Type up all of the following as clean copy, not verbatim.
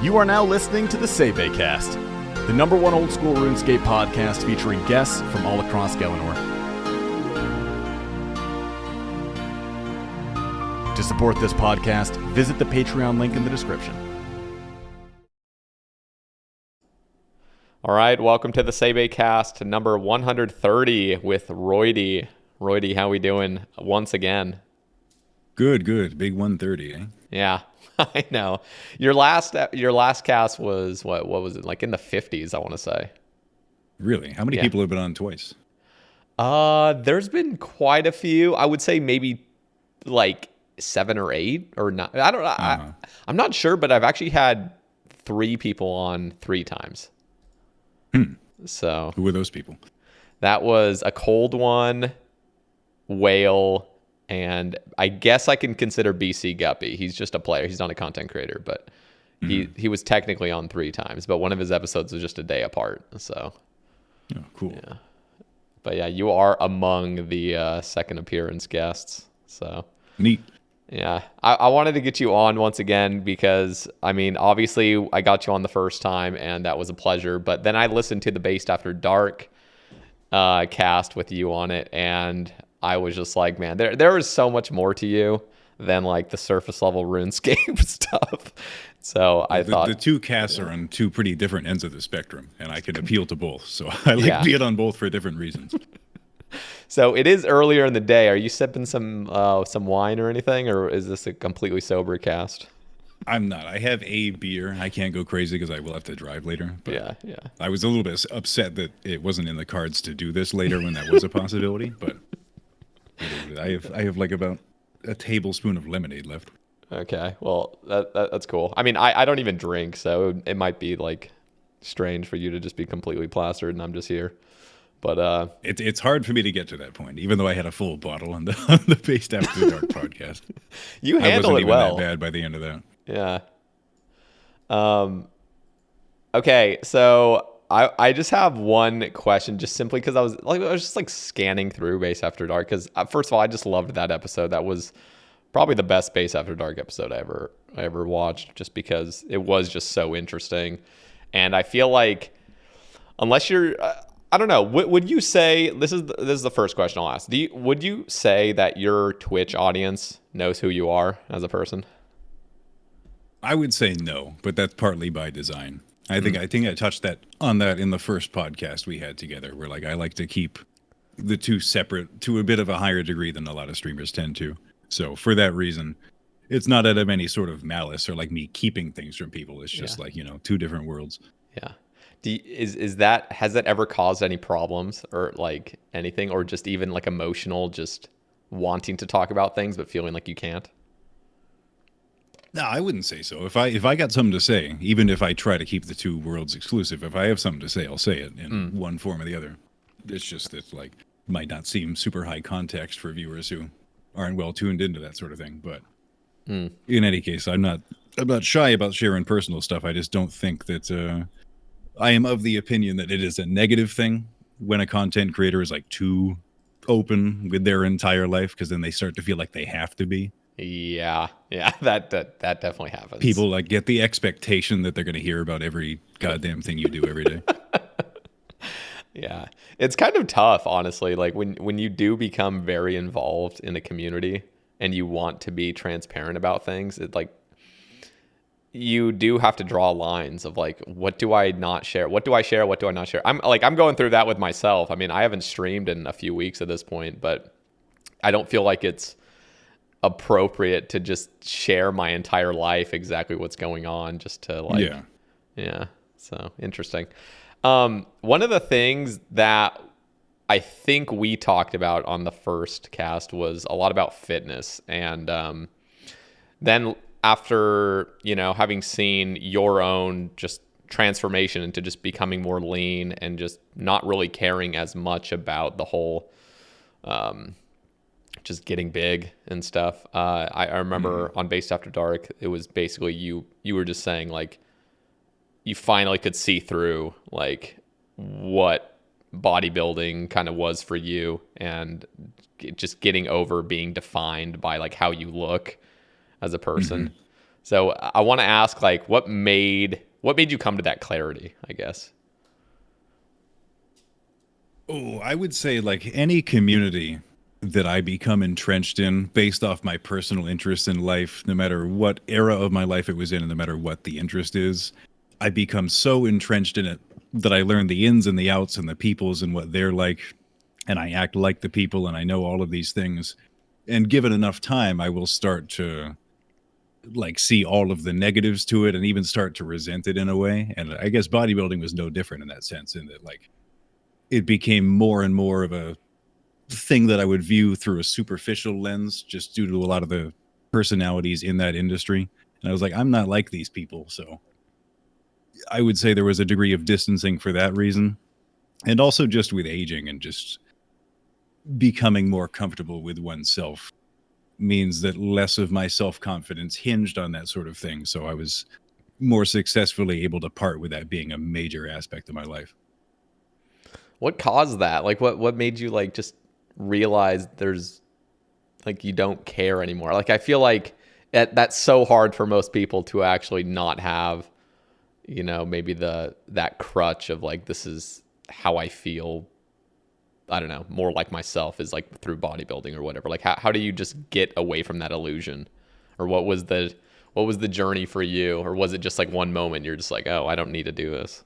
You are now listening to the Sae Bae Cast, the #1 old school RuneScape podcast featuring guests from all across Galanor. To support this podcast, visit the Patreon link in the description. All right, welcome to the Sae Bae Cast, number 130 with Roidie. Roidie, how we doing once again? Good. Big 130, eh? Yeah, I know. Your last cast was what was it, like in the 50s, I want to say. Really? How many people have been on twice? There's been quite a few. I would say maybe like 7 or 8 or not. I don't know. I'm not sure, but I've actually had 3 people on 3 times. So who were those people? That was a cold one, Whale, and I guess I can consider BC Guppy. He's just a player. He's not a content creator, but he was technically on 3 times, but one of his episodes was just a day apart. So oh, cool. Yeah. But yeah, you are among the second appearance guests. So neat. Yeah, I wanted to get you on once again because, I mean, obviously I got you on the first time and that was a pleasure. But then I listened to the Based After Dark cast with you on it, and I was just like, man, there is so much more to you than like the surface level RuneScape stuff. So I thought the 2 casts are on 2 pretty different ends of the spectrum, and I can appeal to both. So I like being on both for different reasons. So it is earlier in the day. Are you sipping some wine or anything, or is this a completely sober cast? I'm not. I have a beer. I can't go crazy because I will have to drive later. But yeah. I was a little bit upset that it wasn't in the cards to do this later when that was a possibility. But I have like about a tablespoon of lemonade left. Okay, well that's cool. I mean, I don't even drink, so it might be like strange for you to just be completely plastered and I'm just here. But it's hard for me to get to that point, even though I had a full bottle on the Based After Dark podcast. You handle it well. That bad by the end of that. Yeah. Okay, so I just have one question, just simply because I was just like scanning through Based After Dark because first of all, I just loved that episode. That was probably the best Based After Dark episode I ever watched, just because it was just so interesting, and I feel like unless you're I don't know. Would you say this is the first question I'll ask? Would you say that your Twitch audience knows who you are as a person? I would say no, but that's partly by design. I think I touched on that in the first podcast we had together, where like I like to keep the 2 separate to a bit of a higher degree than a lot of streamers tend to. So for that reason, it's not out of any sort of malice or like me keeping things from people. It's just like 2 different worlds. Yeah. Has that ever caused any problems or like anything, or just even like emotional, just wanting to talk about things but feeling like you can't? No, I wouldn't say so. If I got something to say, even if I try to keep the 2 worlds exclusive, if I have something to say, I'll say it in one form or the other. It's just that like might not seem super high context for viewers who aren't well tuned into that sort of thing. But in any case, I'm not shy about sharing personal stuff. I just don't think that I am of the opinion that it is a negative thing when a content creator is like too open with their entire life, because then they start to feel like they have to be. Yeah, that definitely happens. People like get the expectation that they're going to hear about every goddamn thing you do every day. Yeah, it's kind of tough, honestly. Like when you do become very involved in a community and you want to be transparent about things, it like you do have to draw lines of like, what do I not share? What do I share? What do I not share? I'm going through that with myself. I mean, I haven't streamed in a few weeks at this point, but I don't feel like it's appropriate to just share my entire life, exactly what's going on, just to like, yeah. So interesting. One of the things that I think we talked about on the first cast was a lot about fitness, and then after having seen your own just transformation into just becoming more lean and just not really caring as much about the whole just getting big and stuff. I remember on Based After Dark, it was basically you were just saying like you finally could see through like what bodybuilding kind of was for you, and just getting over being defined by like how you look as a person. So I want to ask, like, what made you come to that clarity, I guess? Oh, I would say like any community that I become entrenched in based off my personal interest in life, no matter what era of my life it was in, and no matter what the interest is, I become so entrenched in it that I learn the ins and the outs and the peoples and what they're like, and I act like the people and I know all of these things. And given enough time, I will start to like see all of the negatives to it and even start to resent it in a way. And I guess bodybuilding was no different in that sense, in that like it became more and more of a thing that I would view through a superficial lens just due to a lot of the personalities in that industry. And I was like, I'm not like these people. So I would say there was a degree of distancing for that reason. And also just with aging and just becoming more comfortable with oneself means that less of my self-confidence hinged on that sort of thing. So I was more successfully able to part with that being a major aspect of my life. What caused that? Like, what made you like just realize there's like you don't care anymore? Like, I feel like that's so hard for most people to actually not have, you know, maybe that crutch of like, this is how I feel. I don't know, more like myself is like through bodybuilding or whatever. Like, how do you just get away from that illusion? Or what was the journey for you? Or was it just like one moment you're just like, oh, I don't need to do this?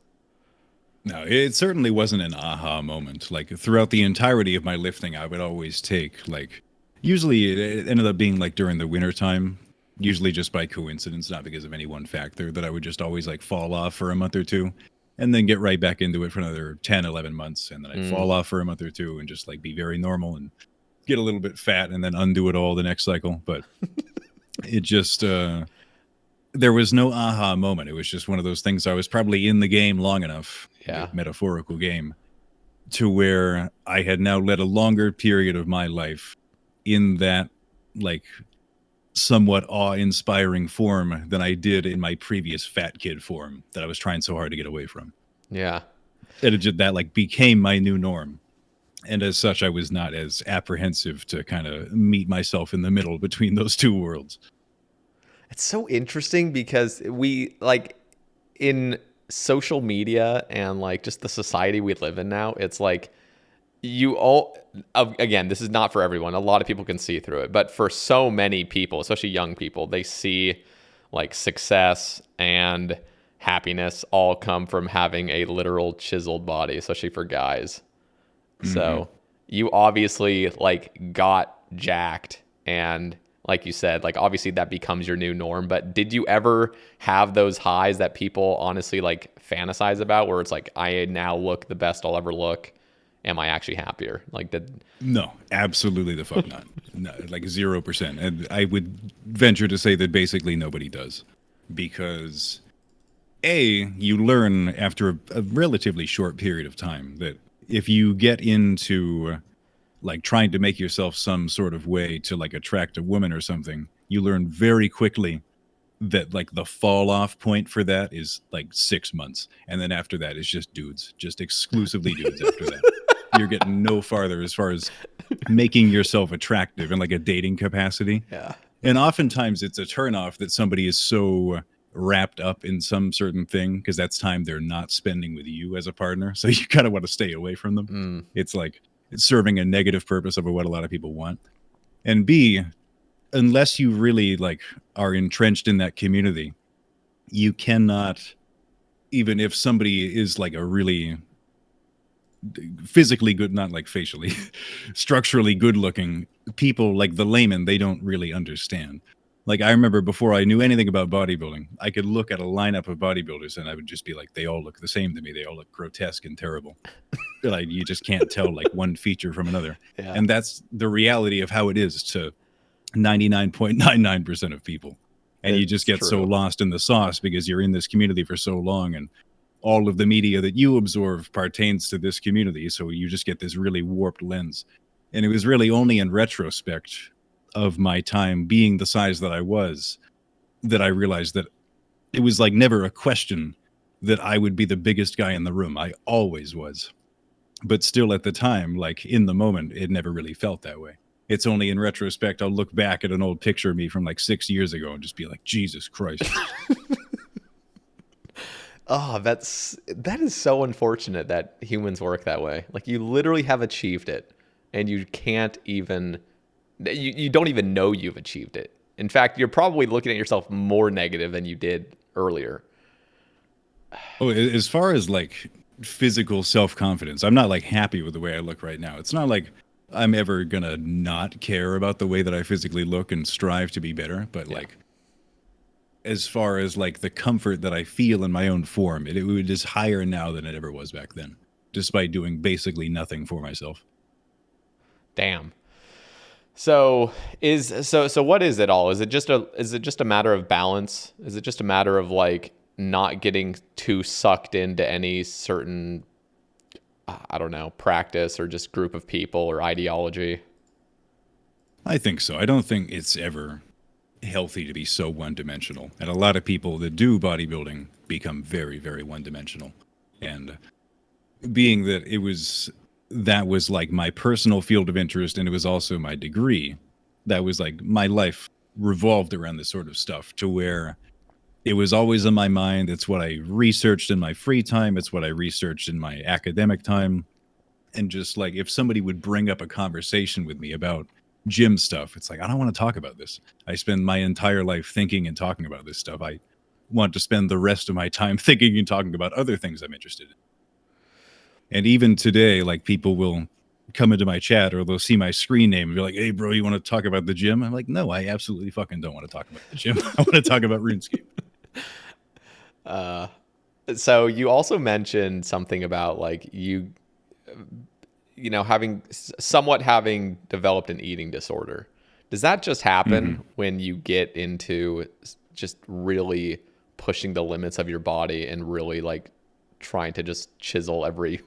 No, it certainly wasn't an aha moment. Like throughout the entirety of my lifting, I would always take like, usually it ended up being like during the winter time, usually just by coincidence, not because of any one factor, that I would just always like fall off for a month or two and then get right back into it for another 10, 11 months. And then I'd fall off for a month or two and just like be very normal and get a little bit fat and then undo it all the next cycle. But it just, there was no aha moment. It was just one of those things. I was probably in the game long enough, metaphorical game, to where I had now led a longer period of my life in that like somewhat awe-inspiring form than I did in my previous fat kid form that I was trying so hard to get away from. Yeah. And it just, that like became my new norm. And as such, I was not as apprehensive to kind of meet myself in the middle between those two worlds. It's so interesting because we like in social media and like just the society we live in now, it's like you all, again, this is not for everyone. A lot of people can see through it, but for so many people, especially young people, they see like success and happiness all come from having a literal chiseled body, especially for guys. So you obviously like got jacked, and like you said, like obviously that becomes your new norm. But did you ever have those highs that people honestly like fantasize about, where it's like, I now look the best I'll ever look? Am I actually happier? Like that? No, absolutely the fuck not. No, like 0%. And I would venture to say that basically nobody does, because you learn after a relatively short period of time that if you get into like trying to make yourself some sort of way to like attract a woman or something, you learn very quickly that like the fall off point for that is like 6 months. And then after that is just dudes, just exclusively dudes after that. You're getting no farther as far as making yourself attractive in like a dating capacity. Yeah. And oftentimes it's a turnoff that somebody is so wrapped up in some certain thing, because that's time they're not spending with you as a partner. So you kind of want to stay away from them. It's like it's serving a negative purpose over what a lot of people want. And B, unless you really like are entrenched in that community, you cannot, even if somebody is like a really physically good, not like facially, structurally good looking, people like the layman, they don't really understand. Like I remember before I knew anything about bodybuilding, I could look at a lineup of bodybuilders and I would just be like, they all look the same to me. They all look grotesque and terrible. Like you just can't tell like one feature from another. Yeah. And that's the reality of how it is to 99.99% of people. And you just get so lost in the sauce because you're in this community for so long, and all of the media that you absorb pertains to this community. So you just get this really warped lens. And it was really only in retrospect of my time being the size that I was that I realized that it was like never a question that I would be the biggest guy in the room. I always was. But still at the time, like in the moment, it never really felt that way. It's only in retrospect I'll look back at an old picture of me from like 6 years ago and just be like, Jesus Christ. Oh, that is so unfortunate that humans work that way. Like, you literally have achieved it, and you can't even, you don't even know you've achieved it. In fact, you're probably looking at yourself more negative than you did earlier. Oh, as far as like physical self-confidence, I'm not like happy with the way I look right now. It's not like I'm ever gonna not care about the way that I physically look and strive to be better, but like as far as like the comfort that I feel in my own form, it is higher now than it ever was back then, despite doing basically nothing for myself. Damn. So what is it all? Is it just a matter of balance? Is it just a matter of like not getting too sucked into any certain, I don't know, practice or just group of people or ideology? I think so. I don't think it's ever healthy to be so one-dimensional. And a lot of people that do bodybuilding become very, very one-dimensional. And being that that was like my personal field of interest, and it was also my degree, that was like my life revolved around this sort of stuff, to where it was always in my mind. It's what I researched in my free time. It's what I researched in my academic time. And just like, if somebody would bring up a conversation with me about gym stuff, it's like, I don't want to talk about this. I spend my entire life thinking and talking about this stuff. I want to spend the rest of my time thinking and talking about other things I'm interested in. And even today, like, people will come into my chat or they'll see my screen name and be like, hey, bro, you want to talk about the gym? I'm like, no, I absolutely fucking don't want to talk about the gym. I want to talk about RuneScape. So you also mentioned something about like you know, having developed an eating disorder. Does that just happen when you get into just really pushing the limits of your body and really like trying to just chisel every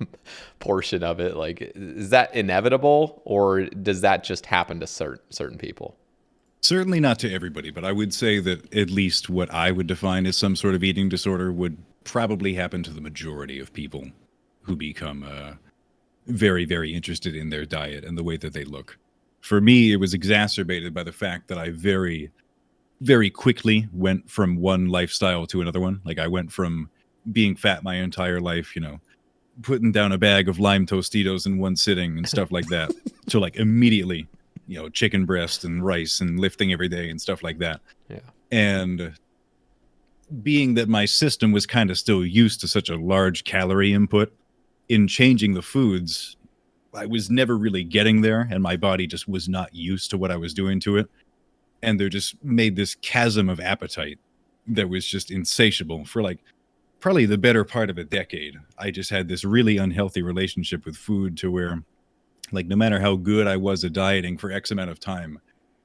portion of it? Like, is that inevitable, or does that just happen to certain people? Certainly not to everybody, but I would say that at least what I would define as some sort of eating disorder would probably happen to the majority of people who become very, very interested in their diet and the way that they look. For me, it was exacerbated by the fact that I very, very quickly went from one lifestyle to another one. Like, I went from being fat my entire life, you know, putting down a bag of lime Tostitos in one sitting and stuff like that, to like immediately, you know, chicken breast and rice and lifting every day and stuff like that. Yeah. And being that my system was kind of still used to such a large calorie input, in changing the foods, I was never really getting there, and my body just was not used to what I was doing to it. And there just made this chasm of appetite that was just insatiable for like probably the better part of a decade. I just had this really unhealthy relationship with food, to where, like, no matter how good I was at dieting for X amount of time,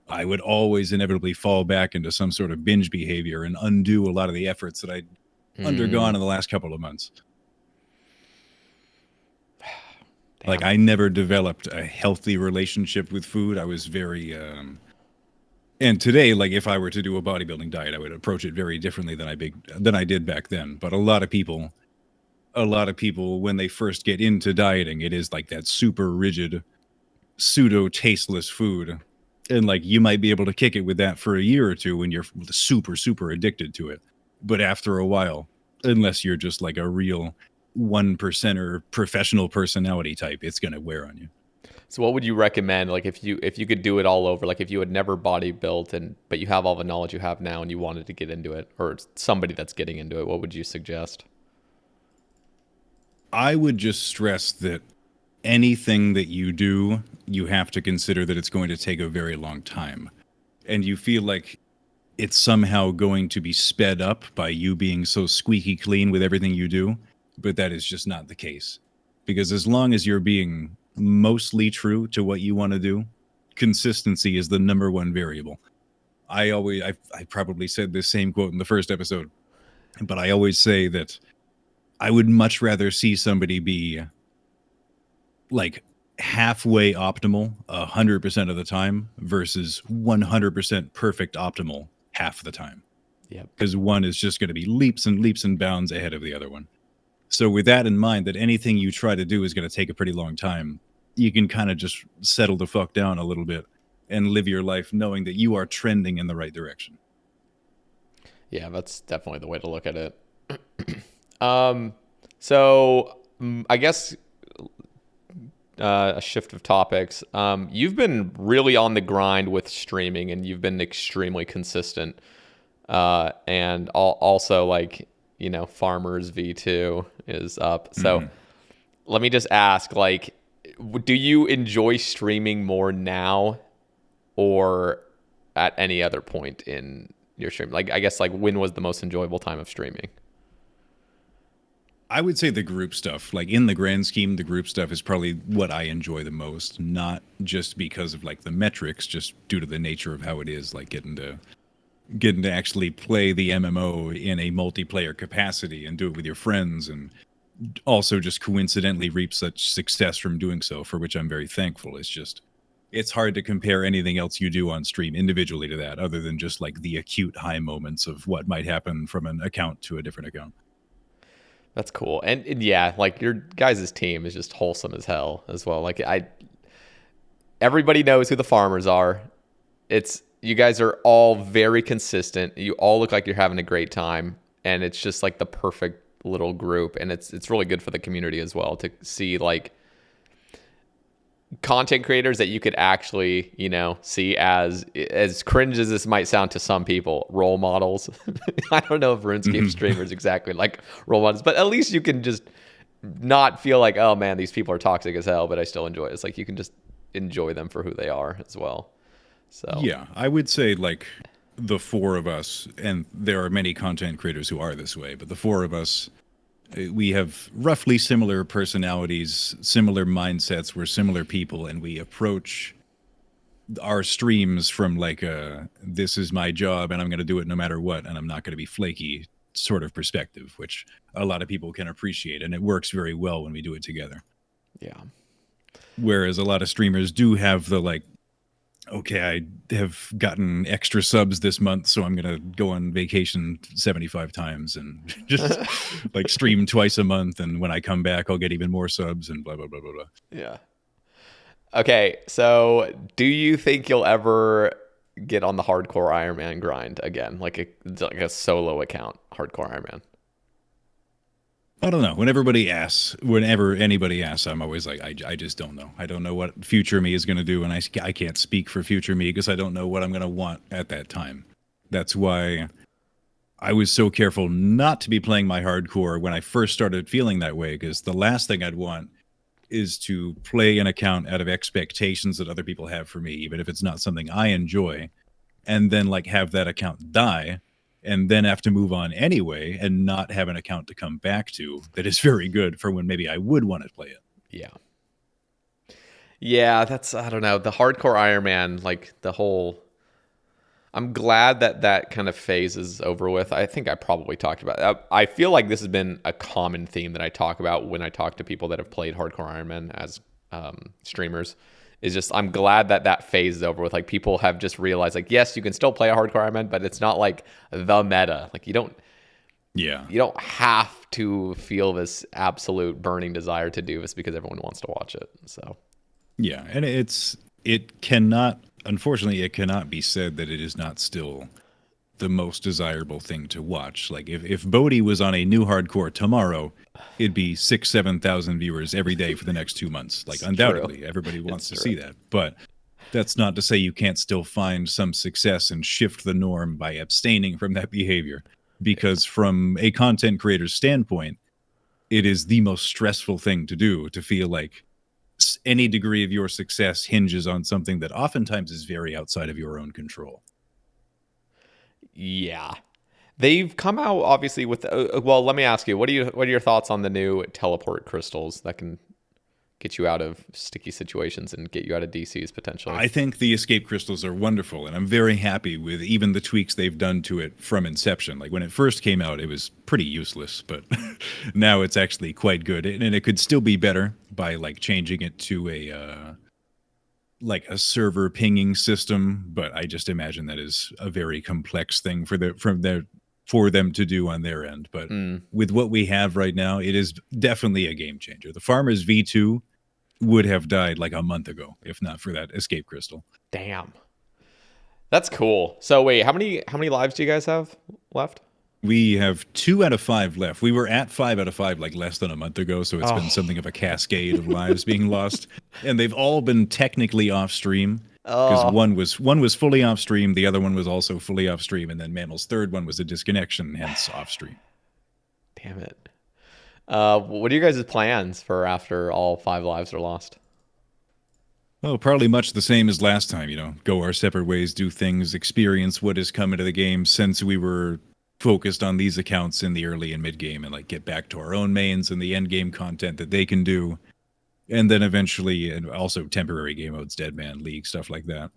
I would always inevitably fall back into some sort of binge behavior and undo a lot of the efforts that I'd undergone in the last couple of months. Like, I never developed a healthy relationship with food. I was very, and today, like, if I were to do a bodybuilding diet, I would approach it very differently than I did back then. But a lot of people, when they first get into dieting, it is like that super rigid, pseudo tasteless food. And like, you might be able to kick it with that for a year or two when you're super, super addicted to it. But after a while, unless you're just like a real 1%er professional personality type, it's going to wear on you. So what would you recommend? Like, if you could do it all over, like if you had never bodybuilt but you have all the knowledge you have now and you wanted to get into it, or somebody that's getting into it, what would you suggest? I would just stress that anything that you do, you have to consider that it's going to take a very long time. And you feel like it's somehow going to be sped up by you being so squeaky clean with everything you do. But that is just not the case. Because as long as you're being mostly true to what you want to do, consistency is the number one variable. I probably said this same quote in the first episode, but I always say that I would much rather see somebody be like halfway optimal 100% of the time versus 100% perfect optimal half the time. Yeah. Because one is just going to be leaps and leaps and bounds ahead of the other one. So with that in mind, that anything you try to do is going to take a pretty long time, you can kind of just settle the fuck down a little bit and live your life knowing that you are trending in the right direction. Yeah, that's definitely the way to look at it. So I guess a shift of topics. You've been really on the grind with streaming, and you've been extremely consistent. And also, like, you know, Farmers V2 is up. So let me just ask, like, do you enjoy streaming more now or at any other point in your stream? Like, I guess, like, when was the most enjoyable time of streaming? I would say the group stuff, like in the grand scheme, the group stuff is probably what I enjoy the most, not just because of like the metrics, just due to the nature of how it is, like getting to actually play the MMO in a multiplayer capacity and do it with your friends, and also just coincidentally reap such success from doing so, for which I'm very thankful. It's hard to compare anything else you do on stream individually to that, other than just like the acute high moments of what might happen from an account to a different account. That's cool. And yeah, like your guys' team is just wholesome as hell as well. Like everybody knows who the farmers are. You guys are all very consistent. You all look like you're having a great time, and it's just like the perfect little group, and it's really good for the community as well to see like content creators that you could actually, you know, see as cringe as this might sound to some people, role models. I don't know if RuneScape streamers exactly like role models, but at least you can just not feel like, oh man, these people are toxic as hell, but I still enjoy it. It's like you can just enjoy them for who they are as well. So yeah, I would say like the four of us, and there are many content creators who are this way, but the four of us, we have roughly similar personalities, similar mindsets. We're similar people, and we approach our streams from like this is my job and I'm going to do it no matter what, and I'm not going to be flaky sort of perspective, which a lot of people can appreciate, and it works very well when we do it together. Yeah. Whereas a lot of streamers do have the like, okay, I have gotten extra subs this month, so I'm going to go on vacation 75 times and just like stream twice a month. And when I come back, I'll get even more subs and blah, blah, blah, blah, blah. Yeah. Okay. So do you think you'll ever get on the hardcore Iron Man grind again? Like a solo account, hardcore Iron Man? I don't know. Whenever anybody asks, I'm always like, I just don't know. I don't know what future me is going to do, and I can't speak for future me because I don't know what I'm going to want at that time. That's why I was so careful not to be playing my hardcore when I first started feeling that way, because the last thing I'd want is to play an account out of expectations that other people have for me, even if it's not something I enjoy, and then like have that account die, and then have to move on anyway and not have an account to come back to that is very good for when maybe I would want to play it. Yeah. Yeah, I don't know. The hardcore Iron Man, like I'm glad that kind of phase is over with. I think I probably talked about it. I feel like this has been a common theme that I talk about when I talk to people that have played hardcore Iron Man as streamers. Is just, I'm glad that phase is over with. Like, people have just realized, like, yes, you can still play a hardcore Iron Man, but it's not like the meta. Like, you don't have to feel this absolute burning desire to do this because everyone wants to watch it. So yeah, and unfortunately it cannot be said that it is not still the most desirable thing to watch. Like if Bodhi was on a new hardcore tomorrow, it'd be 6,000-7,000 viewers every day for the next 2 months. Like, undoubtedly, true. Everybody wants to see that. But that's not to say you can't still find some success and shift the norm by abstaining from that behavior. Because from a content creator's standpoint, it is the most stressful thing to do, to feel like any degree of your success hinges on something that oftentimes is very outside of your own control. Yeah. They've come out obviously with well, let me ask you, what are your thoughts on the new teleport crystals that can get you out of sticky situations and get you out of DCs potentially? I think the escape crystals are wonderful, and I'm very happy with even the tweaks they've done to it from inception. Like, when it first came out, it was pretty useless, but now it's actually quite good, and it could still be better by like changing it to a server pinging system, but I just imagine that is a very complex thing for them to do on their end. But with what we have right now, it is definitely a game changer. The Farmers V2 would have died like a month ago if not for that escape crystal. Damn. That's cool. So wait, how many lives do you guys have left? We have 2 out of 5 left. We were at 5 out of 5 like less than a month ago, so it's been something of a cascade of lives being lost, and they've all been technically off stream because one was fully off stream, the other one was also fully off stream, and then Mammal's third one was a disconnection, hence off stream. Damn it. What are you guys' plans for after all 5 lives are lost? Oh, probably much the same as last time, you know, go our separate ways, do things, experience what has come into the game since we were focused on these accounts in the early and mid game, and like get back to our own mains and the end game content that they can do, and then eventually, and also temporary game modes, Deadman League, stuff like that,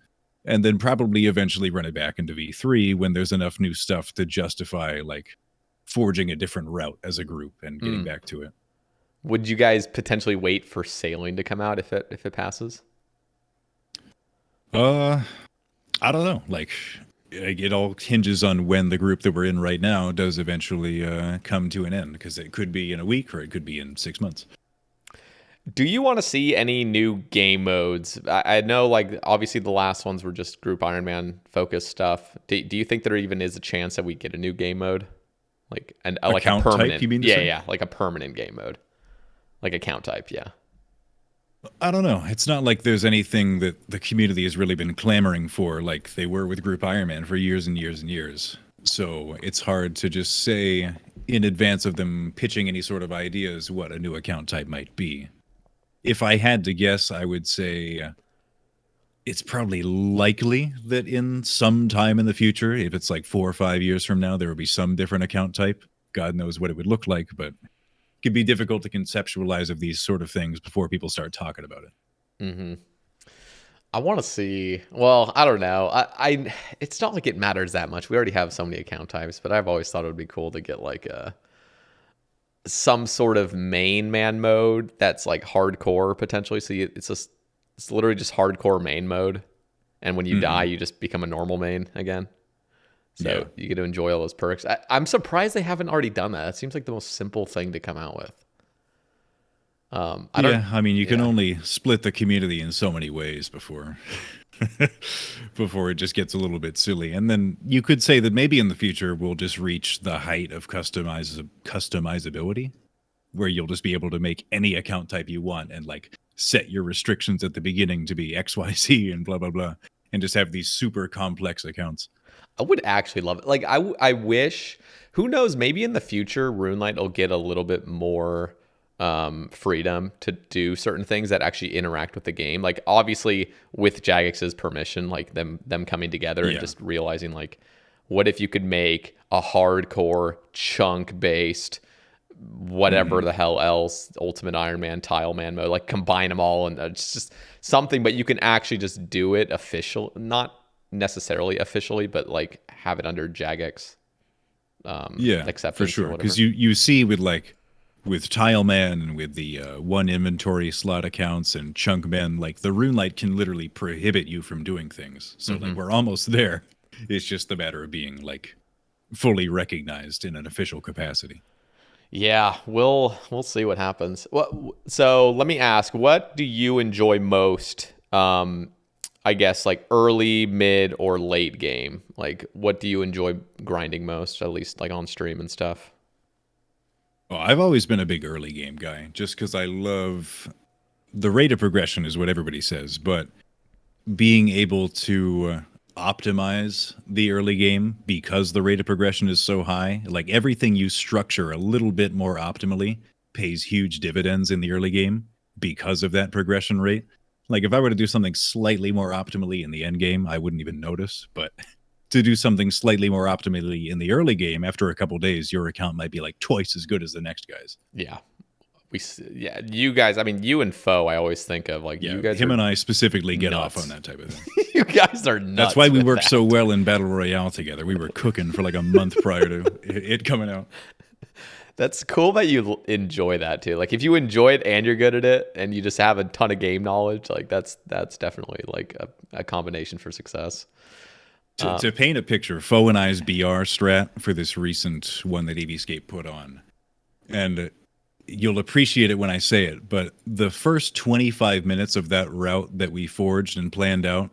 and then probably eventually run it back into V3 when there's enough new stuff to justify like forging a different route as a group and getting back to it. Would you guys potentially wait for sailing to come out if it passes? I don't know, like it all hinges on when the group that we're in right now does eventually come to an end, because it could be in a week or it could be in 6 months. Do you want to see any new game modes? I know, like, obviously the last ones were just group Iron Man focused stuff. Do you think there even is a chance that we get a new game mode? Like like a permanent type, you mean to yeah, say? yeah, like a permanent game mode. Like account type, yeah. I don't know. It's not like there's anything that the community has really been clamoring for like they were with Group Iron Man for years and years and years. So it's hard to just say in advance of them pitching any sort of ideas what a new account type might be. If I had to guess, I would say it's probably likely that in some time in the future, if it's like 4 or 5 years from now, there will be some different account type. God knows what it would look like, but could be difficult to conceptualize of these sort of things before people start talking about it. Mm-hmm. I want to see. Well, I don't know. I it's not like it matters that much. We already have so many account types, but I've always thought it would be cool to get like some sort of main man mode that's like hardcore potentially. So it's literally just hardcore main mode, and when you die, you just become a normal main again. So you get to enjoy all those perks. I'm surprised they haven't already done that. It seems like the most simple thing to come out with. I mean, you can only split the community in so many ways before before it just gets a little bit silly. And then you could say that maybe in the future we'll just reach the height of customizability, where you'll just be able to make any account type you want and like set your restrictions at the beginning to be XYZ and blah, blah, blah, and just have these super complex accounts. I would actually love it. Like, I wish, who knows, maybe in the future, RuneLite will get a little bit more freedom to do certain things that actually interact with the game. Like, obviously, with Jagex's permission, like them coming together and just realizing, like, what if you could make a hardcore, chunk-based, whatever the hell else, Ultimate Iron Man, Tile Man mode, like, combine them all, and it's just something, but you can actually just do it not necessarily officially, but like have it under Jagex acceptance, for sure, because you see with Tile Man and with the one inventory slot accounts and Chunk Men, like the RuneLite can literally prohibit you from doing things. So like we're almost there. It's just a matter of being like fully recognized in an official capacity. Yeah, we'll see what happens. Well, so let me ask, what do you enjoy most? I guess like early, mid, or late game. Like, what do you enjoy grinding most, at least like on stream and stuff? Well, I've always been a big early game guy, just because I love the rate of progression is what everybody says, but being able to optimize the early game because the rate of progression is so high, like everything you structure a little bit more optimally pays huge dividends in the early game because of that progression rate. Like if I were to do something slightly more optimally in the end game, I wouldn't even notice. But to do something slightly more optimally in the early game, after a couple days, your account might be like twice as good as the next guy's. Yeah. You guys, I mean, you and Faux, I always think of like you guys. Him and I specifically get off on that type of thing. You guys are nuts. That's why we worked so well in Battle Royale together. We were cooking for like a month prior to it coming out. That's cool that you enjoy that too. Like if you enjoy it and you're good at it and you just have a ton of game knowledge, like that's definitely like a combination for success. To paint a picture, Faux and I's BR strat for this recent one that Eviescape put on. And you'll appreciate it when I say it, but the first 25 minutes of that route that we forged and planned out,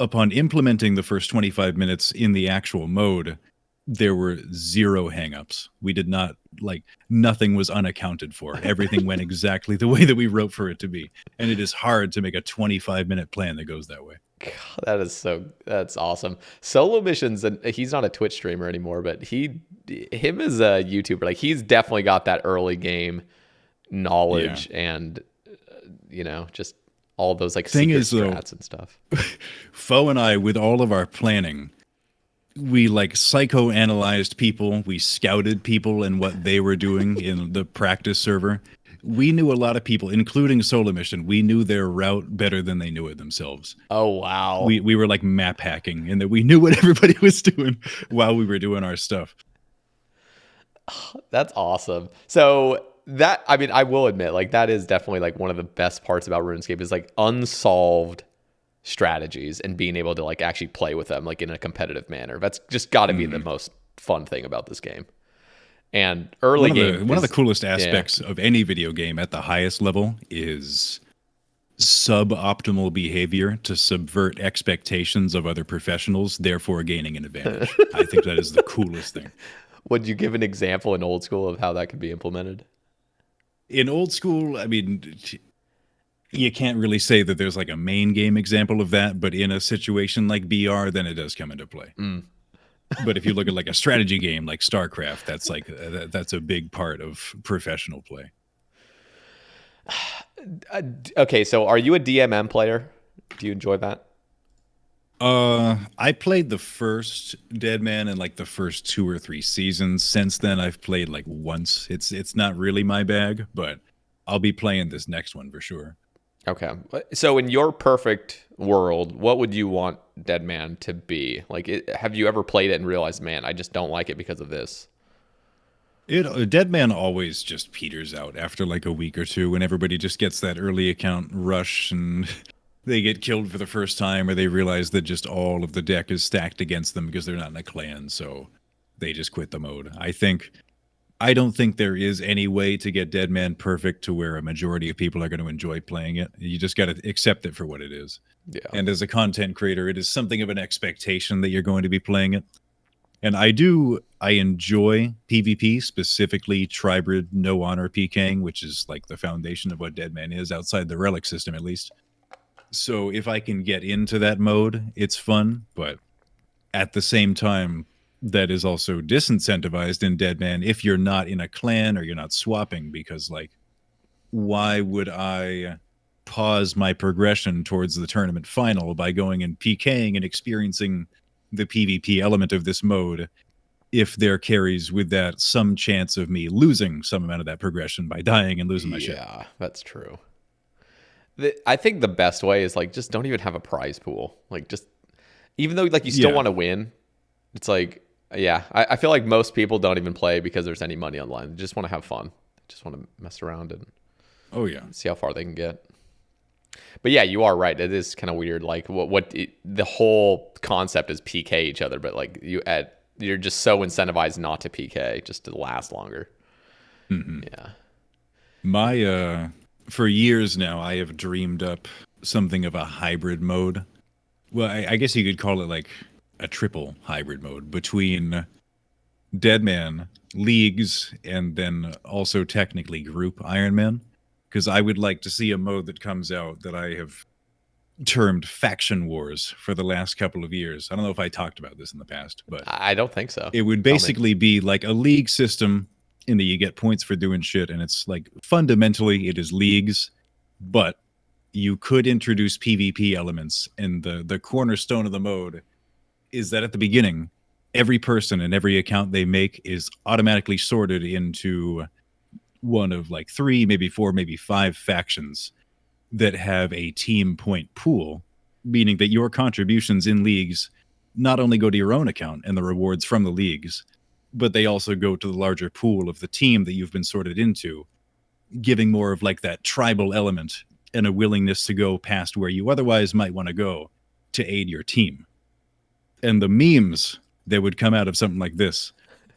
upon implementing the first 25 minutes in the actual mode, there were 0 hangups. We did not, nothing was unaccounted for. Everything went exactly the way that we wrote for it to be. And it is hard to make a 25-minute plan that goes that way. God, that's awesome. Solo missions, and he's not a Twitch streamer anymore, but him as a YouTuber, like he's definitely got that early game knowledge and, just all those like secret strats and stuff. Faux and I, with all of our planning, we psychoanalyzed people. We scouted people and what they were doing in the practice server. We knew a lot of people, including Solo Mission. We knew their route better than they knew it themselves. Oh, wow. We were like map hacking in that we knew what everybody was doing while we were doing our stuff. That's awesome. So I will admit, that is definitely one of the best parts about RuneScape is unsolved strategies and being able to actually play with them in a competitive manner. That's just got to be the most fun thing about this game. And early game, one of the coolest aspects of any video game at the highest level is suboptimal behavior to subvert expectations of other professionals, therefore gaining an advantage. I think that is the coolest thing. Would you give an example in old school of how that could be implemented? In old school, I mean, you can't really say that there's a main game example of that, but in a situation like BR, then it does come into play. But if you look at a strategy game like StarCraft, that's a big part of professional play. Okay, so are you a DMM player? Do you enjoy that? I played the first Deadman in the first 2 or 3 seasons. Since then, I've played once. It's not really my bag, but I'll be playing this next one for sure. Okay. So in your perfect world, what would you want Deadman to be? Have you ever played it and realized, man, I just don't like it because of this? Deadman always just peters out after a week or two when everybody just gets that early account rush and they get killed for the first time, or they realize that just all of the deck is stacked against them because they're not in a clan, so they just quit the mode. I don't think there is any way to get Deadman perfect to where a majority of people are going to enjoy playing it. You just got to accept it for what it is. Yeah. And as a content creator, it is something of an expectation that you're going to be playing it. And I enjoy PvP, specifically Tribrid no honor PKing, which is the foundation of what Deadman is, outside the relic system at least. So if I can get into that mode, it's fun, but at the same time, that is also disincentivized in Deadman if you're not in a clan or you're not swapping, because why would I pause my progression towards the tournament final by going and PKing and experiencing the PvP element of this mode if there carries with that some chance of me losing some amount of that progression by dying and losing my shit? Yeah, that's true. I think the best way is just don't even have a prize pool. Just even though you still want to win, it's I feel like most people don't even play because there's any money online. They just want to have fun. They just want to mess around and see how far they can get. But yeah, you are right. It is kind of weird. The whole concept is PK each other, but you're just so incentivized not to PK just to last longer. Mm-hmm. Yeah. For years now, I have dreamed up something of a hybrid mode. Well, I guess you could call it a triple hybrid mode between Deadman, Leagues, and then also technically Group Ironman. Because I would like to see a mode that comes out that I have termed Faction Wars for the last couple of years. I don't know if I talked about this in the past, but I don't think so. It would basically be a league system in that you get points for doing shit, and it's fundamentally it is leagues, but you could introduce PvP elements, and the cornerstone of the mode is that at the beginning, every person and every account they make is automatically sorted into one of 3, maybe 4, maybe 5 factions that have a team point pool, meaning that your contributions in leagues not only go to your own account and the rewards from the leagues, but they also go to the larger pool of the team that you've been sorted into, giving more of that tribal element and a willingness to go past where you otherwise might want to go to aid your team. And the memes that would come out of something like this,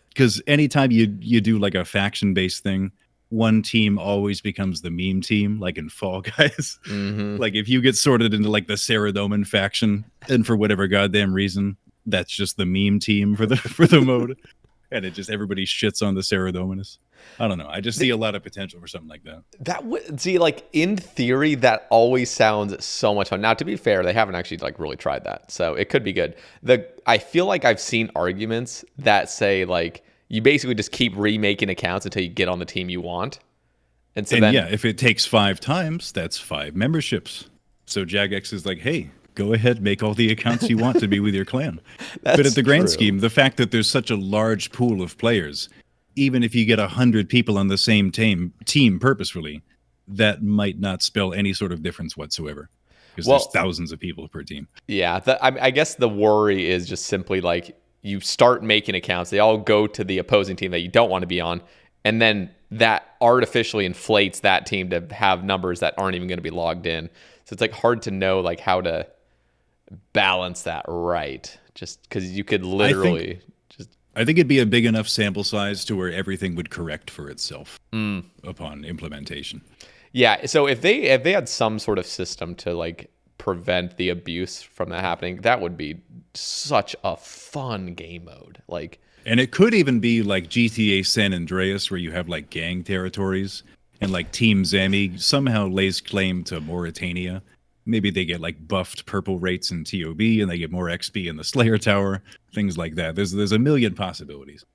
because anytime you do a faction-based thing, one team always becomes the meme team, like in Fall Guys. Mm-hmm. Like if you get sorted into like the Saradomin faction, and for whatever goddamn reason, that's just the meme team for the mode, and it just everybody shits on the Saradominus. I don't know. I just see a lot of potential for something like that. That would see, like, in theory, that always sounds so much fun. Now, to be fair, they haven't actually like really tried that, so it could be good. I feel like I've seen arguments that say like you basically just keep remaking accounts until you get on the team you want, and so then yeah, if it takes 5 times, that's 5 memberships. So Jagex is like, hey, go ahead, make all the accounts you want to be with your clan. But at the grand scheme, the fact that there's such a large pool of players, even if you get 100 people on the same team purposefully, that might not spell any sort of difference whatsoever. Because there's thousands of people per team. Yeah, I guess the worry is just simply like you start making accounts, they all go to the opposing team that you don't want to be on, and then that artificially inflates that team to have numbers that aren't even going to be logged in. So it's like hard to know like how to balance that right, just because you could literally I think it'd be a big enough sample size to where everything would correct for itself upon implementation. Yeah, so if they had some sort of system to like prevent the abuse from that happening, that would be such a fun game mode. Like, and it could even be like GTA San Andreas, where you have like gang territories, and like Team Zami somehow lays claim to Mauritania. Maybe they get like buffed purple rates in TOB, and they get more XP in the Slayer Tower, things like that. There's a million possibilities.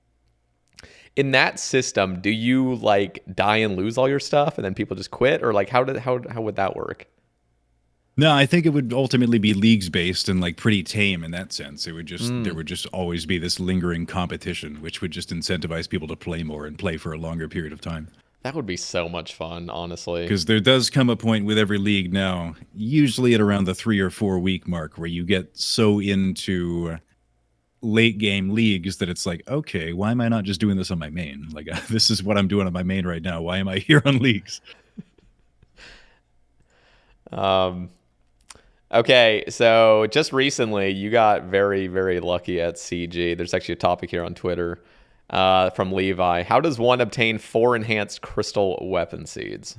In that system, do you like die and lose all your stuff, and then people just quit, or like how would that work? No, I think it would ultimately be leagues based and like pretty tame in that sense. It would just there would just always be this lingering competition, which would just incentivize people to play more and play for a longer period of time. That would be so much fun, honestly. Because there does come a point with every league now, usually at around the 3 or 4 week mark, where you get so into late game leagues that it's like, okay, why am I not just doing this on my main? Like, this is what I'm doing on my main right now. Why am I here on leagues? Okay, so just recently you got very, very lucky at CG. There's actually a topic here on Twitter from Levi. How does one obtain 4 enhanced crystal weapon seeds?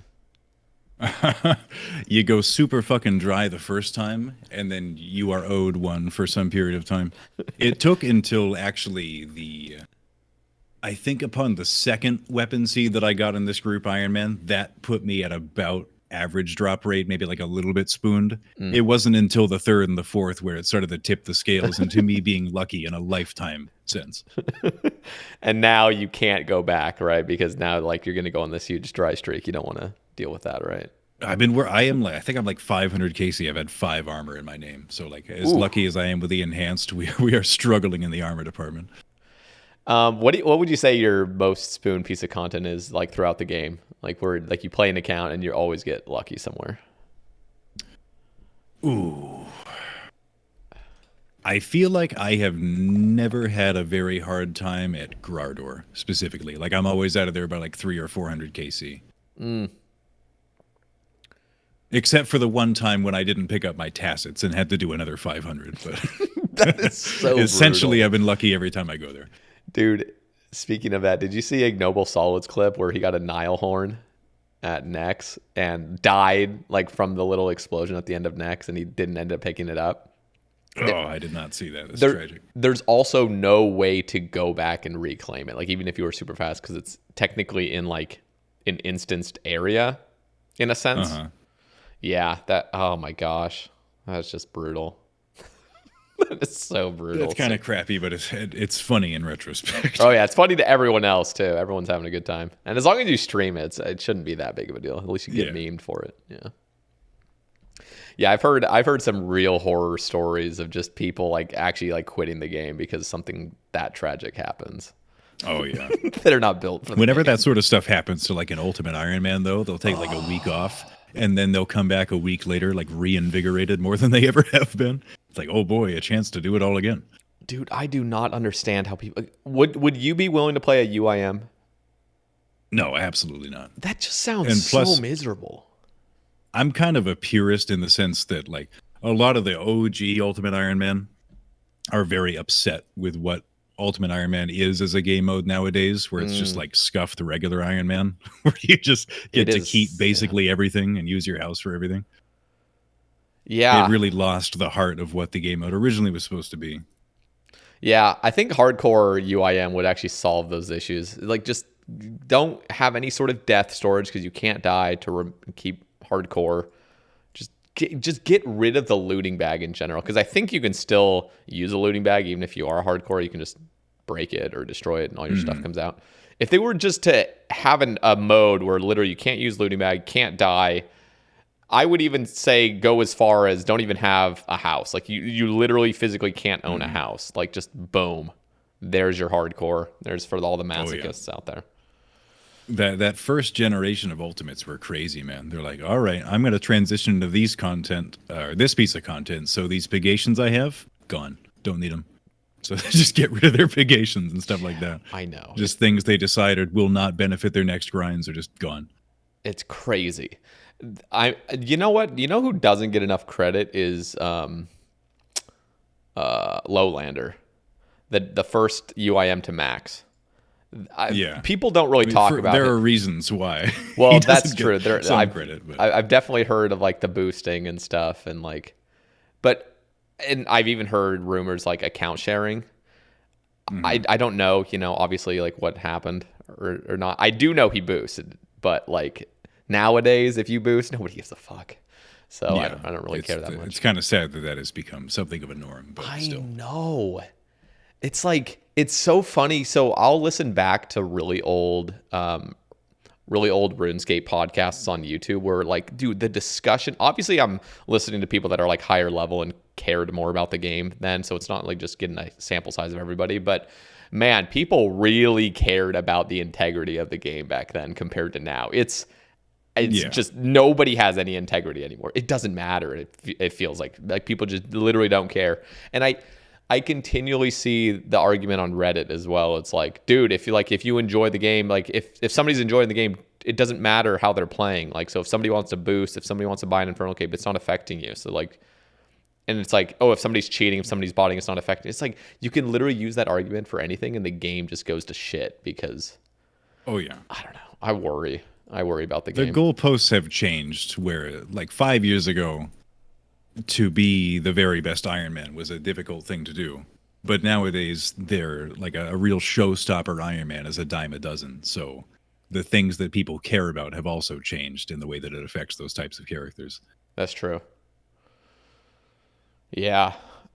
You go super fucking dry the first time, and then you are owed one for some period of time. It took until actually I think upon the second weapon seed that I got in this group Iron Man, that put me at about average drop rate, maybe like a little bit spooned. It wasn't until the third and the fourth where it started to tip the scales into me being lucky in a lifetime sense. And now you can't go back, right? Because now like you're going to go on this huge dry streak. You don't want to deal with that, right? I think I'm like 500 KC. I've had 5 armor in my name. So like as lucky as I am with the enhanced, we are struggling in the armor department. What would you say your most spoon piece of content is like throughout the game? Like where like you play an account and you always get lucky somewhere. Ooh. I feel like I have never had a very hard time at Grardor specifically. Like I'm always out of there by like 300 or 400 KC. Except for the one time when I didn't pick up my tacits and had to do another 500. But That is so essentially, brutal. I've been lucky every time I go there. Dude, speaking of that, did you see Ignoble Solids clip where he got a Nile horn at Nex and died like from the little explosion at the end of Nex, and he didn't end up picking it up? Oh, I did not see that. That's tragic. There's also no way to go back and reclaim it, like even if you were super fast, because it's technically in like an instanced area in a sense. Yeah, oh my gosh, that's just brutal. That is so brutal. It's kind of crappy, but it's funny in retrospect. Oh yeah, it's funny to everyone else too. Everyone's having a good time, and as long as you stream it, it shouldn't be that big of a deal. At least you get memed for it. Yeah. I've heard some real horror stories of just people like actually like quitting the game because something that tragic happens. Oh yeah, they're not built for. Whenever that sort of stuff happens to like an Ultimate Iron Man, though, they'll take like a week off, and then they'll come back a week later like reinvigorated more than they ever have been. It's like, oh boy, a chance to do it all again. Dude, I do not understand how people would you be willing to play a UIM? No, absolutely not. That just sounds so miserable. I'm kind of a purist in the sense that like a lot of the OG Ultimate Iron Man are very upset with what Ultimate Iron Man is as a game mode nowadays, where it's just like scuff the regular Iron Man, where you just get to keep basically everything and use your house for everything. Yeah. It really lost the heart of what the game mode originally was supposed to be. Yeah, I think hardcore UIM would actually solve those issues. Like, just don't have any sort of death storage because you can't die to keep hardcore. Just get rid of the looting bag in general, because I think you can still use a looting bag even if you are hardcore. You can just break it or destroy it and all your stuff comes out. If they were just to have a mode where literally you can't use looting bag, can't die, I would even say go as far as don't even have a house. Like, you literally physically can't own a house. Like, just boom, there's your hardcore. There's for all the masochists out there. That first generation of Ultimates were crazy, man. They're like, all right, I'm going to transition to these content, or this piece of content. So these pigations I have, gone. Don't need them. So they just get rid of their pigations and stuff like that. I know. Just things they decided will not benefit their next grinds are just gone. It's crazy. You know what? You know who doesn't get enough credit is Lowlander, the first UIM to max. People don't really talk about it. There are reasons why. Well, that's true. I've definitely heard of like the boosting and stuff, and like, and I've even heard rumors like account sharing. I don't know, obviously like what happened or not. I do know he boosted, but like nowadays, if you boost, nobody gives a fuck. So I don't really care that much. It's kind of sad that has become something of a norm. But I still. know. It's like, it's so funny. So I'll listen back to really old RuneScape podcasts on YouTube where like, dude, the discussion, obviously I'm listening to people that are like higher level and cared more about the game then. So it's not like just getting a sample size of everybody, but man, people really cared about the integrity of the game back then compared to now. It's just nobody has any integrity anymore. It doesn't matter. It feels like people just literally don't care. And I continually see the argument on Reddit as well. It's like, dude, if you enjoy the game, like if somebody's enjoying the game, it doesn't matter how they're playing. Like, so if somebody wants to boost, if somebody wants to buy an Infernal Cape, it's not affecting you. So like, and it's like, oh, if somebody's cheating, if somebody's botting, it's not affecting. It's like, you can literally use that argument for anything and the game just goes to shit because, oh yeah, I don't know. I worry about the game. The goalposts have changed where like 5 years ago, to be the very best Iron Man was a difficult thing to do. But nowadays, they're like a real showstopper. Iron Man is a dime a dozen. So the things that people care about have also changed in the way that it affects those types of characters. That's true. Yeah.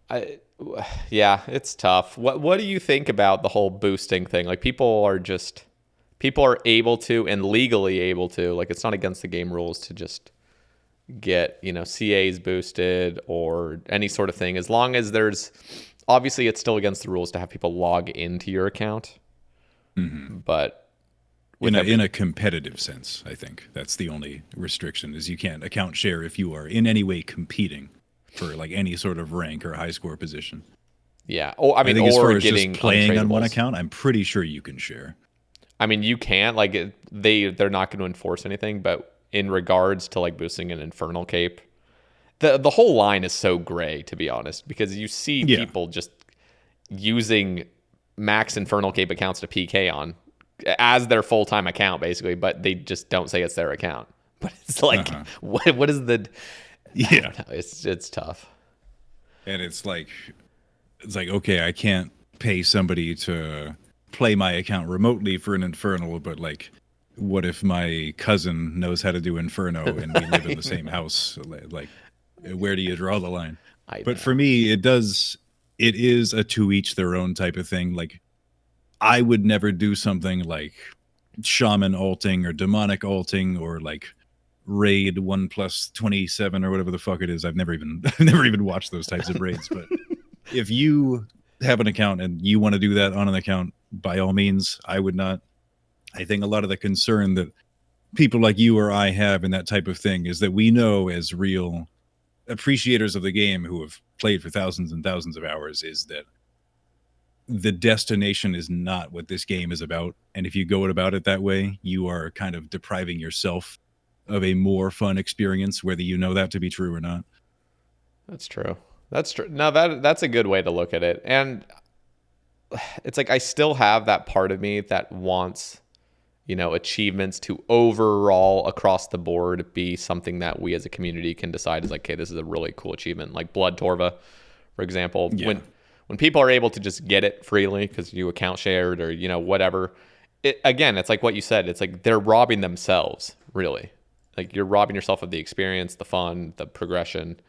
It's tough. What do you think about the whole boosting thing? Like, people are able to, and legally able to, like, it's not against the game rules to just get CAs boosted or any sort of thing, as long as there's, obviously it's still against the rules to have people log into your account, but in a competitive sense, I think that's the only restriction, is you can't account share if you are in any way competing for like any sort of rank or high score position. Yeah. I think as far as getting just playing on one account, I'm pretty sure you can share. I mean, you can, like, they're not going to enforce anything, but in regards to like boosting an Infernal Cape, the whole line is so gray, to be honest, because you see people just using max Infernal Cape accounts to PK on as their full-time account, basically, but they just don't say it's their account. But it's like, what is the... I don't know. It's tough. And it's like, okay, I can't pay somebody to play my account remotely for an Infernal, but like, what if my cousin knows how to do Inferno and we live in the same house? Like, where do you draw the line? But for me, it is a to each their own type of thing. Like, I would never do something like shaman alting or demonic alting or like raid 1+27 or whatever the fuck it is. I've never even watched those types of raids. But if you have an account and you want to do that on an account, by all means, I would not. I think a lot of the concern that people like you or I have in that type of thing is that we know, as real appreciators of the game who have played for thousands and thousands of hours, is that the destination is not what this game is about. And if you go about it that way, you are kind of depriving yourself of a more fun experience, whether you know that to be true or not. That's true. That's true. No, that's a good way to look at it. And it's like I still have that part of me that wants, you know, achievements to overall across the board be something that we as a community can decide is like, okay, this is a really cool achievement. Like Blood Torva, for example, when people are able to just get it freely because you account shared or, you know, whatever, again, it's like what you said. It's like they're robbing themselves, really. Like you're robbing yourself of the experience, the fun, the progression.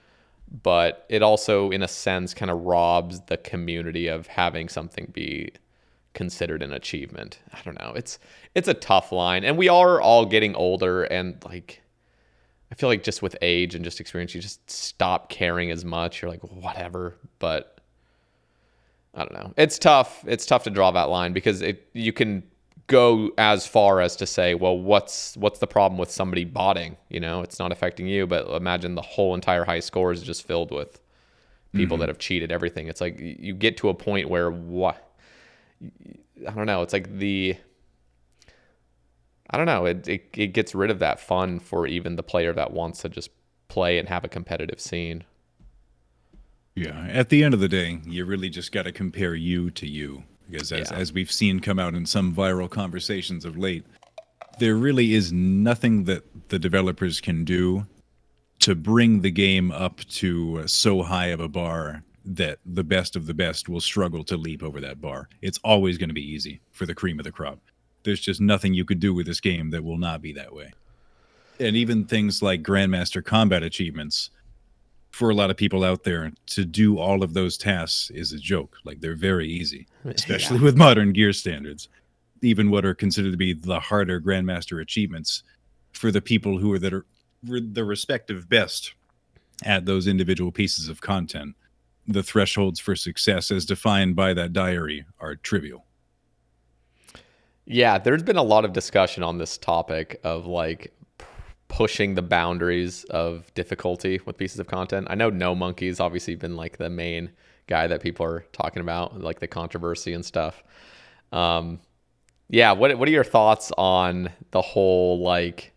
But it also, in a sense, kind of robs the community of having something be considered an achievement. I don't know. It's a tough line. And we are all getting older, and like I feel like just with age and just experience, you just stop caring as much. You're like, whatever. But I don't know. It's tough. It's tough to draw that line because you can go as far as to say, well, what's the problem with somebody botting? You know, it's not affecting you, but imagine the whole entire high score is just filled with people that have cheated everything. It's like you get to a point where I don't know. It's like I don't know. It gets rid of that fun for even the player that wants to just play and have a competitive scene. Yeah, at the end of the day, you really just got to compare you to you. Because as we've seen come out in some viral conversations of late, there really is nothing that the developers can do to bring the game up to so high of a bar that the best of the best will struggle to leap over that bar. It's always going to be easy for the cream of the crop. There's just nothing you could do with this game that will not be that way. And even things like Grandmaster Combat achievements, for a lot of people out there, to do all of those tasks is a joke. Like, they're very easy, especially with modern gear standards. Even what are considered to be the harder Grandmaster achievements, for the people who are the respective best at those individual pieces of content, the thresholds for success as defined by that diary are trivial. Yeah, there's been a lot of discussion on this topic of like pushing the boundaries of difficulty with pieces of content. I know No Monkey's obviously been like the main guy that people are talking about, like the controversy and stuff. Yeah, what are your thoughts on the whole like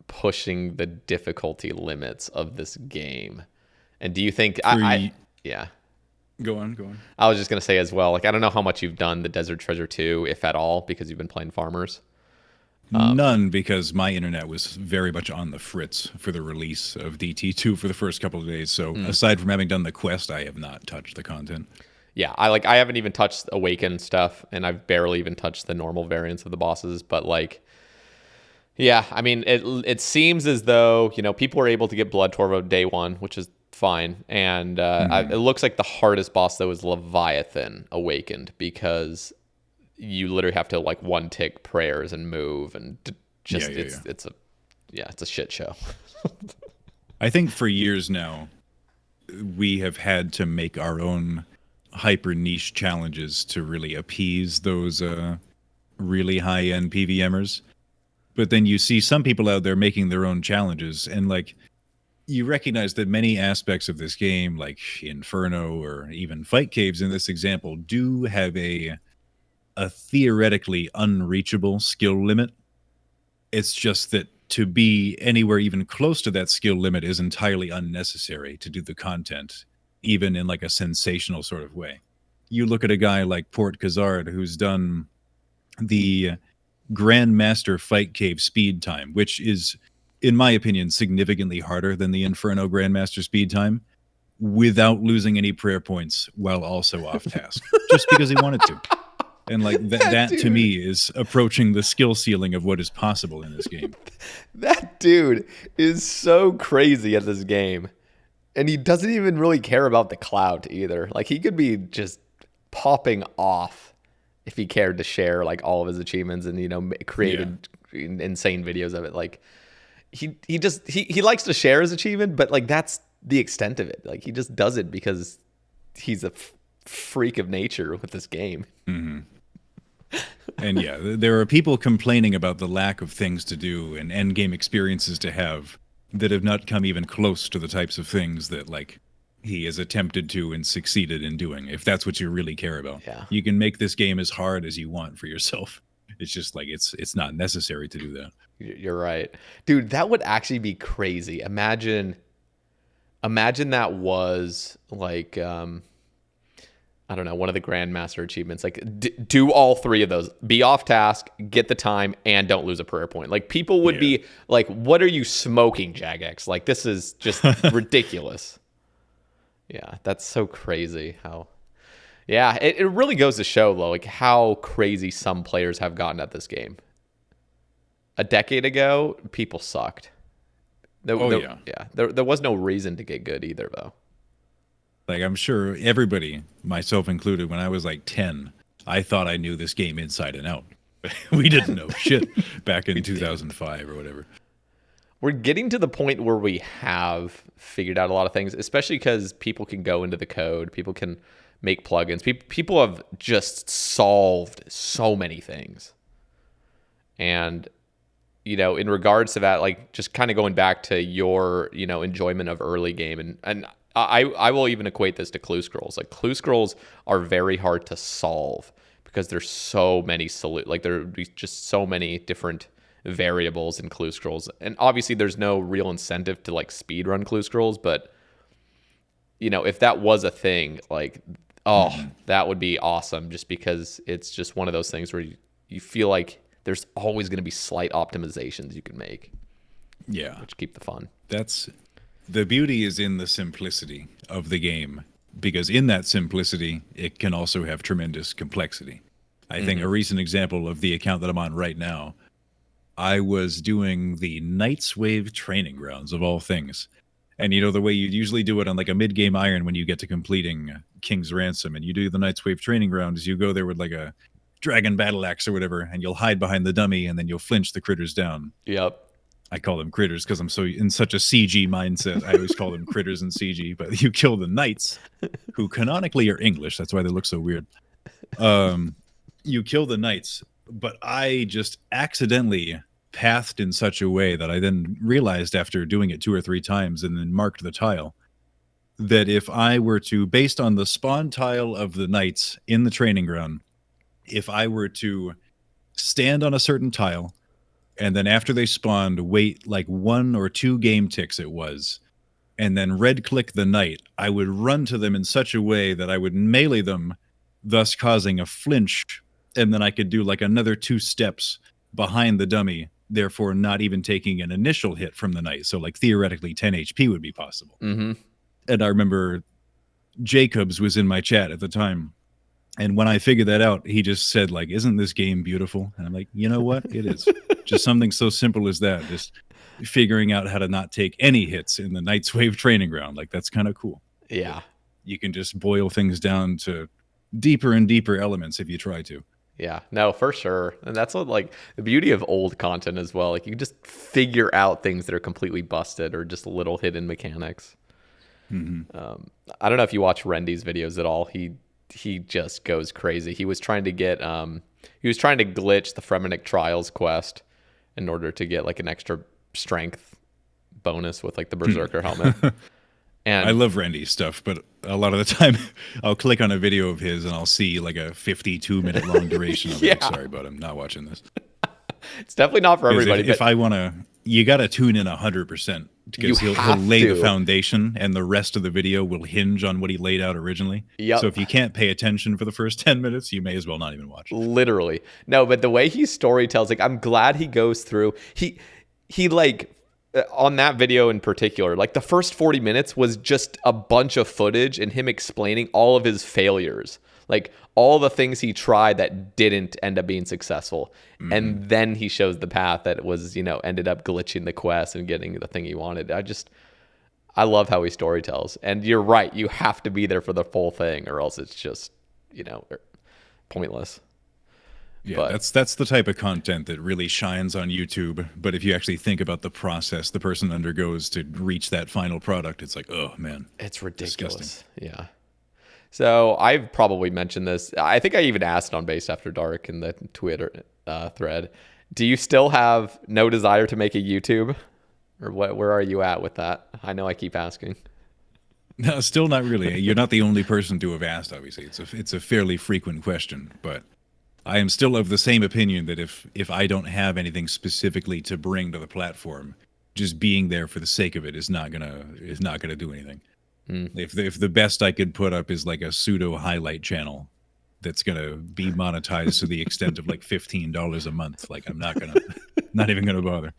pushing the difficulty limits of this game? And do you think yeah. Go on. I was just going to say as well, like, I don't know how much you've done the Desert Treasure 2, if at all, because you've been playing Farmers. None, because my internet was very much on the fritz for the release of DT2 for the first couple of days. So aside from having done the quest, I have not touched the content. Yeah, I haven't even touched Awakened stuff, and I've barely even touched the normal variants of the bosses. But like, yeah, I mean, it seems as though, you know, people were able to get Blood Torva day one, which is fine. And it looks like the hardest boss though is Leviathan Awakened, because you literally have to like one tick prayers and move, and just it's a shit show. I think for years now we have had to make our own hyper niche challenges to really appease those really high end PVMers. But then you see some people out there making their own challenges, and like, you recognize that many aspects of this game, like Inferno or even Fight Caves in this example, do have a theoretically unreachable skill limit. It's just that to be anywhere even close to that skill limit is entirely unnecessary to do the content, even in like a sensational sort of way. You look at a guy like Port Khazard, who's done the Grandmaster Fight Cave speed time, which is, in my opinion, significantly harder than the Inferno Grandmaster speed time, without losing any prayer points while also off task, just because he wanted to. And like that to me is approaching the skill ceiling of what is possible in this game. That dude is so crazy at this game, and he doesn't even really care about the clout either. Like, he could be just popping off if he cared to share like all of his achievements and, you know, created insane videos of it. Like, he likes to share his achievement, but like, that's the extent of it. Like, he just does it because he's a freak of nature with this game. Mm-hmm. And yeah, there are people complaining about the lack of things to do and end game experiences to have that have not come even close to the types of things that like he has attempted to and succeeded in doing. If that's what you really care about, you can make this game as hard as you want for yourself. It's just like, it's not necessary to do that. You're right, dude. That would actually be crazy. Imagine that was like, I don't know, one of the Grandmaster achievements. Like, do all 3 of those. Be off task, get the time, and don't lose a prayer point. Like, people would be like, what are you smoking, Jagex? Like, this is just ridiculous. Yeah, that's so crazy how... Yeah, it really goes to show, though, like, how crazy some players have gotten at this game. A decade ago, people sucked. There was no reason to get good either, though. Like, I'm sure everybody, myself included, when I was like 10, I thought I knew this game inside and out. We didn't know shit back in 2005 or whatever. We're getting to the point where we have figured out a lot of things, especially because people can go into the code. People can make plugins. People have just solved so many things. And, you know, in regards to that, like, just kind of going back to your, you know, enjoyment of early game, and I will even equate this to clue scrolls. Like, clue scrolls are very hard to solve because there's so many there would be just so many different variables in clue scrolls. And obviously there's no real incentive to like speed run clue scrolls, but you know, if that was a thing, like, that would be awesome, just because it's just one of those things where you feel like there's always going to be slight optimizations you can make. Yeah. Which keep the fun. The beauty is in the simplicity of the game, because in that simplicity, it can also have tremendous complexity. I think a recent example of the account that I'm on right now, I was doing the Knight's Wave training grounds of all things. And you know, the way you'd usually do it on like a mid-game iron when you get to completing King's Ransom, and you do the Knight's Wave training ground, is you go there with like a dragon battle axe or whatever, and you'll hide behind the dummy, and then you'll flinch the critters down. Yep. I call them critters because I'm so in such a CG mindset. I always call them critters in CG. But you kill the knights, who canonically are English. That's why they look so weird. You kill the knights, but I just accidentally pathed in such a way that I then realized after doing it 2 or 3 times and then marked the tile, that if I were to, based on the spawn tile of the knights in the training ground, if I were to stand on a certain tile, and then after they spawned, wait like 1 or 2 game ticks it was, and then red-click the knight, I would run to them in such a way that I would melee them, thus causing a flinch, and then I could do like another 2 steps behind the dummy, therefore not even taking an initial hit from the knight. So like theoretically 10 HP would be possible. Mm-hmm. And I remember Jacobs was in my chat at the time, and when I figured that out, he just said, like, isn't this game beautiful? And I'm like, you know what? It is. Just something so simple as that. Just figuring out how to not take any hits in the Knight's Wave training ground. Like, that's kind of cool. Yeah. You can just boil things down to deeper and deeper elements if you try to. Yeah, no, for sure. And that's what, like, the beauty of old content as well. Like, you can just figure out things that are completely busted or just little hidden mechanics. Mm-hmm. I don't know if you watch Rendy's videos at all. He just goes crazy. He was trying to get glitch the Fremennik Trials quest in order to get like an extra strength bonus with like the Berserker helmet. And I love Randy's stuff, but a lot of the time I'll click on a video of his and I'll see like a 52-minute long duration of it. Sorry, but I'm not watching this. It's definitely not for everybody. If I want to, you got to tune in 100%, because he'll lay the foundation and the rest of the video will hinge on what he laid out originally. Yep. So if you can't pay attention for the first 10 minutes, you may as well not even watch it. Literally. No, but the way he story tells, like, I'm glad he goes through. He like, on that video in particular, like the first 40 minutes was just a bunch of footage and him explaining all of his failures, like all the things he tried that didn't end up being successful. Mm-hmm. And then he shows the path that was, you know, ended up glitching the quest and getting the thing he wanted. I love how he story tells. And you're right, you have to be there for the full thing or else it's just, you know, pointless. Yeah, but that's the type of content that really shines on YouTube. But if you actually think about the process the person undergoes to reach that final product, it's like, oh man, it's ridiculous. Disgusting. Yeah. So I've probably mentioned this. I think I even asked on Based After Dark in the Twitter thread. Do you still have no desire to make a YouTube, or what? Where are you at with that? I know I keep asking. No, still not really. You're not the only person to have asked. Obviously, it's a fairly frequent question, but I am still of the same opinion that if I don't have anything specifically to bring to the platform, just being there for the sake of it is not gonna do anything. If the best I could put up is like a pseudo highlight channel that's gonna be monetized to the extent of like $15 a month, like I'm not even gonna bother.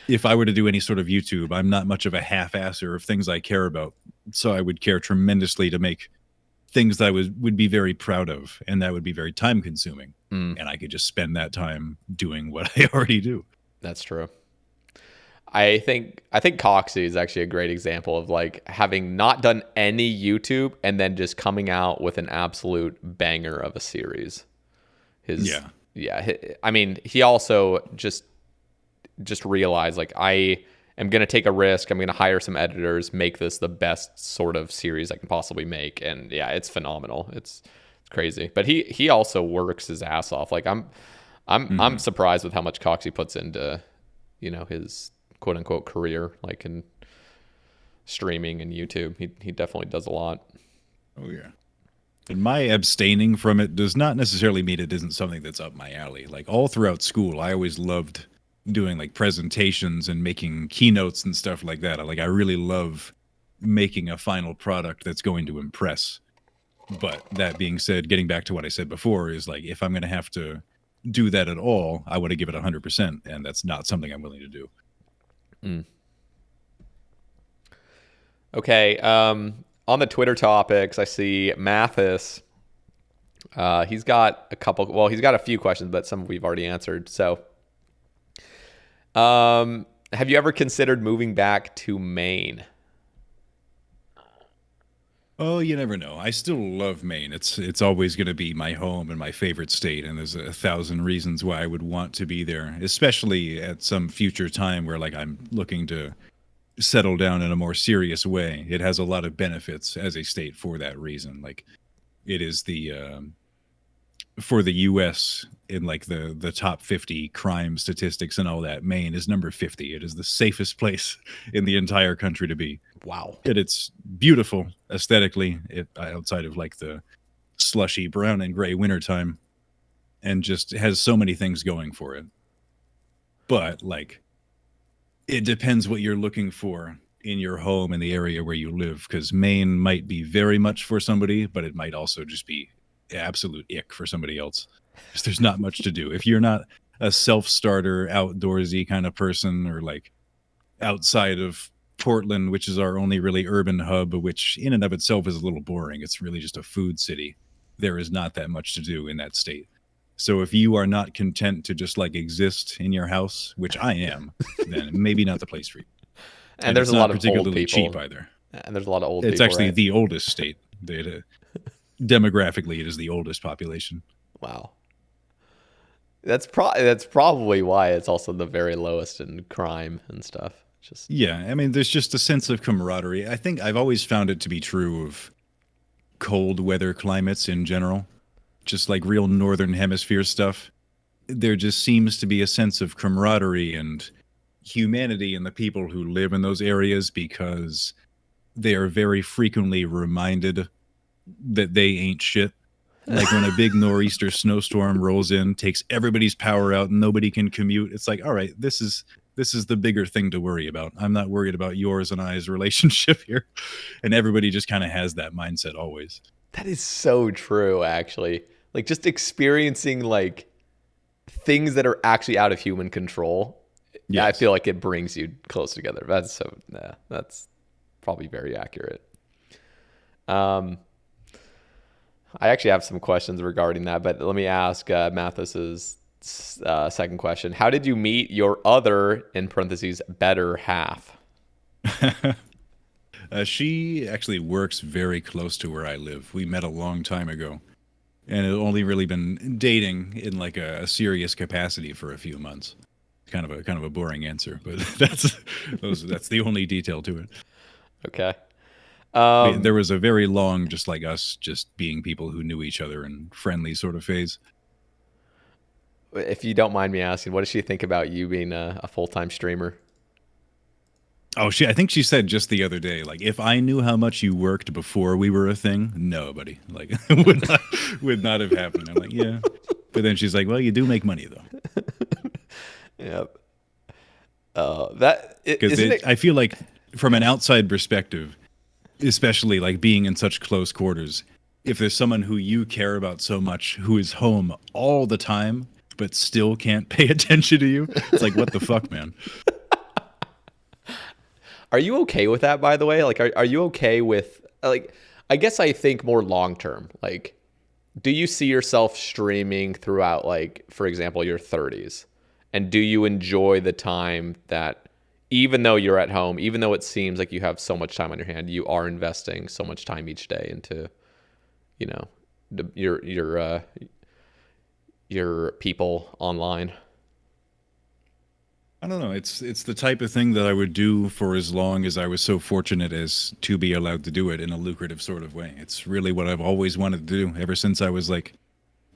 If I were to do any sort of YouTube, I'm not much of a half-asser of things I care about, so I would care tremendously to make things that I would be very proud of, and that would be very time consuming, and I could just spend that time doing what I already do. That's true. I think Coxie is actually a great example of like having not done any YouTube and then just coming out with an absolute banger of a series. I mean, he also just realized like, I am going to take a risk. I'm going to hire some editors, make this the best sort of series I can possibly make. And yeah, it's phenomenal. It's crazy. But he also works his ass off. Like I'm surprised with how much Coxie puts into, his quote unquote career, like in streaming and YouTube. He definitely does a lot. Oh yeah. And my abstaining from it does not necessarily mean it isn't something that's up my alley. Like all throughout school, I always loved doing like presentations and making keynotes and stuff like that. I really love making a final product that's going to impress. But that being said, getting back to what I said before is like, if I'm going to have to do that at all, I want to give it 100%. And that's not something I'm willing to do. Okay. On the Twitter topics, I see Mathis. He's got a few questions, but some we've already answered. So, have you ever considered moving back to Maine? Oh, you never know. I still love Maine. It's always going to be my home and my favorite state, and there's 1,000 reasons why I would want to be there, especially at some future time where like I'm looking to settle down in a more serious way. It has a lot of benefits as a state for that reason. Like it is the for the US in like the top 50 crime statistics and all that, Maine is number 50. It is the safest place in the entire country to be. Wow. And it's beautiful aesthetically, outside of like the slushy brown and gray wintertime, and just has so many things going for it. But like, it depends what you're looking for in your home in the area where you live, because Maine might be very much for somebody, but it might also just be absolute ick for somebody else. Because there's not much to do. If you're not a self-starter, outdoorsy kind of person, or like outside of Portland, which is our only really urban hub, which in and of itself is a little boring. It's really just a food city. There is not that much to do in that state. So if you are not content to just like exist in your house, which I am, then maybe not the place for you. And there's a lot of particularly old people. cheap either. And there's a lot of old people. It's actually right? the oldest state. Demographically, it is the oldest population. Wow. That's probably why it's also the very lowest in crime and stuff. Yeah, I mean, there's just a sense of camaraderie. I think I've always found it to be true of cold weather climates in general. Just like real northern hemisphere stuff. There just seems to be a sense of camaraderie and humanity in the people who live in those areas, because they are very frequently reminded that they ain't shit. Like when a big nor'easter snowstorm rolls in, takes everybody's power out, and nobody can commute. It's like, all right, this is the bigger thing to worry about. I'm not worried about yours and I's relationship here. And everybody just kind of has that mindset always. That is so true, actually. Like just experiencing like things that are actually out of human control. Yeah, I feel like it brings you close together. That's probably very accurate. I actually have some questions regarding that, but let me ask Mathis's second question. How did you meet your other, in parentheses, better half? She actually works very close to where I live. We met a long time ago, and it only really been dating in like a serious capacity for a few months. Kind of a boring answer, but that's the only detail to it. Okay. There was a very long, just like us, just being people who knew each other and friendly sort of phase. If you don't mind me asking, what does she think about you being a full-time streamer? Oh, I think she said just the other day, like, if I knew how much you worked before we were a thing, no, buddy, like, would not have happened. I'm like, yeah, but then she's like, well, you do make money though. Yep. I feel like from an outside perspective, especially like being in such close quarters. If there's someone who you care about so much who is home all the time but still can't pay attention to you, it's like, what the fuck, man? Are you okay with that, by the way? Like, are you okay with, like, I guess I think more long term. Like, do you see yourself streaming throughout, like, for example, your 30s? And do you enjoy the time that, even though you're at home, even though it seems like you have so much time on your hand, you are investing so much time each day into, you know, your people online? I don't know. It's the type of thing that I would do for as long as I was so fortunate as to be allowed to do it in a lucrative sort of way. It's really what I've always wanted to do ever since I was like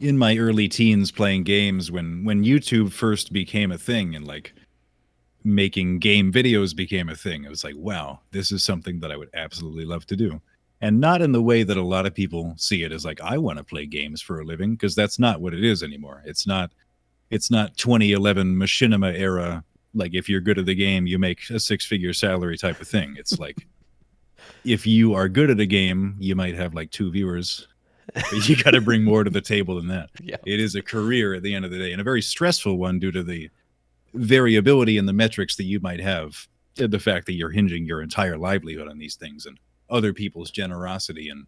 in my early teens playing games when YouTube first became a thing and like making game videos became a thing. It was like, wow, this is something that I would absolutely love to do. And not in the way that a lot of people see it as like, I want to play games for a living, because that's not what it is anymore. It's not 2011 machinima era. Like, if you're good at the game, you make a 6-figure salary type of thing. It's like, if you are good at a game, you might have like 2 viewers, but you got to bring more to the table than that. Yeah. It is a career at the end of the day, and a very stressful one due to the variability in the metrics that you might have, and the fact that you're hinging your entire livelihood on these things and other people's generosity and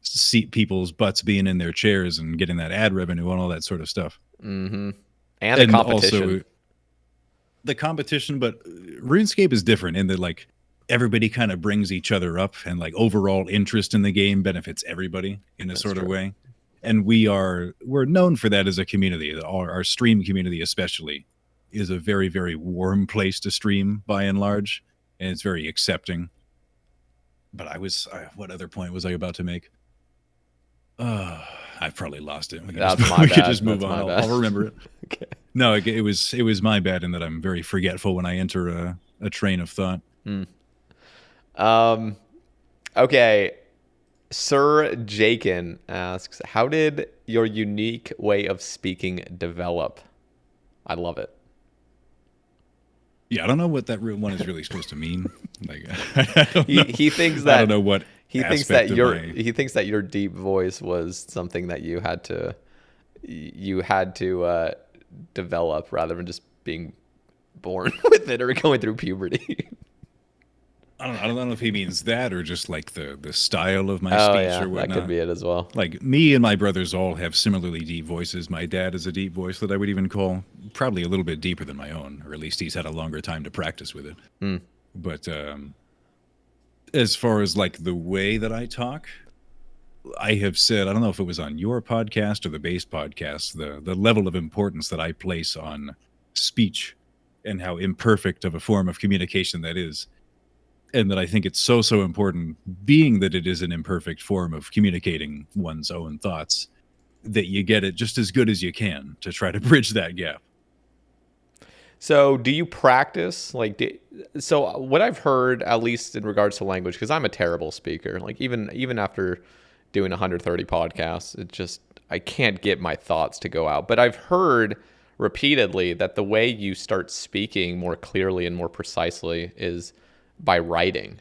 see people's butts being in their chairs and getting that ad revenue and all that sort of stuff. Mm-hmm. And the competition. Also, the competition, but RuneScape is different in that like everybody kind of brings each other up, and like overall interest in the game benefits everybody in a sort of way. And we're known for that as a community. Our stream community especially is a very, very warm place to stream by and large, and it's very accepting. But what other point was I about to make? I've probably lost it. We could just move on. I'll remember it. Okay. No, it was my bad in that I'm very forgetful when I enter a train of thought. Okay. Sir Jakin asks, how did your unique way of speaking develop? I love it. Yeah, I don't know what that one is really supposed to mean. Like, he thinks that I don't know what he thinks that your deep voice was something that you had to develop rather than just being born with it or going through puberty. I don't know if he means that or just like the style of my speech or whatnot. That could be it as well. Like, me and my brothers all have similarly deep voices. My dad has a deep voice that I would even call probably a little bit deeper than my own, or at least he's had a longer time to practice with it. But as far as like the way that I talk, I have said, I don't know if it was on your podcast or the base podcast, the level of importance that I place on speech and how imperfect of a form of communication that is. And that I think it's so important, being that it is an imperfect form of communicating one's own thoughts, that you get it just as good as you can to try to bridge that gap. So do you practice? So what I've heard, at least in regards to language, because I'm a terrible speaker, like even after doing 130 podcasts, I can't get my thoughts to go out. But I've heard repeatedly that the way you start speaking more clearly and more precisely is by writing.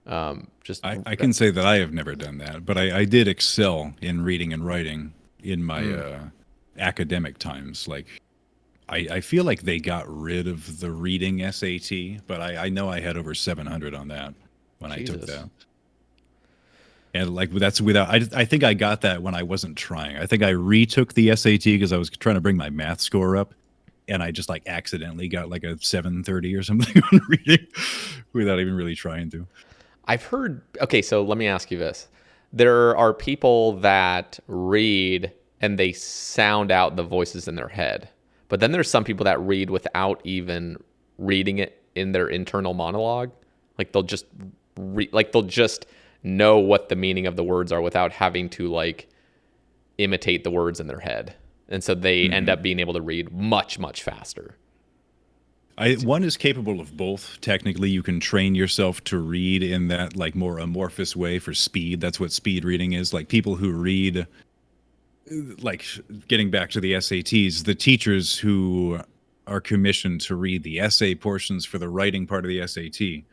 I can say that I have never done that, but I did excel in reading and writing in my academic times. Like, I feel like they got rid of the reading SAT, but I know I had over 700 on that when I took that. And like, that's without, I think I got that when I wasn't trying. I think I retook the SAT because I was trying to bring my math score up. And I just like accidentally got like a 730 or something on reading without even really trying to. I've heard, okay, so let me ask you this. There are people that read and they sound out the voices in their head. But then there's some people that read without even reading it in their internal monologue. Like they'll just know what the meaning of the words are without having to like imitate the words in their head. And so they end up being able to read much, much faster. One is capable of both. Technically, you can train yourself to read in that like more amorphous way for speed. That's what speed reading is. Like people who read, like getting back to the SATs, the teachers who are commissioned to read the essay portions for the writing part of the SAT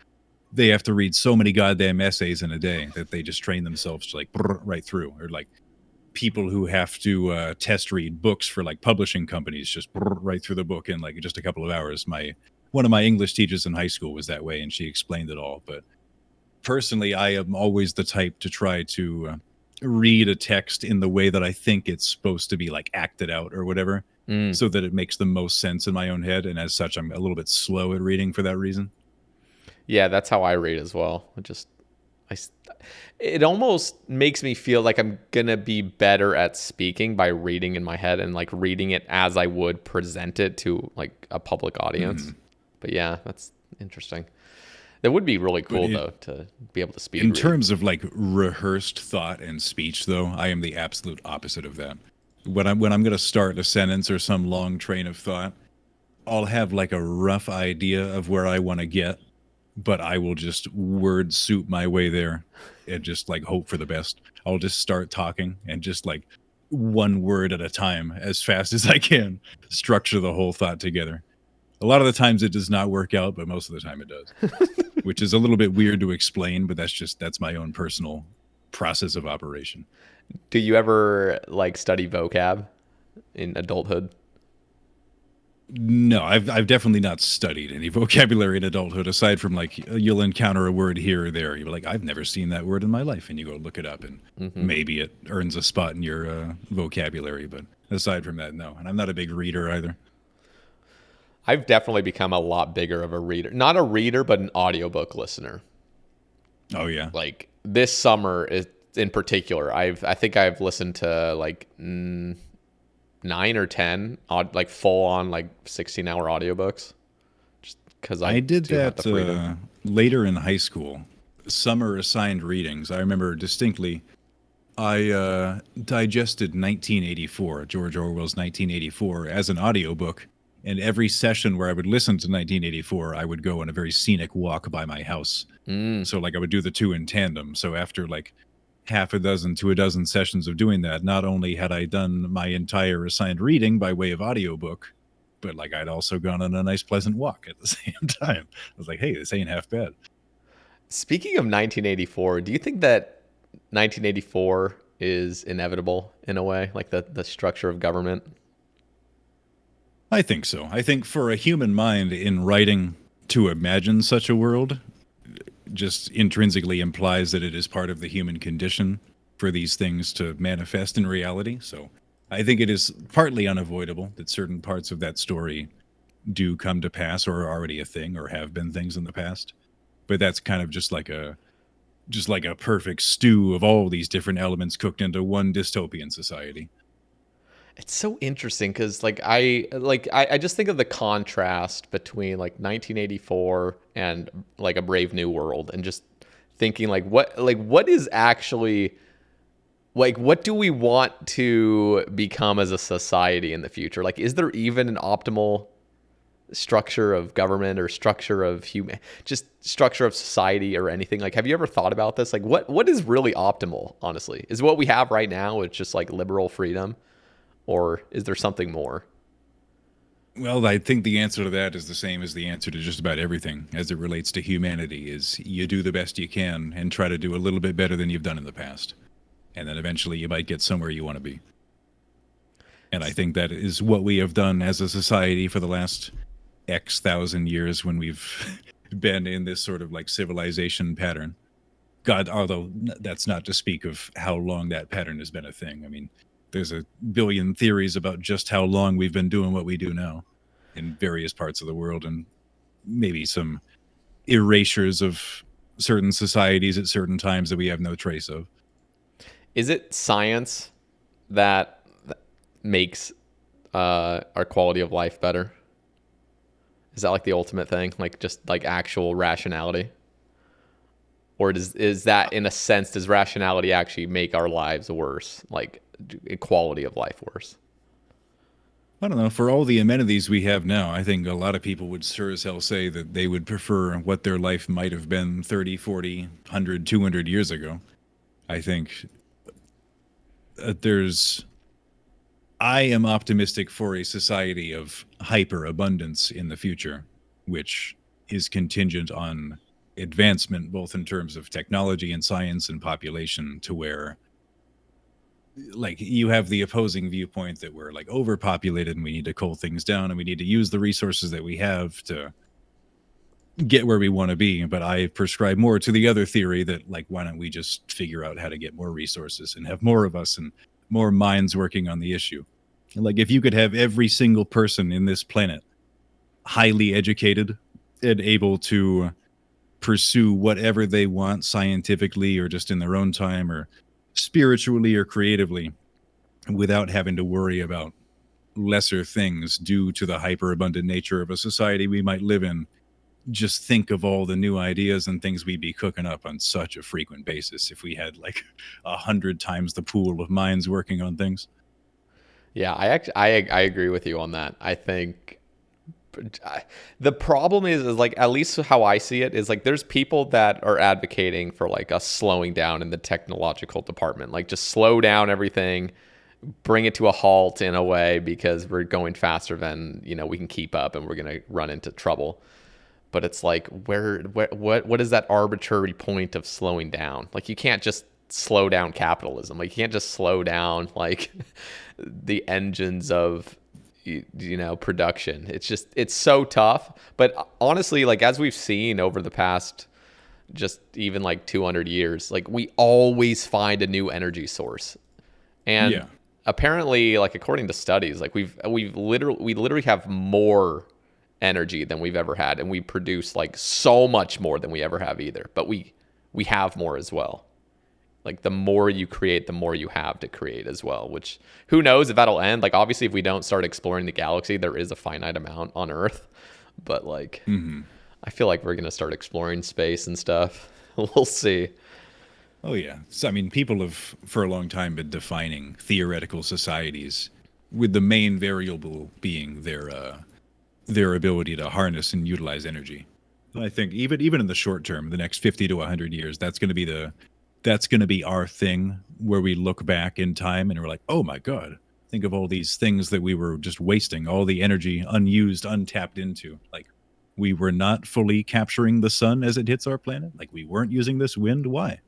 they have to read so many goddamn essays in a day that they just train themselves to like right through. Or like people who have to test read books for like publishing companies, just right through the book in like just a couple of hours. One of my English teachers in high school was that way, and she explained it all. But personally, I am always the type to try to read a text in the way that I think it's supposed to be like acted out or whatever, so that it makes the most sense in my own head. And as such, I'm a little bit slow at reading for that reason. Yeah, that's how I read as well. It almost makes me feel like I'm gonna be better at speaking by reading in my head and like reading it as I would present it to like a public audience. But yeah, that's interesting. That would be really cool though, to be able to speed in read. terms of like rehearsed thought and speech, though, I am the absolute opposite of that. When I'm going to start a sentence or some long train of thought, I'll have like a rough idea of where I want to get, but I will just word soup my way there and just like hope for the best. I'll just start talking and just like one word at a time as fast as I can structure the whole thought together. A lot of the times it does not work out, but most of the time it does, which is a little bit weird to explain, but that's my own personal process of operation. Do you ever like study vocab in adulthood? No, I've definitely not studied any vocabulary in adulthood, aside from like you'll encounter a word here or there. You're like, I've never seen that word in my life, and you go look it up, and maybe it earns a spot in your vocabulary. But aside from that, no. And I'm not a big reader either. I've definitely become a lot bigger of a reader. Not a reader, but an audiobook listener. Oh yeah. Like this summer in particular, I think I've listened to like 9 or 10 like full on like 16-hour audiobooks. Just because I did that later in high school. Summer assigned readings. I remember distinctly. I digested 1984, George Orwell's 1984, as an audiobook. And every session where I would listen to 1984, I would go on a very scenic walk by my house. So like I would do the two in tandem. So after like half a dozen to a dozen sessions of doing that, not only had I done my entire assigned reading by way of audiobook, but like I'd also gone on a nice pleasant walk at the same time. I was like, hey, this ain't half bad. Speaking of 1984, do you think that 1984 is inevitable in a way, like the structure of government? I think so. I think for a human mind in writing to imagine such a world just intrinsically implies that it is part of the human condition for these things to manifest in reality. So I think it is partly unavoidable that certain parts of that story do come to pass or are already a thing or have been things in the past. But that's kind of just like a perfect stew of all these different elements cooked into one dystopian society. It's so interesting because I just think of the contrast between like 1984 and like A Brave New World, and just thinking what is actually like, what do we want to become as a society in the future? Like, is there even an optimal structure of government or structure of structure of society or anything? Like, have you ever thought about this? Like, what is really optimal, honestly? Is what we have right now, it's just like liberal freedom? Or is there something more? Well, I think the answer to that is the same as the answer to just about everything as it relates to humanity, is you do the best you can and try to do a little bit better than you've done in the past. And then eventually you might get somewhere you want to be. And I think that is what we have done as a society for the last X thousand years when we've been in this sort of like civilization pattern. God, although that's not to speak of how long that pattern has been a thing. I mean, there's a billion theories about just how long we've been doing what we do now in various parts of the world, and maybe some erasures of certain societies at certain times that we have no trace of. Is it science that makes our quality of life better? Is that like the ultimate thing? Like just like actual rationality? Or is that, in a sense, does rationality actually make our lives worse? Like quality of life worse? I don't know. For all the amenities we have now, I think a lot of people would sure as hell say that they would prefer what their life might have been 30, 40, 100, 200 years ago. I think I am optimistic for a society of hyper abundance in the future, which is contingent on advancement, both in terms of technology and science and population, to where like you have the opposing viewpoint that we're like overpopulated and we need to cull things down and we need to use the resources that we have to get where we want to be. But I prescribe more to the other theory that like, why don't we just figure out how to get more resources and have more of us and more minds working on the issue? Like if you could have every single person in this planet highly educated and able to pursue whatever they want scientifically or just in their own time or spiritually or creatively without having to worry about lesser things due to the hyper-abundant nature of a society we might live in, just think of all the new ideas and things we'd be cooking up on such a frequent basis if we had like 100 times the pool of minds working on things. Yeah, I agree with you on that. I think the problem is like, at least how I see it is like, there's people that are advocating for like us slowing down in the technological department, like just slow down everything, bring it to a halt in a way because we're going faster than, you know, we can keep up and we're going to run into trouble. But it's like, what is that arbitrary point of slowing down? Like, you can't just slow down capitalism. Like, you can't just slow down like the engines of, you know, production. It's so tough. But honestly, like, as we've seen over the past just even like 200 years, like, we always find a new energy source. And apparently, like, according to studies, like we literally have more energy than we've ever had, and we produce like so much more than we ever have either. But we have more as well. Like, the more you create, the more you have to create as well, which who knows if that'll end. Like, obviously, if we don't start exploring the galaxy, there is a finite amount on Earth. But like, I feel like we're going to start exploring space and stuff. We'll see. Oh, yeah. So, I mean, people have for a long time been defining theoretical societies with the main variable being their ability to harness and utilize energy. I think even in the short term, the next 50 to 100 years, that's going to be our thing, where we look back in time and we're like, oh my God, think of all these things that we were just wasting, all the energy unused, untapped into. Like, we were not fully capturing the sun as it hits our planet. Like, we weren't using this wind. Why?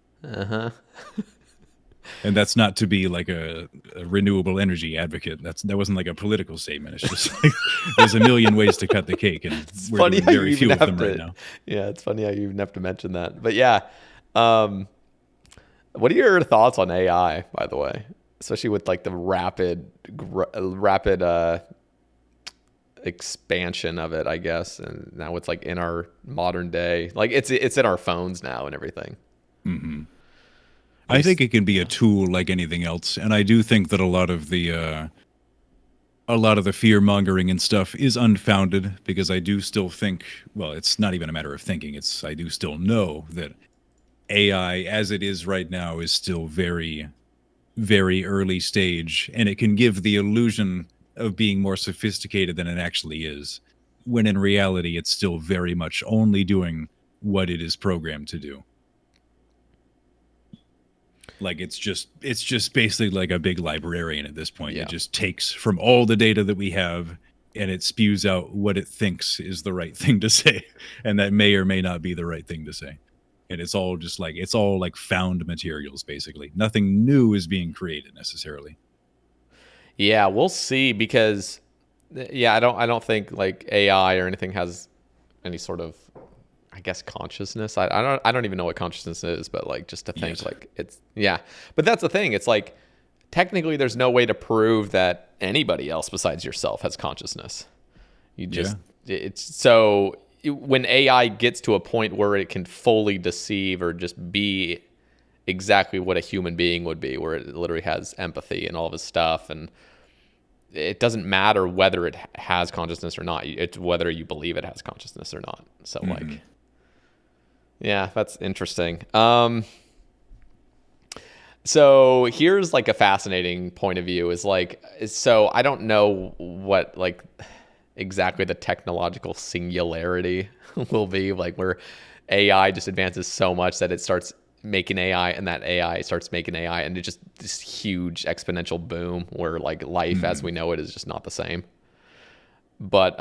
And that's not to be like a renewable energy advocate. That wasn't like a political statement. It's just like, there's a million ways to cut the cake, and It's we're funny doing how you very few even of them have right to. now. Yeah, it's funny how you even have to mention that. But yeah, what are your thoughts on AI, by the way, especially with like the rapid expansion of it, I guess, and now it's like in our modern day, like it's in our phones now and everything. I think it can be a tool like anything else, and I do think that a lot of the fear mongering and stuff is unfounded, because I do still think, well, it's not even a matter of thinking, I do still know that AI as it is right now is still very, very early stage, and it can give the illusion of being more sophisticated than it actually is, when in reality it's still very much only doing what it is programmed to do. Like, it's just basically like a big librarian at this point. Yeah. It just takes from all the data that we have and it spews out what it thinks is the right thing to say, and that may or may not be the right thing to say. And it's all found materials, basically. Nothing new is being created necessarily. Yeah, we'll see, because I don't think like AI or anything has any sort of, I guess, consciousness. I don't even know what consciousness is, but like, just to think like it's, but that's the thing. It's like, technically there's no way to prove that anybody else besides yourself has consciousness. It's so when AI gets to a point where it can fully deceive or just be exactly what a human being would be, where it literally has empathy and all of this stuff, and it doesn't matter whether it has consciousness or not. It's whether you believe it has consciousness or not. So like, yeah, that's interesting. So here's like a fascinating point of view is like, so I don't know what like exactly the technological singularity will be, like where AI just advances so much that it starts making AI, and that AI starts making AI, and it just this huge exponential boom where like life as we know it is just not the same. But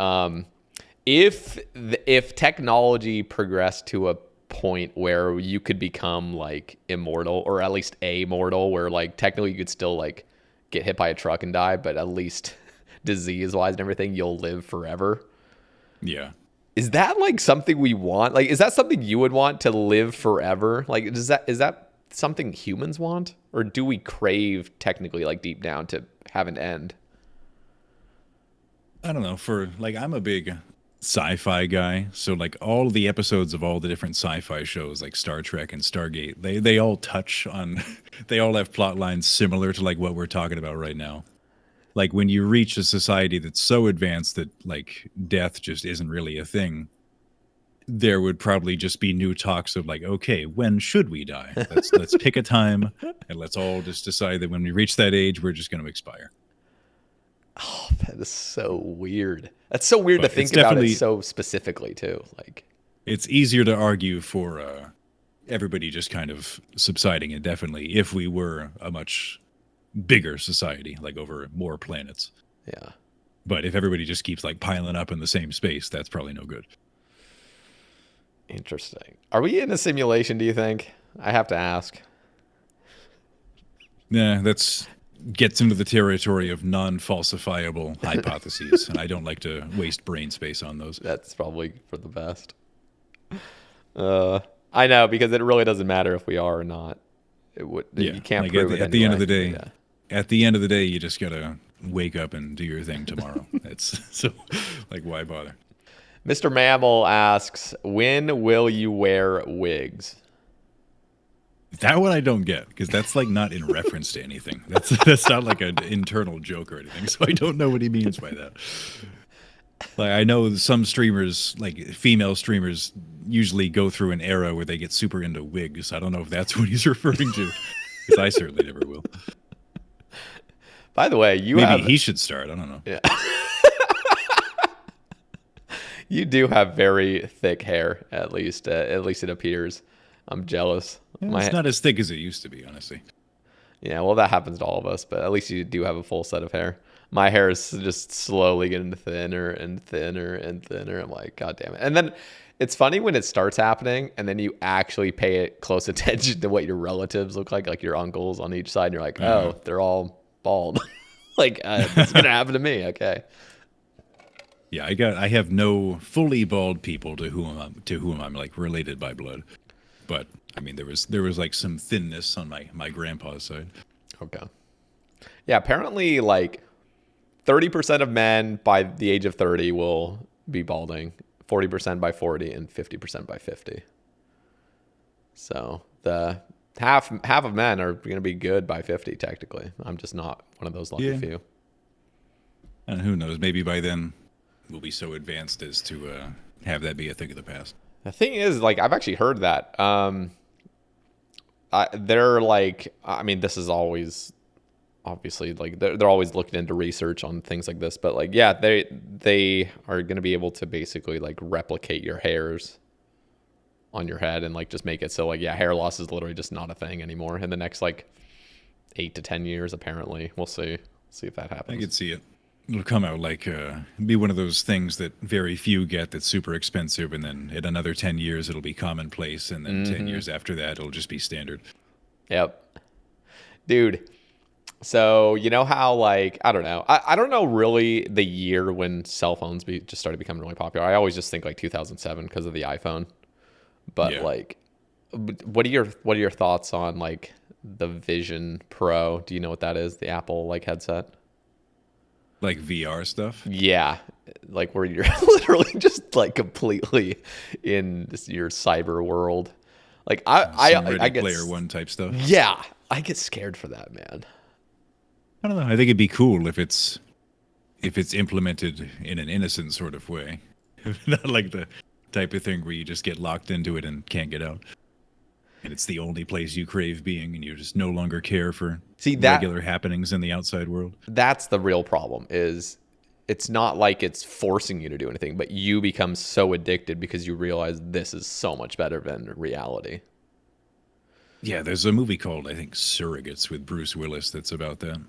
if technology progressed to a point where you could become like immortal, or at least amortal, where like technically you could still like get hit by a truck and die, but at least disease wise and everything, you'll live forever. Yeah. Is that like something we want? Like, is that something you would want, to live forever? Like, is that something humans want, or do we crave technically like deep down to have an end? I don't know. For like, I'm a big sci-fi guy, so like all the episodes of all the different sci-fi shows like Star Trek and Stargate, they all touch on they all have plot lines similar to like what we're talking about right now. Like when you reach a society that's so advanced that like death just isn't really a thing, there would probably just be new talks of like, okay, when should we die? Let's pick a time and let's all just decide that when we reach that age, we're just going to expire. Oh, that is so weird. That's so weird to think about it so specifically too. Like, it's easier to argue for everybody just kind of subsiding indefinitely if we were a much bigger society, like over more planets. Yeah. But if everybody just keeps like piling up in the same space, that's probably no good. Interesting. Are we in a simulation, do you think? I have to ask. Nah, that's gets into the territory of non-falsifiable hypotheses, and I don't like to waste brain space on those. That's probably for the best. I know, because it really doesn't matter if we are or not. You can't like prove it at the end of the anyway. day. Yeah. At the end of the day, you just gotta wake up and do your thing tomorrow. That's so, like, why bother? Mr. Mammal asks, when will you wear wigs? That one I don't get, because that's like not in reference to anything. That's not like an internal joke or anything. So I don't know what he means by that. Like, I know some streamers, like female streamers, usually go through an era where they get super into wigs. I don't know if that's what he's referring to, because I certainly never will. By the way, maybe he should start. I don't know. Yeah. You do have very thick hair, at least it appears. I'm jealous. It's not as thick as it used to be, honestly. Yeah, well, that happens to all of us, but at least you do have a full set of hair. My hair is just slowly getting thinner and thinner and thinner. I'm like, God damn it. And then it's funny when it starts happening, and then you actually pay close attention to what your relatives look like your uncles on each side, and you're like, oh, they're all bald. Like, it's going to happen to me. Okay. Yeah, I have no fully bald people to whom I'm like related by blood. But I mean, there was like some thinness on my grandpa's side. Okay. Yeah, apparently like 30% of men by the age of 30 will be balding, 40% by 40, and 50% by 50. So the half of men are going to be good by 50 technically. I'm just not one of those lucky few. And who knows, maybe by then we'll be so advanced as to have that be a thing of the past. The thing is, like, I've actually heard that. They're like, I mean, this is always, obviously, like, they're always looking into research on things like this. But, like, yeah, they are going to be able to basically, like, replicate your hairs on your head and, like, just make it so, like, yeah, hair loss is literally just not a thing anymore in the next, like, 8 to 10 years, apparently. We'll see. See if that happens. I could see it. It'll come out like be one of those things that very few get that's super expensive, and then in another 10 years it'll be commonplace, and then 10 years after that it'll just be standard. Yep. Dude, so you know how, like, I don't know. I don't know really the year when cell phones just started becoming really popular. I always just think like 2007 because of the iPhone. But like, what are your thoughts on like the Vision Pro? Do you know what that is? The Apple like headset? Like VR stuff? Yeah. Like where you're literally just like completely in your cyber world. Like I get Player One type stuff. Yeah. I get scared for that, man. I don't know. I think it'd be cool if it's implemented in an innocent sort of way. Not like the type of thing where you just get locked into it and can't get out. And it's the only place you crave being, and you just no longer care for regular happenings in the outside world. That's the real problem, is it's not like it's forcing you to do anything, but you become so addicted because you realize this is so much better than reality. Yeah, there's a movie called, I think, Surrogates with Bruce Willis that's about that.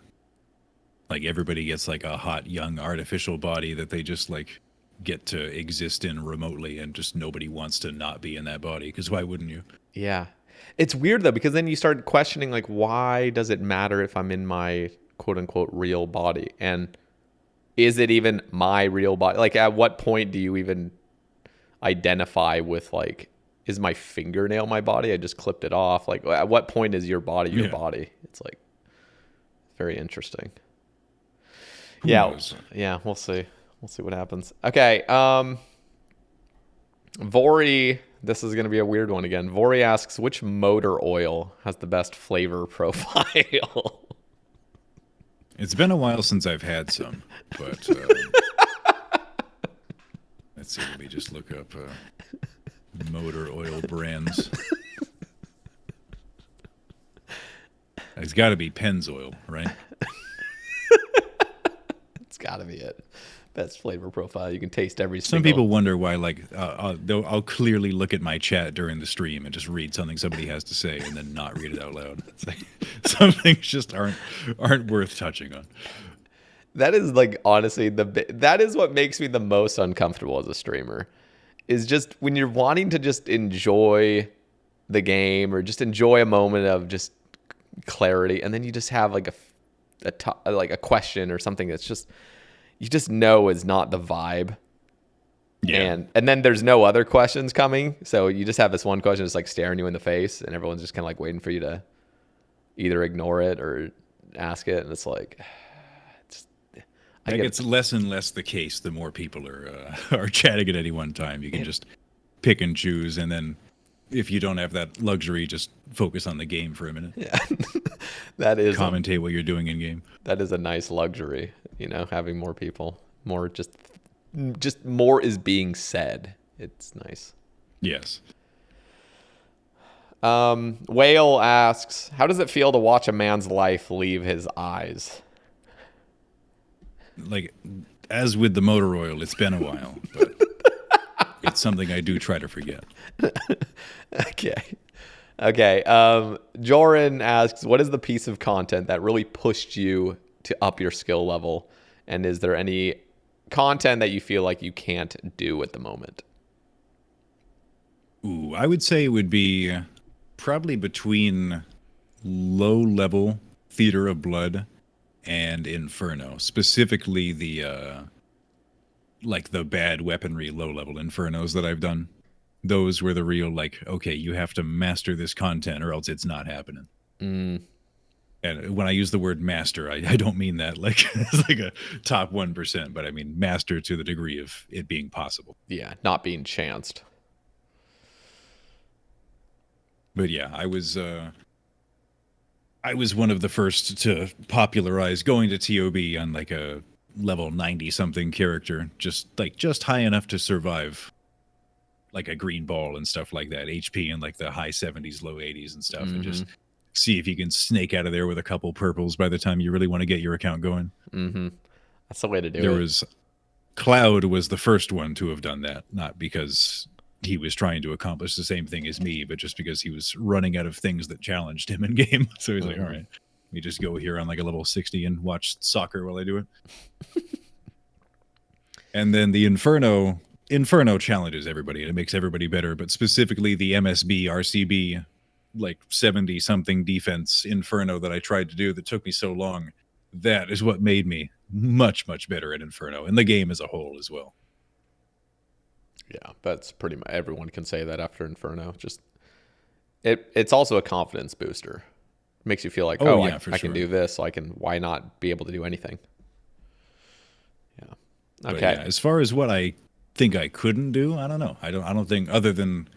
Like, everybody gets like a hot, young, artificial body that they just like get to exist in remotely, and just nobody wants to not be in that body, because why wouldn't you? Yeah. It's weird though, because then you start questioning, like, why does it matter if I'm in my quote unquote real body? And is it even my real body? Like, at what point do you even identify with, like, is my fingernail my body? I just clipped it off. Like, at what point is your body your body? It's like very interesting. Who knows? Yeah, we'll see. We'll see what happens. Okay. Vori, this is going to be a weird one again. Vori asks, which motor oil has the best flavor profile? It's been a while since I've had some, but let's see. Let me just look up motor oil brands. It's got to be Pennzoil, right? It's got to be it. Best flavor profile. You can taste every Some single... people wonder why, like, I'll clearly look at my chat during the stream and just read something somebody has to say and then not read it out loud. It's like, some things just aren't worth touching on. That is, like, honestly, that is what makes me the most uncomfortable as a streamer, is just when you're wanting to just enjoy the game or just enjoy a moment of just clarity, and then you just have, like, a question or something that's just... you just know is not the vibe. Yeah. And then there's no other questions coming. So you just have this one question that's like staring you in the face, and everyone's just kind of like waiting for you to either ignore it or ask it. And it's like, it's less and less the case the more people are chatting at any one time. You can just pick and choose. And then if you don't have that luxury, just focus on the game for a minute. Yeah. That is commentate what you're doing in game. That is a nice luxury, you know, having more people, more just more is being said. It's nice. Yes. Whale asks, how does it feel to watch a man's life leave his eyes? Like, as with the motor oil, it's been a while, but it's something I do try to forget. Okay. Joran asks, what is the piece of content that really pushed you to up your skill level? And is there any content that you feel like you can't do at the moment? Ooh, I would say it would be probably between low-level Theater of Blood and Inferno. Specifically the bad weaponry low-level Infernos that I've done. Those were the real, like, okay, you have to master this content or else it's not happening. And when I use the word master, I don't mean that like it's like a top 1%, but I mean master to the degree of it being possible. Yeah, not being chanced. But yeah, I was one of the first to popularize going to TOB on like a level 90-something character, just high enough to survive like a green ball and stuff like that, HP in like the high 70s, low 80s and stuff, and just see if you can snake out of there with a couple purples by the time you really want to get your account going. That's the way to do it. There was Cloud was the first one to have done that, not because he was trying to accomplish the same thing as me, but just because he was running out of things that challenged him in game. So he's like, all right, let me just go here on like a level 60 and watch soccer while I do it. And then the Inferno challenges everybody, and it makes everybody better, but specifically the MSB, RCB, like 70-something defense Inferno that I tried to do that took me so long, that is what made me much, much better at Inferno, and the game as a whole as well. Yeah, that's pretty much, everyone can say that after Inferno. Just it's also a confidence booster. It makes you feel like, I can do this, so why not be able to do anything? Yeah. Okay. Yeah, as far as what I think I couldn't do, I don't know. I don't think, other than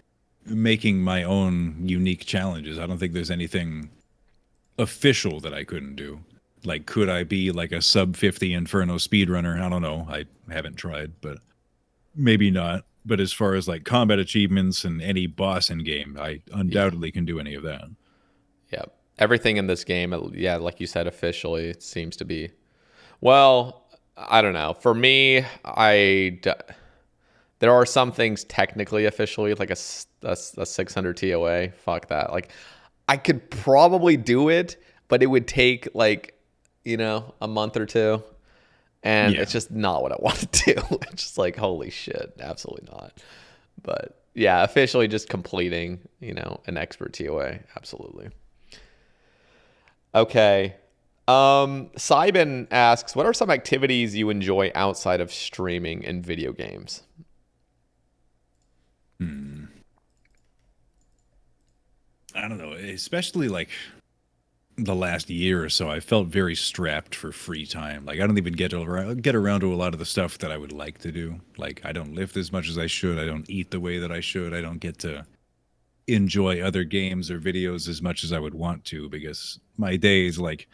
making my own unique challenges, I don't think there's anything official that I couldn't do. Like, could I be like a sub 50 Inferno speedrunner? I don't know. I haven't tried, but maybe not. But as far as like combat achievements and any boss in game, I undoubtedly can do any of that. Yeah. Everything in this game, like you said, officially, it seems to be, well, I don't know. For me, there are some things technically officially, like a 600 TOA. Fuck that. Like, I could probably do it, but it would take like, a month or two. And Yeah. it's just not what I want to do. It's just like, holy shit, absolutely not. But yeah, officially just completing, an expert TOA, absolutely. Okay. Simon asks, what are some activities you enjoy outside of streaming and video games? I don't know, especially like the last year or so, I felt very strapped for free time. Like I don't even get around to a lot of the stuff that I would like to do. Like I don't lift as much as I should. I don't eat the way that I should. I don't get to enjoy other games or videos as much as I would want to, because my days like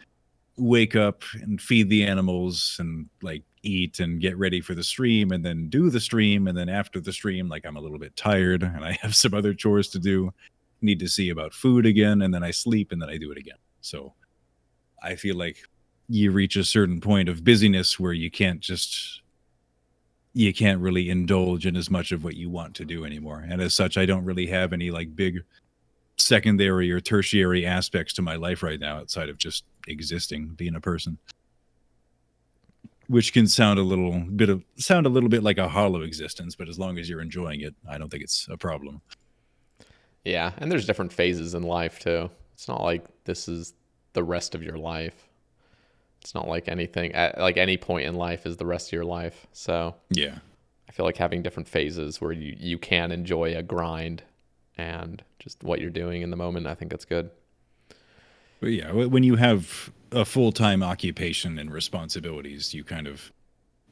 wake up and feed the animals and like eat and get ready for the stream and then do the stream, and then after the stream like I'm a little bit tired and I have some other chores to do, need to see about food again, and then I sleep and then I do it again. So I feel like you reach a certain point of busyness where you can't really indulge in as much of what you want to do anymore. And as such, I don't really have any like big secondary or tertiary aspects to my life right now outside of just existing, being a person. Which can sound a little bit like a hollow existence, but as long as you're enjoying it, I don't think it's a problem. Yeah, and there's different phases in life too. It's not like this is the rest of your life. It's not like anything like any point in life is the rest of your life. So Yeah. I feel like having different phases where you can enjoy a grind and just what you're doing in the moment, I think that's good. But yeah, when you have a full-time occupation and responsibilities, you kind of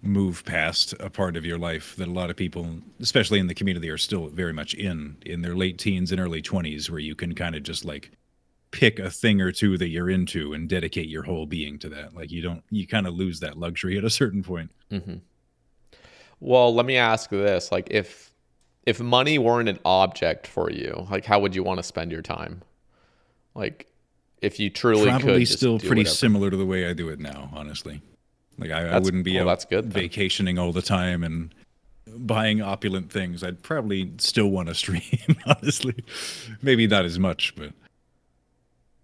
move past a part of your life that a lot of people, especially in the community, are still very much in their late teens and early 20s, where you can kind of just like pick a thing or two that you're into and dedicate your whole being to that. Like you kind of lose that luxury at a certain point. Mm-hmm. Well, let me ask this. Like if money weren't an object for you, like how would you want to spend your time? Like if you truly Probably could just still do pretty whatever. similar to the way I do it now, honestly. Like I wouldn't be out that's good, then. vacationing all the time and buying opulent things. I'd probably still want to stream, honestly. Maybe not as much, but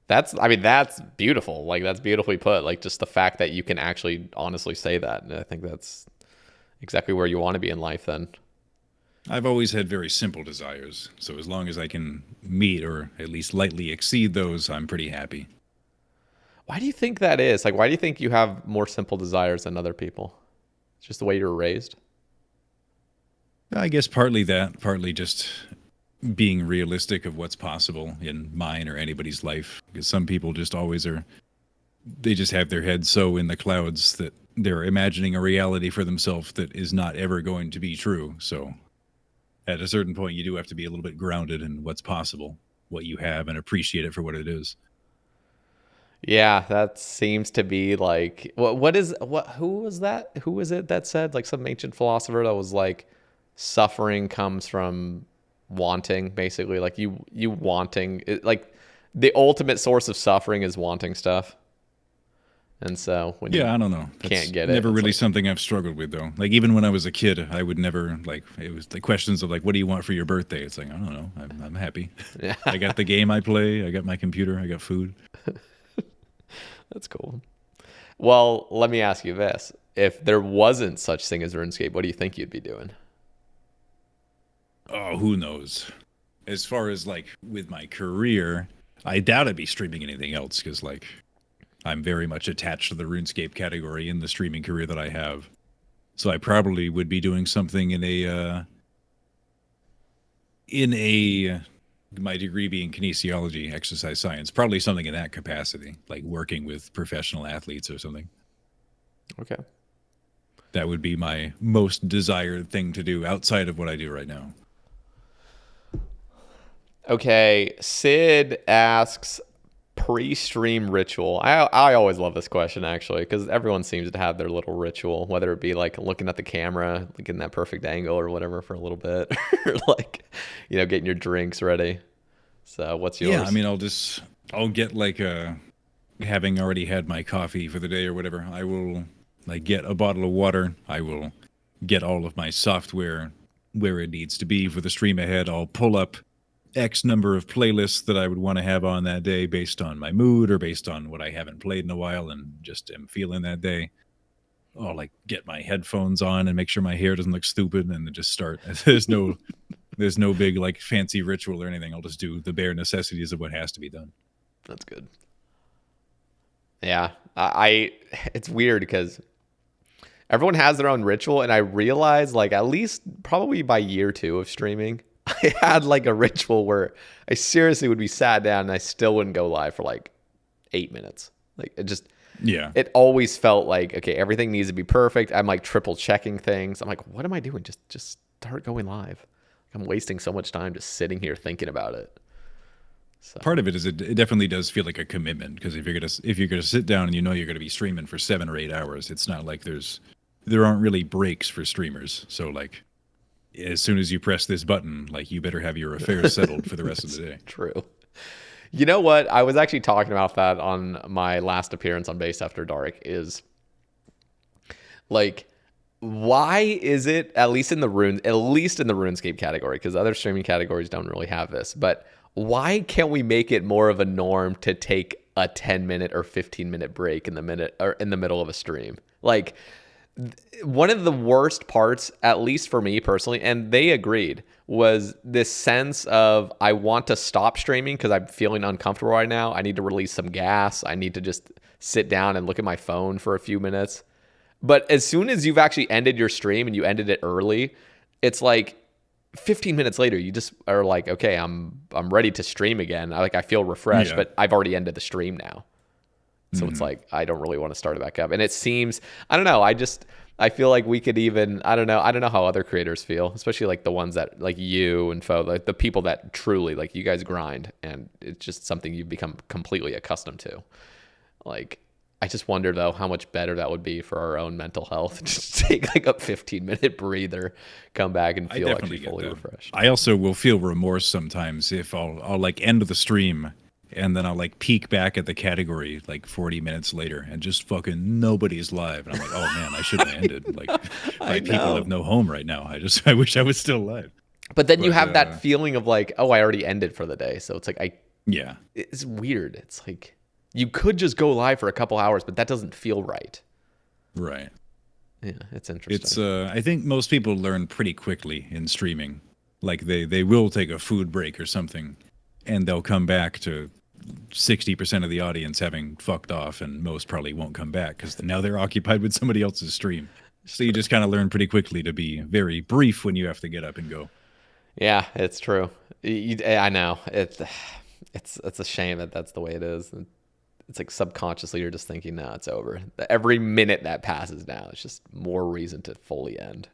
That's beautiful. Like that's beautifully put. Like just the fact that you can actually honestly say that. And I think that's exactly where you want to be in life then. I've always had very simple desires. So as long as I can meet or at least lightly exceed those, I'm pretty happy. Why do you think that is? Like why do you think you have more simple desires than other people? It's just the way you were raised? I guess partly that, partly just being realistic of what's possible in mine or anybody's life. Because some people just always they just have their heads so in the clouds that they're imagining a reality for themselves that is not ever going to be true. So at a certain point, you do have to be a little bit grounded in what's possible, what you have, and appreciate it for what it is. Yeah, that seems to be like who was that? Who was it that said, like some ancient philosopher that was like suffering comes from wanting, basically, like you wanting it, like the ultimate source of suffering is wanting stuff. And so when I don't know. Can't get it. Never It's really like, something I've struggled with though. Like even when I was a kid, I would never like it was the questions of like, what do you want for your birthday? It's like, I don't know. I'm happy. yeah. I got the game I play. I got my computer. I got food. That's cool. Well, let me ask you this. If there wasn't such thing as RuneScape, what do you think you'd be doing? Oh, who knows? As far as like with my career, I doubt I'd be streaming anything else because like I'm very much attached to the RuneScape category in the streaming career that I have. So I probably would be doing something in my degree being kinesiology, exercise science, probably something in that capacity, like working with professional athletes or something. Okay. That would be my most desired thing to do outside of what I do right now. Okay. Sid asks, pre-stream ritual. I always love this question actually, because everyone seems to have their little ritual, whether it be like looking at the camera, getting that perfect angle or whatever for a little bit, or like, getting your drinks ready. So what's yours? Yeah, I mean, I'll get like having already had my coffee for the day or whatever, I will like get a bottle of water. I will get all of my software where it needs to be for the stream ahead. I'll pull up X number of playlists that I would want to have on that day based on my mood or based on what I haven't played in a while and just am feeling that day. I'll like get my headphones on and make sure my hair doesn't look stupid, and then just start. There's no big like fancy ritual or anything. I'll just do the bare necessities of what has to be done. That's good. Yeah, I it's weird because everyone has their own ritual, and I realized like at least probably by year 2 of streaming, I had like a ritual where I seriously would be sat down and I still wouldn't go live for like 8 minutes. Like it always felt like, okay, everything needs to be perfect. I'm like triple checking things. I'm like, what am I doing? Just start going live. I'm wasting so much time just sitting here thinking about it. So. Part of it is it definitely does feel like a commitment, because if you're gonna sit down and you know you're gonna be streaming for 7 or 8 hours, it's not like there aren't really breaks for streamers. So like, as soon as you press this button, like you better have your affairs settled for the rest of the day. True. You know what? I was actually talking about that on my last appearance on Base After Dark. Is like, why is it at least in the RuneScape category, because other streaming categories don't really have this, but why can't we make it more of a norm to take a 10-minute or 15-minute break in the middle of a stream? Like, one of the worst parts, at least for me personally, and they agreed, was this sense of I want to stop streaming because I'm feeling uncomfortable right now. I need to release some gas. I need to just sit down and look at my phone for a few minutes. But as soon as you've actually ended your stream and you ended it early, it's like 15 minutes later, you just are like, okay, I'm ready to stream again. I feel refreshed, but I've already ended the stream now. So it's like, I don't really want to start it back up. And it seems, I don't know, I feel like we could even, I don't know how other creators feel, especially like the ones that, like you and Faux, like the people that truly, like, you guys grind, and it's just something you've become completely accustomed to. Like, I just wonder, though, how much better that would be for our own mental health. Just take like a 15-minute breather, come back and feel actually fully refreshed. I also will feel remorse sometimes if I'll like end the stream, and then I'll like peek back at the category like 40 minutes later, and just fucking nobody's live. And I'm like, oh man, I shouldn't have ended. Like, my people have no home right now. I wish I was still alive. But then you have that feeling of like, oh, I already ended for the day. So it's like, it's weird. It's like, you could just go live for a couple hours, but that doesn't feel right. Right. Yeah, it's interesting. It's I think most people learn pretty quickly in streaming. Like they will take a food break or something, and they'll come back to 60% of the audience having fucked off, and most probably won't come back because now they're occupied with somebody else's stream. So you just kind of learn pretty quickly to be very brief when you have to get up and go. Yeah, it's true. I know. It's a shame that that's the way it is. It's like subconsciously you're just thinking, no, it's over. Every minute that passes now, it's just more reason to fully end.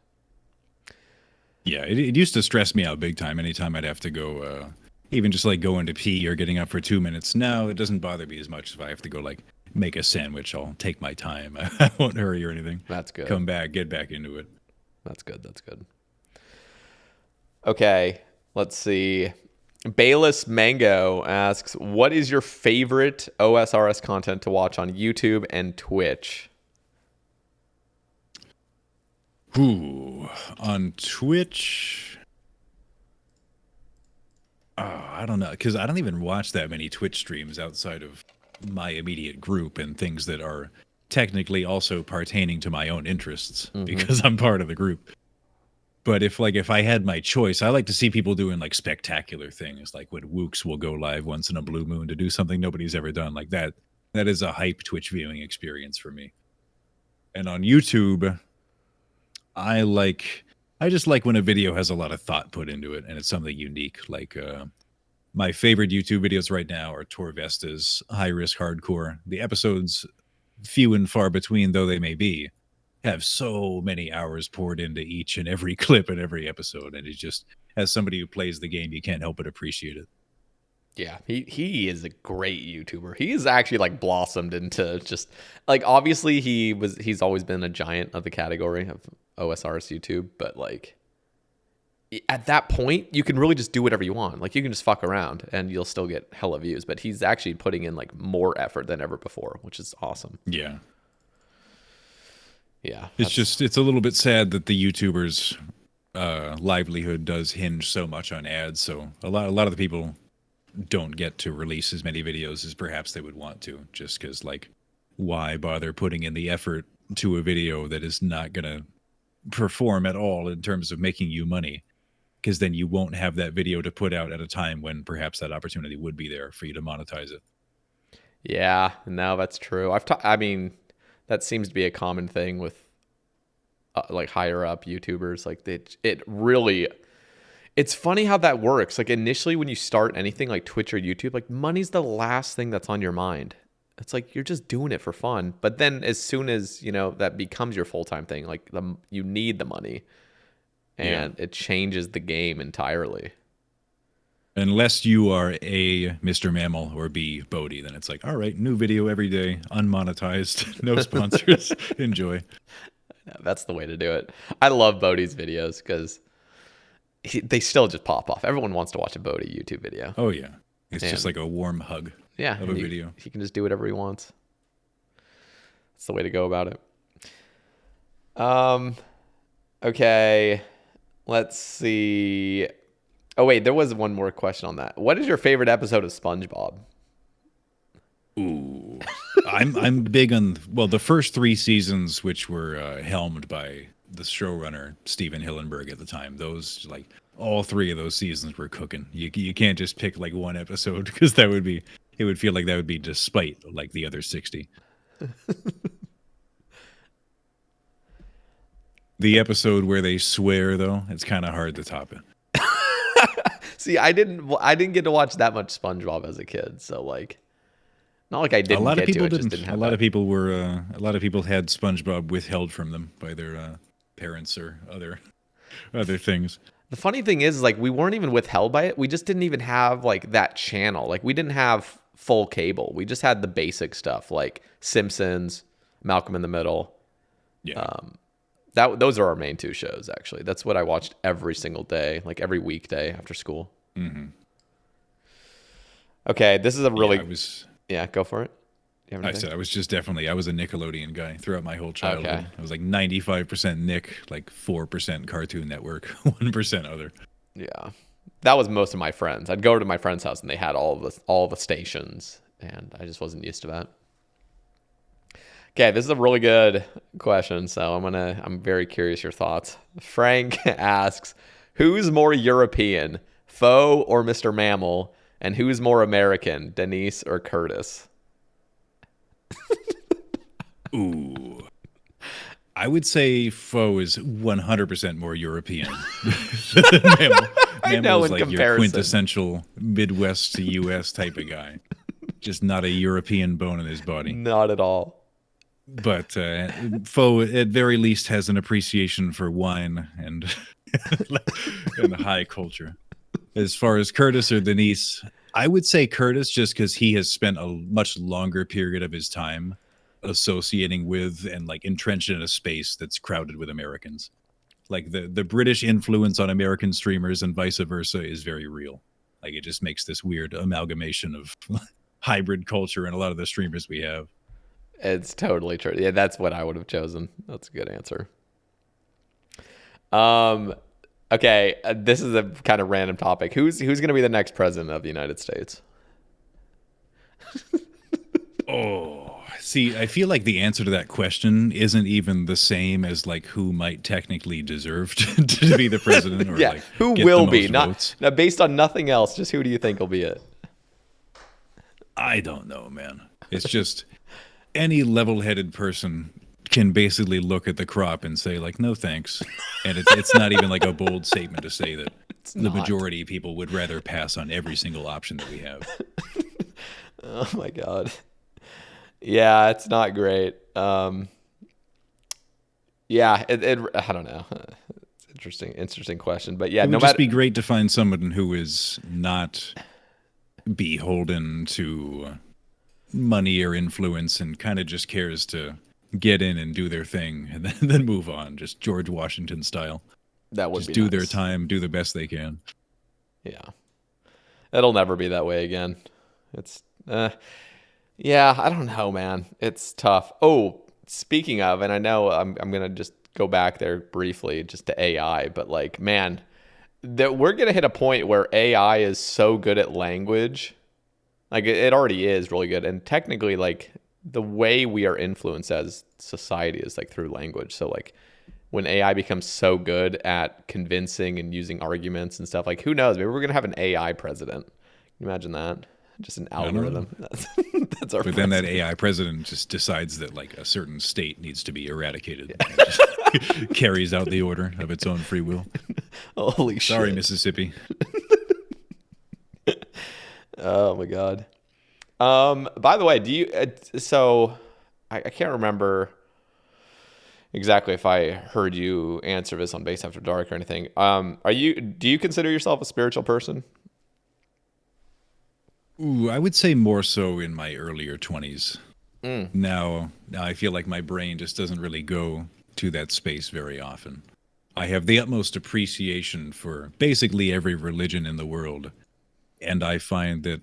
Yeah, it used to stress me out big time anytime I'd have to go, even just like going to pee or getting up for 2 minutes. Now it doesn't bother me as much if I have to go like make a sandwich. I'll take my time. I won't hurry or anything. That's good. Come back, get back into it. That's good. That's good. Okay, let's see. Bayless Mango asks, what is your favorite OSRS content to watch on YouTube and Twitch? Ooh, on Twitch, I don't know, because I don't even watch that many Twitch streams outside of my immediate group and things that are technically also pertaining to my own interests, because I'm part of the group. But if I had my choice, I like to see people doing like spectacular things, like when Wooks will go live once in a blue moon to do something nobody's ever done. Like that is a hype Twitch viewing experience for me. And on YouTube, I just like when a video has a lot of thought put into it and it's something unique. Like my favorite YouTube videos right now are Torvesta's High Risk Hardcore. The episodes, few and far between though they may be, have so many hours poured into each and every clip and every episode, and it just, as somebody who plays the game, you can't help but appreciate it. Yeah, he is a great YouTuber. He's actually like blossomed into just like, obviously he's always been a giant of the category of OSRS YouTube, but like at that point you can really just do whatever you want. Like you can just fuck around and you'll still get hella views, but he's actually putting in like more effort than ever before, which is awesome. Yeah. Yeah. It's a little bit sad that the YouTubers' livelihood does hinge so much on ads. So a lot of the people don't get to release as many videos as perhaps they would want to, just because like, why bother putting in the effort to a video that is not going to perform at all in terms of making you money, because then you won't have that video to put out at a time when perhaps that opportunity would be there for you to monetize it. Yeah, no, that's true. I mean, that seems to be a common thing with like higher up YouTubers. Like it's funny how that works. Like initially when you start anything like Twitch or YouTube, like money's the last thing that's on your mind. It's like you're just doing it for fun. But then as soon as, that becomes your full-time thing, like you need the money, and it changes the game entirely. Unless you are A, Mr. Mammal, or B, Bodie, then it's like, all right, new video every day, unmonetized, no sponsors, enjoy. That's the way to do it. I love Bodie's videos because they still just pop off. Everyone wants to watch a Bodie YouTube video. Oh, yeah. It's just like a warm hug of a video. He can just do whatever he wants. That's the way to go about it. Okay. Let's see. Oh, wait. There was one more question on that. What is your favorite episode of SpongeBob? Ooh. I'm big on, the first 3 seasons, which were helmed by the showrunner, Steven Hillenburg at the time. Those, like, all 3 of those seasons were cooking. You can't just pick, like, one episode, because it would feel like that would be despite, like, the other 60. The episode where they swear, though, it's kind of hard to top it. See, I didn't get to watch that much SpongeBob as a kid, so like, not like I didn't. A lot of people didn't. Just didn't have a lot of people were. A lot of people had SpongeBob withheld from them by their parents or other things. The funny thing is, like, we weren't even withheld by it. We just didn't even have like that channel. Like, we didn't have full cable. We just had the basic stuff like Simpsons, Malcolm in the Middle. Yeah. Those are our main 2 shows, actually. That's what I watched every single day, like every weekday after school. Mm-hmm. Okay, this is a really... Yeah, go for it. I said I was a Nickelodeon guy throughout my whole childhood. Okay. I was like 95% Nick, like 4% Cartoon Network, 1% other. Yeah, that was most of my friends. I'd go to my friend's house and they had all the stations, and I just wasn't used to that. Okay, this is a really good question, so I'm very curious your thoughts. Frank asks, who's more European, Faux or Mr. Mammal, and who's more American, Denise or Curtis? Ooh. I would say Faux is 100% more European than Mammal. Mammal's like your quintessential Midwest to U.S. type of guy. Just not a European bone in his body. Not at all. But Faux, at very least, has an appreciation for wine and high culture. As far as Curtis or Denise, I would say Curtis, just because he has spent a much longer period of his time associating with and like entrenched in a space that's crowded with Americans. Like the British influence on American streamers and vice versa is very real. Like it just makes this weird amalgamation of hybrid culture in a lot of the streamers we have. It's totally true. Yeah, that's what I would have chosen. That's a good answer. Okay, this is a kind of random topic. Who's going to be the next president of the United States? See, I feel like the answer to that question isn't even the same as like who might technically deserve to be the president, or yeah, like who get will the be? most votes. Not based on nothing else. Just who do you think will be it? I don't know, man. It's just any level-headed person can basically look at the crop and say like, no thanks, and it's not even like a bold statement to say that the majority of people would rather pass on every single option that we have. Oh my god. Yeah, it's not great. Yeah, I don't know. It's interesting question, but yeah, it would just be great to find someone who is not beholden to money or influence and kind of just cares to get in and do their thing and then move on, just George Washington style. That would just be do nice. their time, do the best they can. Yeah, it'll never be that way again. It's yeah, I don't know, man. It's tough. Oh, speaking of, and I know I'm gonna just go back there briefly just to AI, but like, man, that we're gonna hit a point where AI is so good at language. Like it already is really good, and technically, like the way we are influenced as society is like through language. So like when AI becomes so good at convincing and using arguments and stuff, like who knows, maybe we're gonna have an AI president. Can you imagine that? Just an algorithm. That's our But president. then that AI president just decides that like a certain state needs to be eradicated. And just carries out the order of its own free will. Holy shit. Sorry, Mississippi. Oh my God. By the way, do you, so I can't remember exactly if I heard you answer this on Base After Dark or anything. Do you consider yourself a spiritual person? Ooh, I would say more so in my earlier 20s. Now I feel like my brain just doesn't really go to that space very often. I have the utmost appreciation for basically every religion in the world. And I find that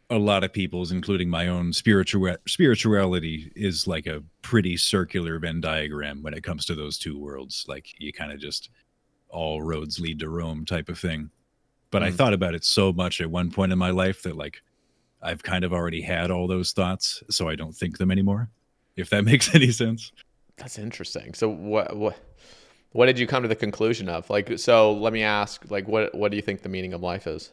a lot of people's, including my own spirituality, is like a pretty circular Venn diagram when it comes to those two worlds. Like you kind of just all roads lead to Rome type of thing. But I thought about it so much at one point in my life that like I've kind of already had all those thoughts, so I don't think them anymore, if that makes any sense. That's interesting. So what did you come to the conclusion of? Like, so let me ask, like, what do you think the meaning of life is?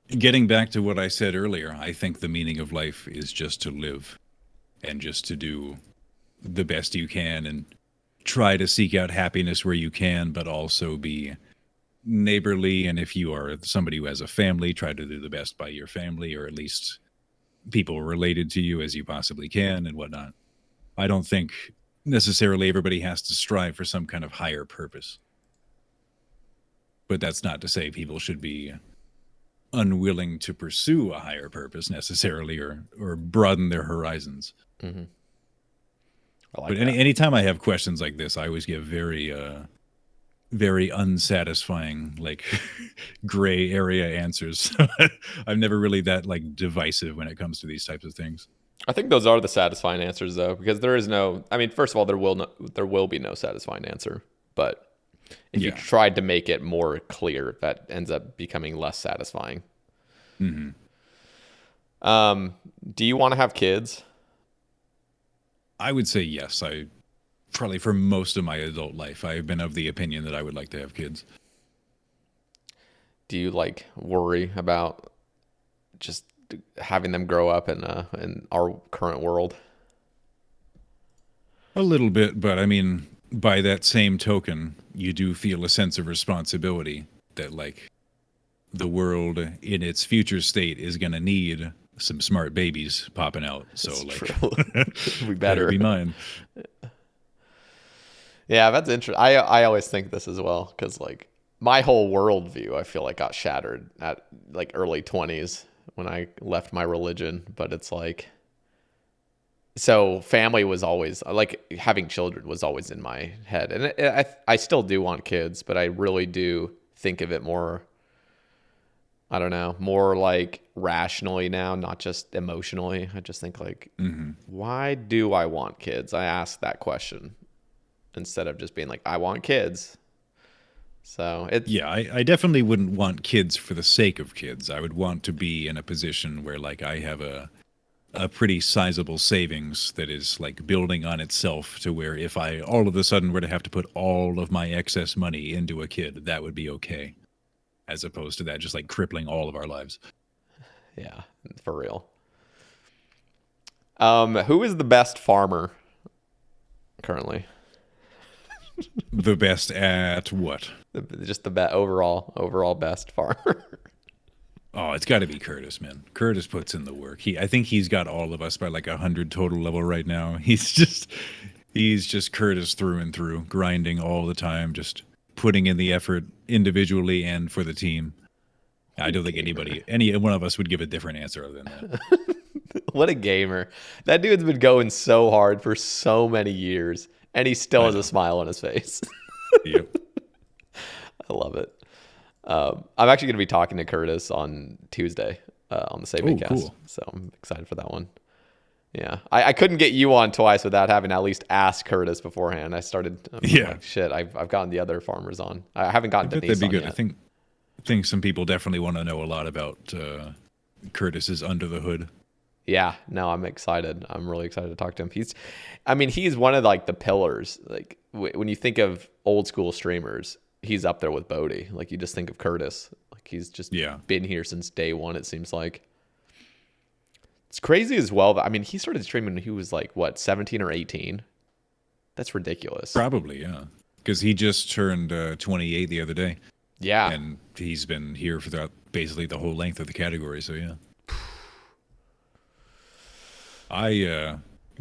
Getting back to what I said earlier, I think the meaning of life is just to live and just to do the best you can and try to seek out happiness where you can, but also be neighborly. And if you are somebody who has a family, try to do the best by your family, or at least people related to you as you possibly can and whatnot. I don't think necessarily everybody has to strive for some kind of higher purpose. But that's not to say people should be unwilling to pursue a higher purpose necessarily, or broaden their horizons. Mm-hmm. But anytime I have questions like this, I always give very unsatisfying, like gray area answers. I'm never really that like divisive when it comes to these types of things. I think those are the satisfying answers though, because there is no, I mean, first of all, there will be no satisfying answer, but if you tried to make it more clear, that ends up becoming less satisfying. Mm-hmm. Do you want to have kids? I would say yes. Probably for most of my adult life, I've been of the opinion that I would like to have kids. Do you like worry about just having them grow up in our current world? A little bit, but I mean, by that same token, you do feel a sense of responsibility that like the world in its future state is going to need some smart babies popping out. So like, we better be mine. Yeah, that's interesting. I always think this as well, because like my whole worldview, I feel like got shattered at like early 20s when I left my religion. But it's like, so family was always like, having children was always in my head, and I still do want kids, but I really do think of it more, I don't know, more like rationally now, not just emotionally. I just think like, why do I want kids? I ask that question instead of just being like, I want kids. So it's, I definitely wouldn't want kids for the sake of kids. I would want to be in a position where like I have a pretty sizable savings that is like building on itself, to where if I all of a sudden were to have to put all of my excess money into a kid, that would be okay, as opposed to that just like crippling all of our lives. Yeah, for real. Who is the best farmer currently? The best at what? Just the overall best farmer. Oh, it's got to be Curtis, man. Curtis puts in the work. I think he's got all of us by like 100 total level right now. He's just Curtis through and through, grinding all the time, just putting in the effort individually and for the team. I don't think any one of us would give a different answer other than that. What a gamer. That dude's been going so hard for so many years, and he still has a smile on his face. Yep. I love it. I'm actually going to be talking to Curtis on Tuesday on the Sae Bae cast. Cool. So I'm excited for that one. Yeah. I couldn't get you on twice without having at least asked Curtis beforehand. I started, like, shit, I've gotten the other farmers on. I haven't gotten Denise that'd be good. Yet. I think some people definitely want to know a lot about Curtis's under the hood. Yeah, no, I'm excited. I'm really excited to talk to him. He's one of like the pillars. Like when you think of old school streamers, he's up there with Bodie. Like you just think of Curtis. Like he's just been here since day one, it seems like. It's crazy as well. I mean, he started streaming when he was like, what, 17 or 18? That's ridiculous. Probably, yeah. Because he just turned 28 the other day. Yeah. And he's been here for basically the whole length of the category, so yeah.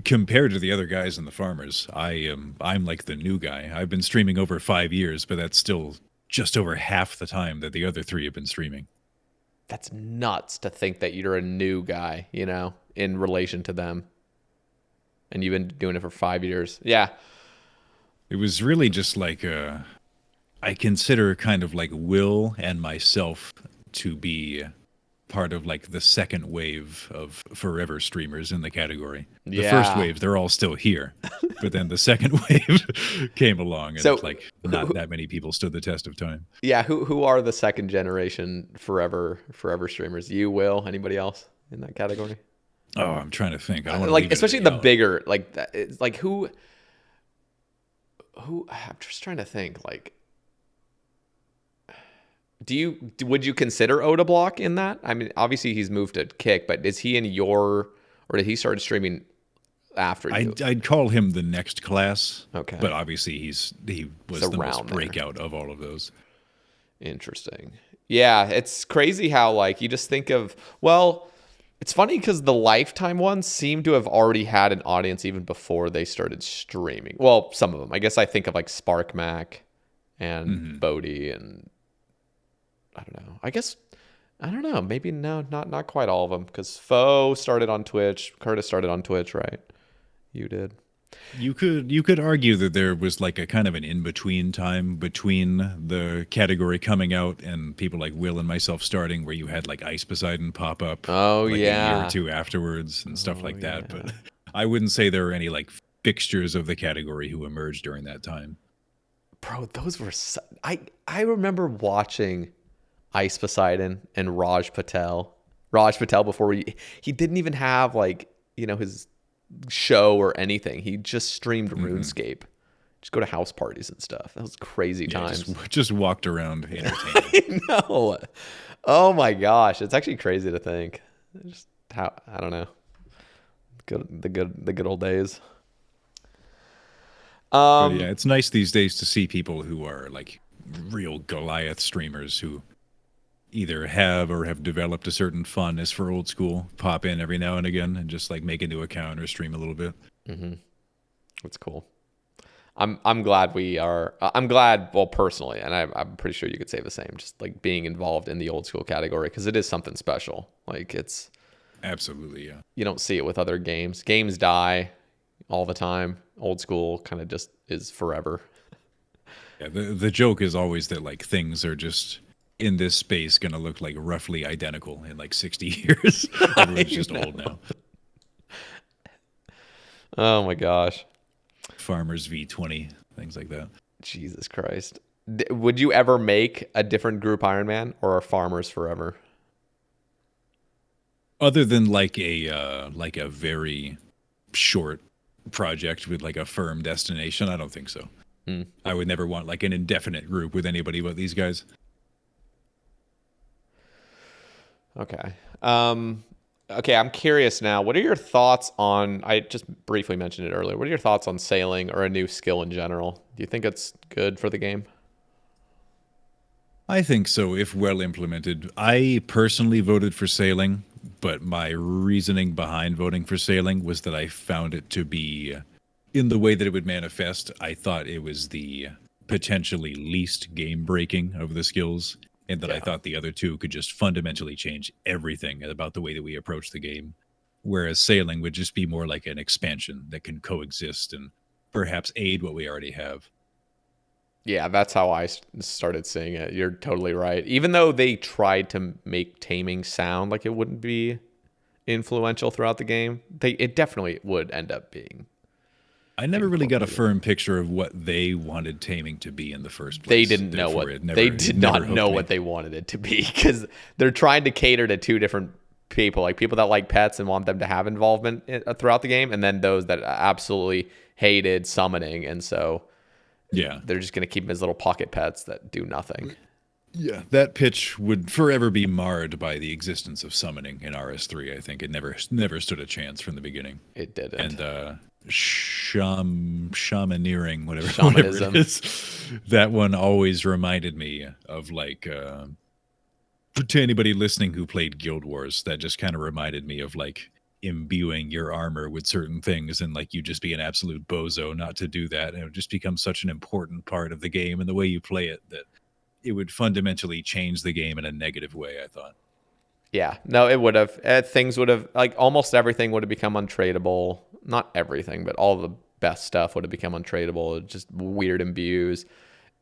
Compared to the other guys and the farmers, I'm like the new guy. I've been streaming over 5 years, but that's still just over half the time that the other 3 have been streaming. That's nuts to think that you're a new guy, you know, in relation to them. And you've been doing it for 5 years. Yeah. It was really just like, I consider kind of like Will and myself to be part of like the second wave of forever streamers in the category. The first wave, they're all still here. But then the second wave came along, and it's like not that many people stood the test of time. Yeah, who are the second generation forever streamers? You, Will, anybody else in that category? Oh, I'm trying to think. I don't want like especially the bigger, like it's like who I'm just trying to think, like would you consider Odablock in that? I mean, obviously he's moved to Kick, but is he in or did he start streaming after you? I'd call him the next class. Okay. But obviously he was the most breakout of all of those. Interesting. Yeah, it's crazy how like you just think of, well, it's funny because the Lifetime ones seem to have already had an audience even before they started streaming. Well, some of them. I guess I think of like Spark Mac and Bodie and I don't know. I don't know. Maybe no, not quite all of them, because Faux started on Twitch. Curtis started on Twitch, right? You did. You could argue that there was like a kind of an in-between time between the category coming out and people like Will and myself starting, where you had like Ice Poseidon pop up a year or two afterwards and stuff like that. But I wouldn't say there were any like fixtures of the category who emerged during that time. Bro, those were I remember watching Ice Poseidon and Raj Patel before he didn't even have like, you know, his show or anything. He just streamed RuneScape. Just go to house parties and stuff. That was crazy times. Just walked around entertaining. I know. Oh my gosh, it's actually crazy to think. Just how, I don't know. The good old days. But yeah, it's nice these days to see people who are like real Goliath streamers who either have or have developed a certain fondness for old school, pop in every now and again and just like make a new account or stream a little bit. That's cool. I'm glad we are. I'm glad, well, personally, and I'm pretty sure you could say the same, just like being involved in the old school category, because it is something special. Like it's absolutely, yeah. You don't see it with other games. Games die all the time. Old school kind of just is forever. Yeah, the joke is always that like things are just in this space going to look like roughly identical in like 60 years. Everyone's just old now. Oh my gosh. Farmers V20, things like that. Jesus Christ. Would you ever make a different group Iron Man, or are farmers forever? Other than like a very short project with like a firm destination, I don't think so. I would never want like an indefinite group with anybody but these guys. Okay. Okay, I'm curious now. What are your thoughts on, I just briefly mentioned it earlier, what are your thoughts on sailing or a new skill in general? Do you think it's good for the game? I think so, if well implemented. I personally voted for sailing, but my reasoning behind voting for sailing was that I found it to be, in the way that it would manifest, I thought it was the potentially least game-breaking of the skills, and that I thought the other two could just fundamentally change everything about the way that we approach the game. Whereas sailing would just be more like an expansion that can coexist and perhaps aid what we already have. Yeah, that's how I started seeing it. You're totally right. Even though they tried to make taming sound like it wouldn't be influential throughout the game, it definitely would end up being. I never really got a firm picture of what they wanted taming to be in the first place. They didn't know they did not know what they wanted it to be, because they're trying to cater to two different people, like people that like pets and want them to have involvement throughout the game, and then those that absolutely hated summoning, and so they're just going to keep them as little pocket pets that do nothing. Yeah, that pitch would forever be marred by the existence of summoning in RS3. I think it never stood a chance from the beginning. It didn't. And shamaneering, whatever Shamanism. it is, that one always reminded me of like to anybody listening who played Guild Wars, that just kind of reminded me of like imbuing your armor with certain things, and like you just be an absolute bozo not to do that, and it would just become such an important part of the game and the way you play it that it would fundamentally change the game in a negative way, I thought. Yeah, no, it would have. Things would have, like, almost everything would have become untradeable. Not everything, but all the best stuff would have become untradeable. Just weird imbues.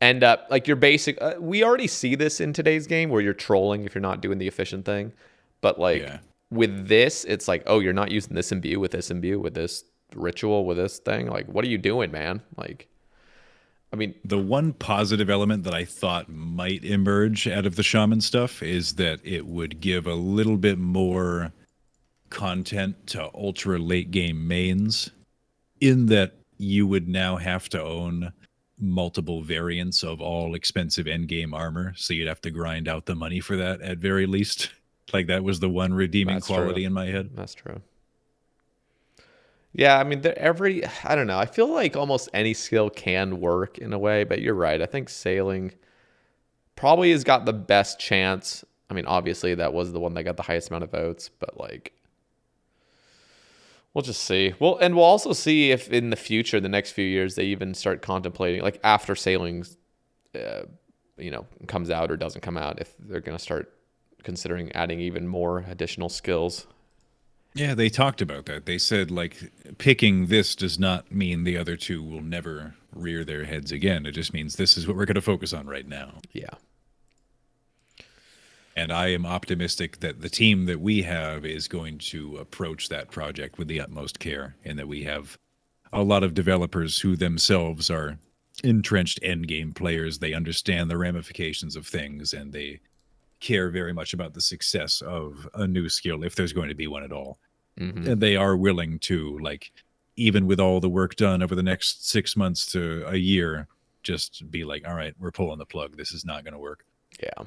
And like your basic, we already see this in today's game where you're trolling if you're not doing the efficient thing. But like with this, it's like, oh, you're not using this imbue with this ritual, with this thing. Like, what are you doing, man? Like, I mean, the one positive element that I thought might emerge out of the shaman stuff is that it would give a little bit more content to ultra late game mains, in that you would now have to own multiple variants of all expensive end game armor. So you'd have to grind out the money for that at very least. Like that was the one redeeming quality in my head. That's true. Yeah, I mean, I don't know. I feel like almost any skill can work in a way, but you're right. I think sailing probably has got the best chance. I mean, obviously that was the one that got the highest amount of votes, but like, we'll just see. Well, and we'll also see if in the future, the next few years, they even start contemplating, like after sailing, comes out or doesn't come out, if they're going to start considering adding even more additional skills. Yeah, they talked about that. They said, like, picking this does not mean the other two will never rear their heads again. It just means this is what we're going to focus on right now. Yeah. And I am optimistic that the team that we have is going to approach that project with the utmost care, and that we have a lot of developers who themselves are entrenched endgame players. They understand the ramifications of things, and they care very much about the success of a new skill, if there's going to be one at all. Mm-hmm. And they are willing to, like, even with all the work done over the next 6 months to a year, just be like, all right, we're pulling the plug. This is not going to work. Yeah.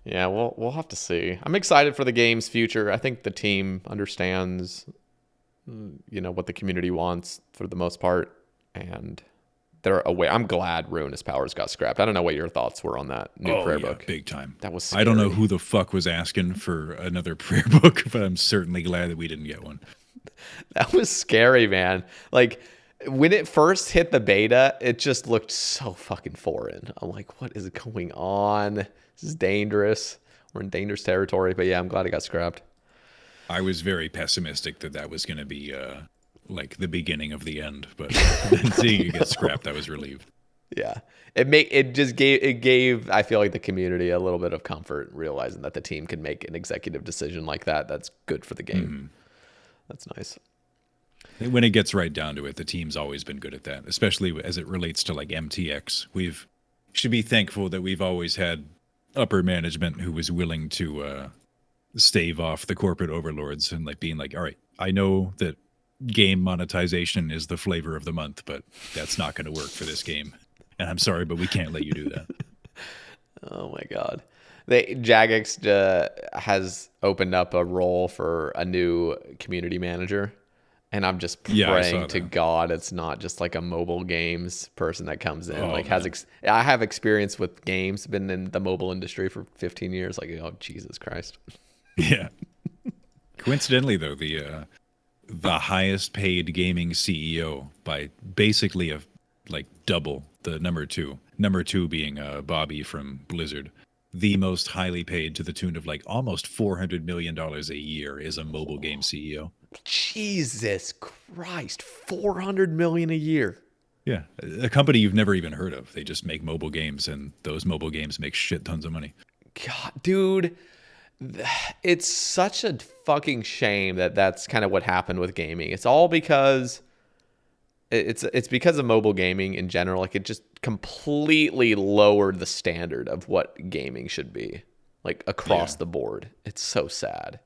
Yeah, we'll have to see. I'm excited for the game's future. I think the team understands, what the community wants for the most part, and they're aware. I'm glad Ruinous Powers got scrapped. I don't know what your thoughts were on that new prayer book. Big time. That was scary. I don't know who the fuck was asking for another prayer book, but I'm certainly glad that we didn't get one. That was scary, man. Like, when it first hit the beta, it just looked so fucking foreign. I'm like, what is going on? This is dangerous. We're in dangerous territory. But yeah, I'm glad it got scrapped. I was very pessimistic that was going to be like the beginning of the end, but seeing it get scrapped, I was relieved. Yeah, it gave I feel like the community a little bit of comfort, realizing that the team can make an executive decision like that. That's good for the game. Mm-hmm. That's nice. When it gets right down to it, the team's always been good at that, especially as it relates to like MTX. Should be thankful that we've always had upper management who was willing to stave off the corporate overlords and like being like, all right, I know that game monetization is the flavor of the month, but that's not going to work for this game. And I'm sorry, but we can't let you do that. Oh my God. Jagex has opened up a role for a new community manager. And I'm just praying to God it's not just like a mobile games person that comes in. I have experience with games, been in the mobile industry for 15 years. Like, oh, Jesus Christ. Yeah. Coincidentally, though, the highest paid gaming CEO by basically double the number two being Bobby from Blizzard, the most highly paid to the tune of like almost $400 million a year is a mobile game CEO. Jesus Christ, $400 million a year. Yeah, a company you've never even heard of. They just make mobile games, and those mobile games make shit tons of money. God, dude, it's such a fucking shame that that's kind of what happened with gaming. It's all because it's because of mobile gaming in general. Like, it just completely lowered the standard of what gaming should be. like across the board. It's so sad.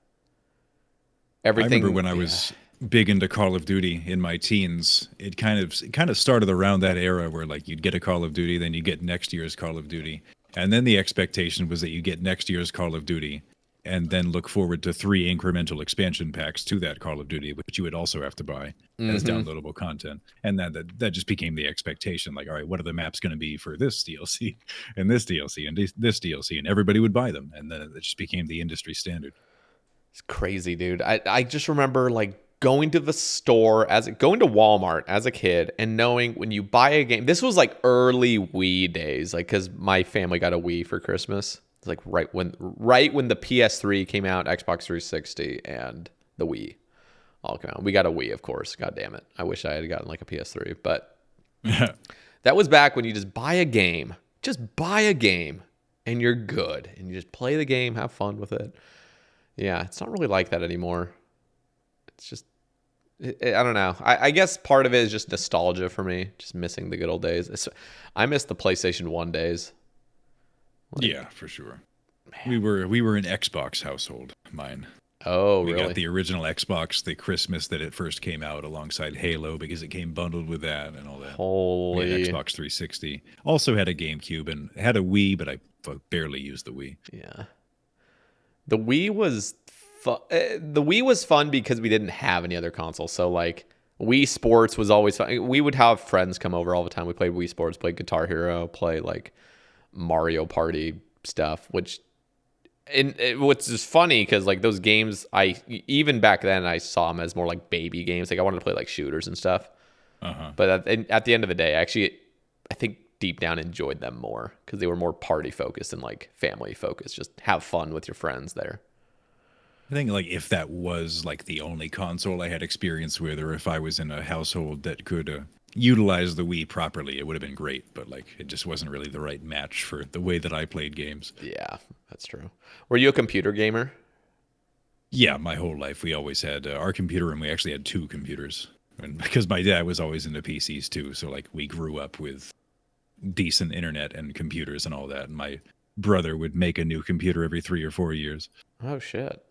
Everything. I remember when I was big into Call of Duty in my teens, it kind of started around that era where like you'd get a Call of Duty, then you get next year's Call of Duty. And then the expectation was that you get next year's Call of Duty and then look forward to 3 incremental expansion packs to that Call of Duty, which you would also have to buy as downloadable content. And that just became the expectation. Like, all right, what are the maps going to be for this DLC and this DLC and this DLC? And everybody would buy them. And then it just became the industry standard. It's crazy, dude. I just remember like going to the store, going to Walmart as a kid and knowing when you buy a game, this was like early Wii days, like because my family got a Wii for Christmas. It's like right when the PS3 came out, Xbox 360 and the Wii all came out. We got a Wii, of course. God damn it. I wish I had gotten like a PS3, but that was back when you just buy a game and you're good and you just play the game, have fun with it. Yeah, it's not really like that anymore. It's just, I don't know. I guess part of it is just nostalgia for me, just missing the good old days. I miss the PlayStation 1 days. Like, yeah, for sure. Man. We were an Xbox household, mine. Oh, we really? got the original Xbox the Christmas that it first came out alongside Halo because it came bundled with that and all that. Holy. We had Xbox 360. Also had a GameCube and had a Wii, but I barely used the Wii. Yeah. The Wii was fun because we didn't have any other consoles. So like Wii Sports was always fun. We would have friends come over all the time. We played Wii Sports, played Guitar Hero, play like Mario Party stuff, which what's just funny because like those games, even back then I saw them as more like baby games. Like I wanted to play like shooters and stuff. But at the end of the day, I think deep down enjoyed them more because they were more party focused and like family focused. Just have fun with your friends there. I think like if that was like the only console I had experience with, or if I was in a household that could utilize the Wii properly, it would have been great. But like it just wasn't really the right match for the way that I played games. Yeah, that's true. Were you a computer gamer? Yeah, my whole life we always had our computer room. We actually had 2 computers, and because my dad was always into PCs too, so like we grew up with decent internet and computers and all that. And my brother would make a new computer every 3 or 4 years. Oh shit.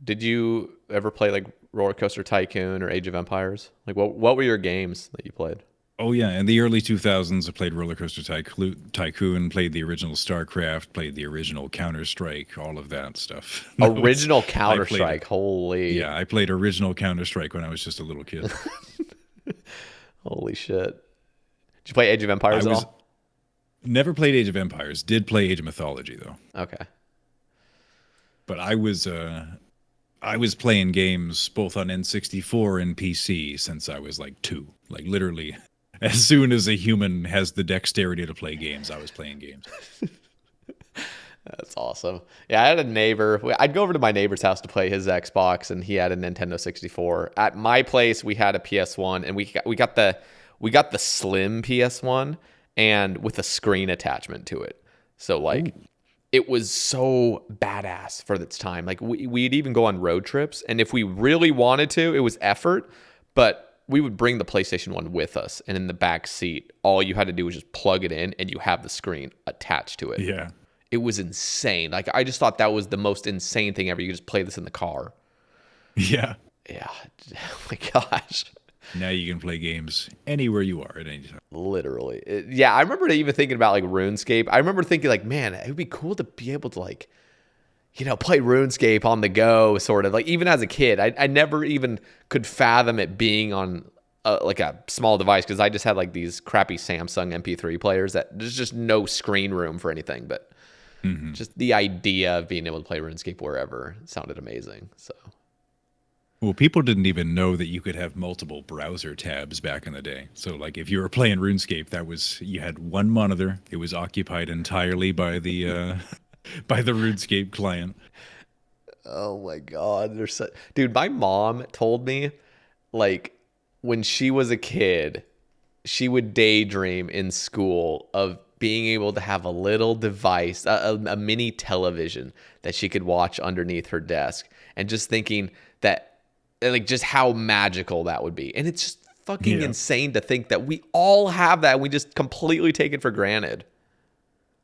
Did you ever play like Roller Coaster Tycoon or Age of Empires? Like what were your games that you played? Oh yeah, in the early 2000s I played Roller Coaster Tycoon, played the original StarCraft, played the original Counter-Strike, all of that stuff. Original Counter-Strike, holy. Yeah, I played original Counter-Strike when I was just a little kid. Holy shit. Did you play Age of Empires at all? Never played Age of Empires. Did play Age of Mythology though. Okay. But I was playing games both on N64 and PC since I was like 2. Like literally, as soon as a human has the dexterity to play games, I was playing games. That's awesome. Yeah, I had a neighbor. I'd go over to my neighbor's house to play his Xbox, and he had a Nintendo 64. At my place, we had a PS1, and we got the slim PS1 and with a screen attachment to it. So like. Ooh. It was so badass for its time. Like we'd even go on road trips, and if we really wanted to, it was effort, but we would bring the PlayStation 1 with us, and in the back seat, all you had to do was just plug it in, and you have the screen attached to it. Yeah. It was insane. Like I just thought that was the most insane thing ever. You could just play this in the car. Yeah. Yeah. Oh my gosh. Now you can play games anywhere you are at any time. Literally. Yeah, I remember even thinking about like RuneScape. I remember thinking like, man, it would be cool to be able to like, play RuneScape on the go, sort of. Like even as a kid, I never even could fathom it being on like a small device because I just had like these crappy Samsung MP3 players that there's just no screen room for anything. But just the idea of being able to play RuneScape wherever sounded amazing. So. Well, people didn't even know that you could have multiple browser tabs back in the day. So, like, if you were playing RuneScape, you had one monitor. It was occupied entirely by the by the RuneScape client. Oh my God, dude. My mom told me, like, when she was a kid, she would daydream in school of being able to have a little device, a mini television that she could watch underneath her desk, and just thinking that. Like just how magical that would be. And it's just fucking insane to think that we all have that and we just completely take it for granted.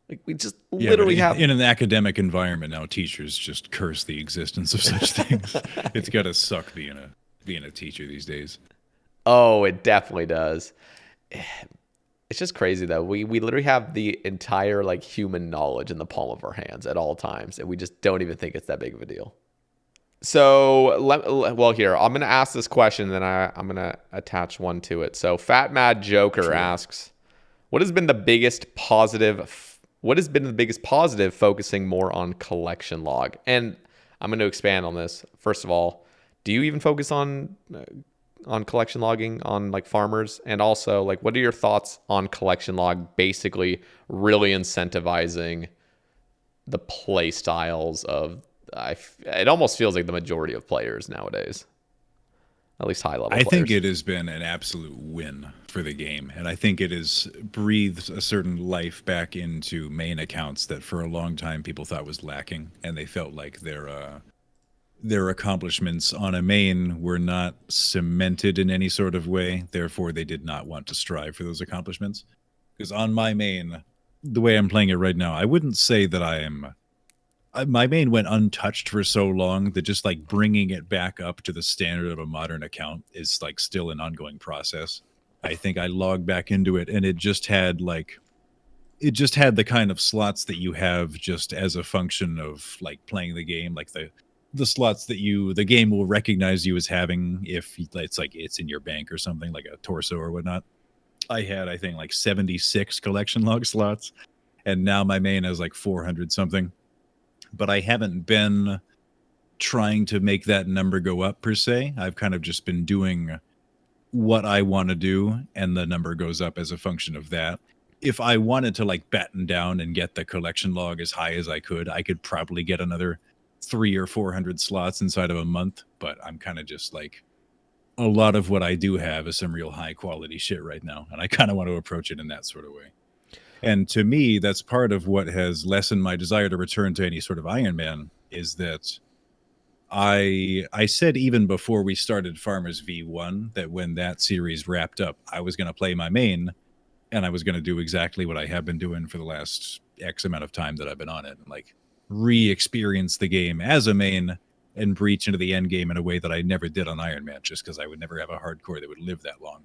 Like we just Yeah, literally but have in an academic environment now, teachers just curse the existence of such things. It's gotta suck being a teacher these days. Oh, it definitely does. It's just crazy though. We literally have the entire like human knowledge in the palm of our hands at all times, and we just don't even think it's that big of a deal. So, well, here I'm gonna ask this question, and then I'm gonna attach one to it. So, Fat Mad Joker asks, "What has been the biggest positive? What has been the biggest positive focusing more on collection log?" And I'm going to expand on this. First of all, do you even focus on collection logging on like farmers? And also, like, what are your thoughts on collection log basically really incentivizing the play styles of it almost feels like the majority of players nowadays, at least high level I players. think it has been an absolute win for the game, and I think it has breathed a certain life back into main accounts that for a long time people thought was lacking, and they felt like their accomplishments on a main were not cemented in any sort of way. Therefore, they did not want to strive for those accomplishments. Because on my main, the way I'm playing it right now, I wouldn't say that my main went untouched for so long that just like bringing it back up to the standard of a modern account is like still an ongoing process. I think I logged back into it and it just had the kind of slots that you have just as a function of like playing the game, like the slots that the game will recognize you as having if it's like it's in your bank or something like a torso or whatnot. I had, I think, like 76 collection log slots, and now my main has like 400 something. But I haven't been trying to make that number go up per se. I've kind of just been doing what I want to do, and the number goes up as a function of that. If I wanted to like batten down and get the collection log as high as I could probably get another 300 or 400 slots inside of a month. But I'm kind of just like, a lot of what I do have is some real high quality shit right now, and I kind of want to approach it in that sort of way. And to me, that's part of what has lessened my desire to return to any sort of Iron Man, is that I said even before we started Farmers V1 that when that series wrapped up, I was going to play my main, and I was going to do exactly what I have been doing for the last X amount of time that I've been on it, and like re-experience the game as a main and breach into the end game in a way that I never did on Iron Man, just because I would never have a hardcore that would live that long.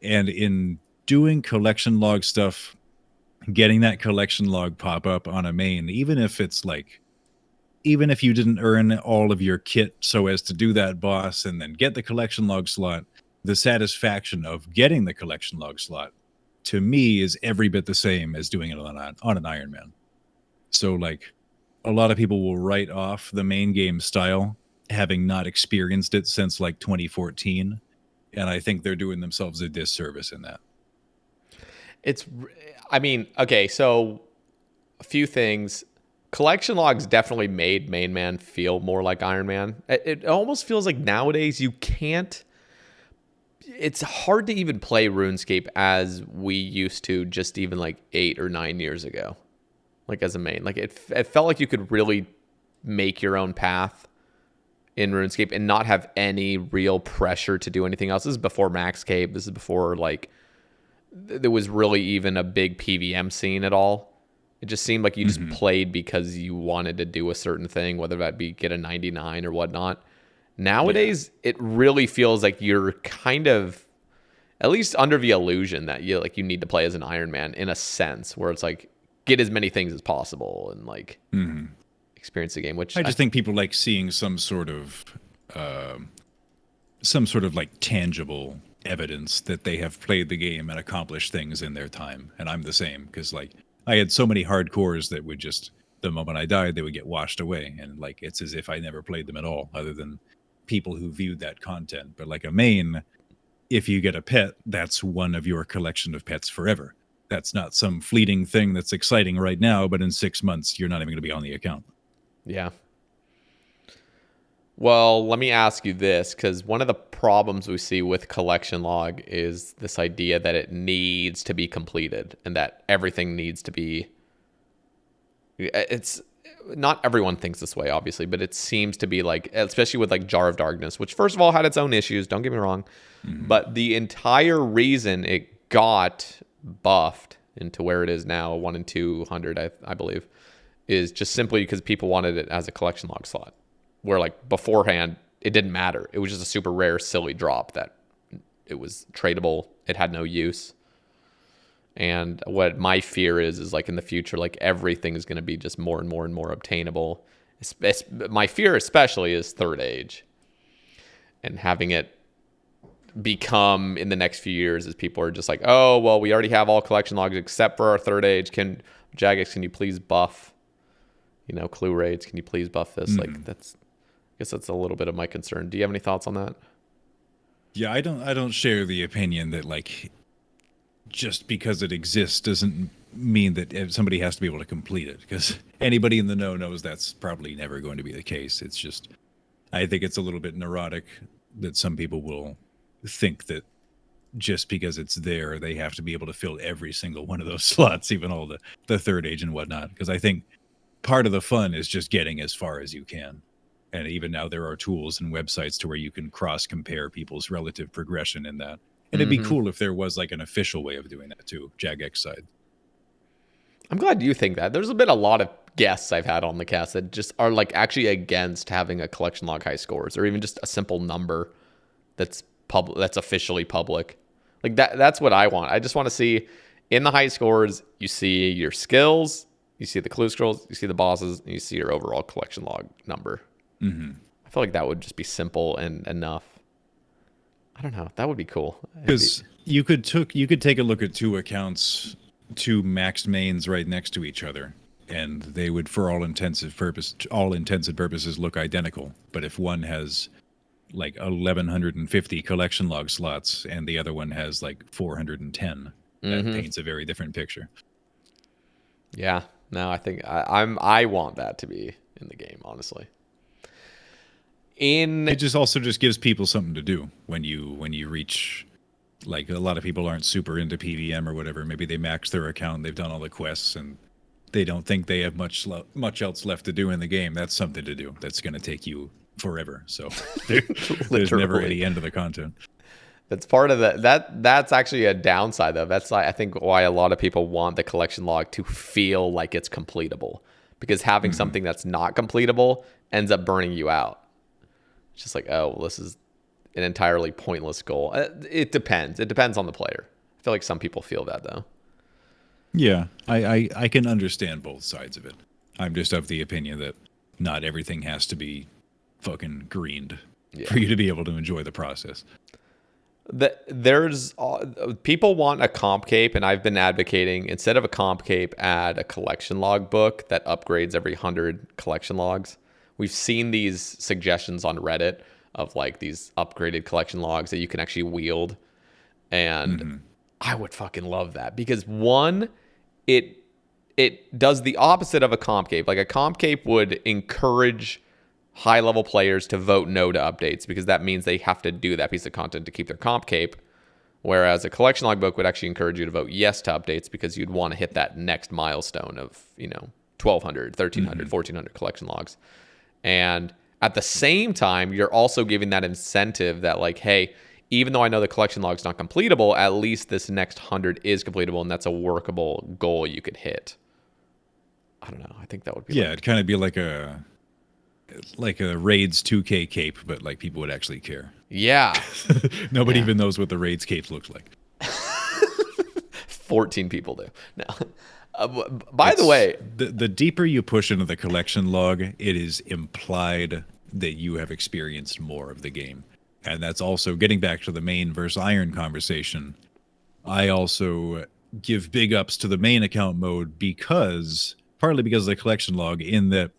And in doing collection log stuff, getting that collection log pop up on a main, even if you didn't earn all of your kit so as to do that boss and then get the collection log slot, the satisfaction of getting the collection log slot to me is every bit the same as doing it on an Iron Man. So like a lot of people will write off the main game style having not experienced it since like 2014, and I think they're doing themselves a disservice in that. Okay, so a few things. Collection logs definitely made Main Man feel more like Iron Man. It almost feels like nowadays you can't. It's hard to even play RuneScape as we used to just even like 8 or 9 years ago, like as a main. Like it felt like you could really make your own path in RuneScape and not have any real pressure to do anything else. This is before Max Cape. This is before like there was really even a big PVM scene at all. It just seemed like you just played because you wanted to do a certain thing, whether that be get a 99 or whatnot. Nowadays, it really feels like you're kind of at least under the illusion that you need to play as an Iron Man in a sense, where it's like get as many things as possible and like experience the game. Which I just think people like seeing some sort of like tangible evidence that they have played the game and accomplished things in their time. And I'm the same, because like I had so many hardcores that would just, the moment I died, they would get washed away, and like it's as if I never played them at all, other than people who viewed that content. But like a main, if you get a pet, that's one of your collection of pets forever. That's not some fleeting thing that's exciting right now, but in 6 months you're not even going to be on the account. Yeah. Well, let me ask you this, because one of the problems we see with collection log is this idea that it needs to be completed and that everything needs to be. It's not everyone thinks this way, obviously, but it seems to be like, especially with like Jar of Darkness, which first of all had its own issues. Don't get me wrong, but the entire reason it got buffed into where it is now, 1 in 200, I believe, is just simply because people wanted it as a collection log slot. Where like beforehand, it didn't matter. It was just a super rare, silly drop that it was tradable. It had no use. And what my fear is like in the future, like everything is going to be just more and more and more obtainable. My fear especially is Third Age. And having it become in the next few years as people are just like, oh, well, we already have all collection logs except for our Third Age. Jagex, can you please buff, clue raids? Can you please buff this? Like I guess that's a little bit of my concern. Do you have any thoughts on that? Yeah, I don't share the opinion that like just because it exists doesn't mean that somebody has to be able to complete it, because anybody in the know knows that's probably never going to be the case. It's just, I think it's a little bit neurotic that some people will think that just because it's there, they have to be able to fill every single one of those slots, even all the Third Age and whatnot. Because I think part of the fun is just getting as far as you can. And even now there are tools and websites to where you can cross-compare people's relative progression in that. And it'd be cool if there was like an official way of doing that too, Jagex side. I'm glad you think that. There's been a lot of guests I've had on the cast that just are like actually against having a collection log high scores, or even just a simple number that's that's officially public. Like that's what I want. I just want to see in the high scores, you see your skills, you see the clue scrolls, you see the bosses, and you see your overall collection log number. I feel like that would just be simple and enough. I don't know. That would be cool. Because you could take a look at two accounts, two maxed mains right next to each other, and they would, for all intents and purposes, look identical. But if one has like 1,150 collection log slots and the other one has like 410, that paints a very different picture. Yeah. No, I think I want that to be in the game, honestly. It just gives people something to do when you reach, like, a lot of people aren't super into PVM or whatever. Maybe they maxed their account, they've done all the quests, and they don't think they have much else left to do in the game. That's something to do. That's going to take you forever. So there's never any end to the content. That's part of that's actually a downside though. That's I think why a lot of people want the collection log to feel like it's completable, because having something that's not completable ends up burning you out. It's just like, oh, well, this is an entirely pointless goal. It depends. It depends on the player. I feel like some people feel that though. Yeah, I can understand both sides of it. I'm just of the opinion that not everything has to be fucking greened for you to be able to enjoy the process. There's people want a comp cape, and I've been advocating, instead of a comp cape, add a collection log book that upgrades every 100 collection logs. We've seen these suggestions on Reddit of like these upgraded collection logs that you can actually wield, and I would fucking love that, because one, it does the opposite of a comp cape. Like a comp cape would encourage high level players to vote no to updates, because that means they have to do that piece of content to keep their comp cape. Whereas a collection log book would actually encourage you to vote yes to updates, because you'd want to hit that next milestone of, 1,200, 1,300, 1,400 collection logs. And at the same time, you're also giving that incentive that like, hey, even though I know the collection log's not completable, at least this next 100 is completable, and that's a workable goal you could hit. I don't know. I think that would be it'd kind of be like a Raids 2K cape, but like people would actually care. Yeah. Nobody even knows what the Raids cape looks like. 14 people do. No. By the way, the deeper you push into the collection log, it is implied that you have experienced more of the game. And that's also getting back to the main versus iron conversation. I also give big ups to the main account mode partly because of the collection log, in that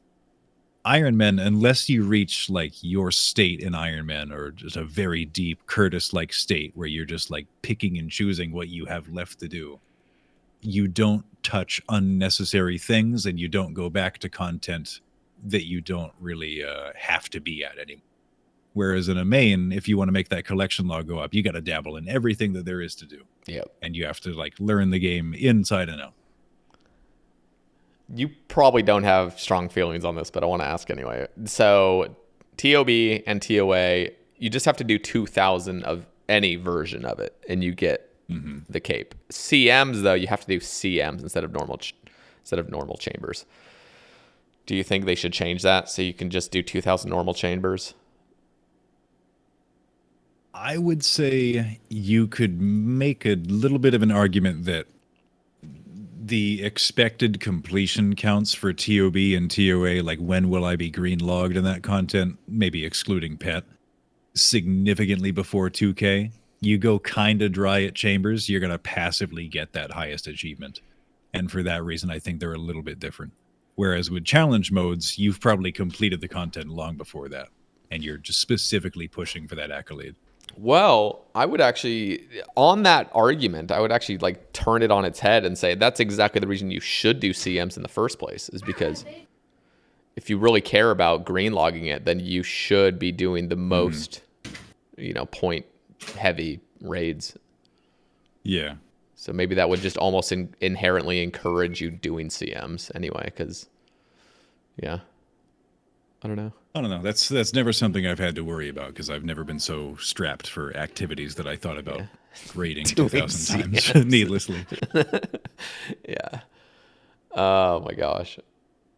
Iron Man, unless you reach like your state in Iron Man, or just a very deep Curtis-like state where you're just like picking and choosing what you have left to do, you don't touch unnecessary things, and you don't go back to content that you don't really have to be at anymore. Whereas in a main, if you want to make that collection log go up, you got to dabble in everything that there is to do. Yep. And you have to like learn the game inside and out. You probably don't have strong feelings on this, but I want to ask anyway. So TOB and TOA, you just have to do 2,000 of any version of it, and you get the cape. CMs though, you have to do CMs instead of normal chambers. Do you think they should change that so you can just do 2,000 normal chambers? I would say you could make a little bit of an argument that the expected completion counts for TOB and TOA, like when will I be green logged in that content, maybe excluding pet, significantly before 2K. You go kind of dry at chambers, you're going to passively get that highest achievement. And for that reason, I think they're a little bit different. Whereas with challenge modes, you've probably completed the content long before that, and you're just specifically pushing for that accolade. Well, I would actually, on that argument, I would actually like turn it on its head and say that's exactly the reason you should do CMs in the first place, is because if you really care about green logging it, then you should be doing the most, point heavy raids. Yeah. So maybe that would just almost inherently encourage you doing CMs anyway, because, I don't know. I don't know. That's never something I've had to worry about because I've never been so strapped for activities that I thought about raiding 2,000 times needlessly. Yeah. Oh my gosh.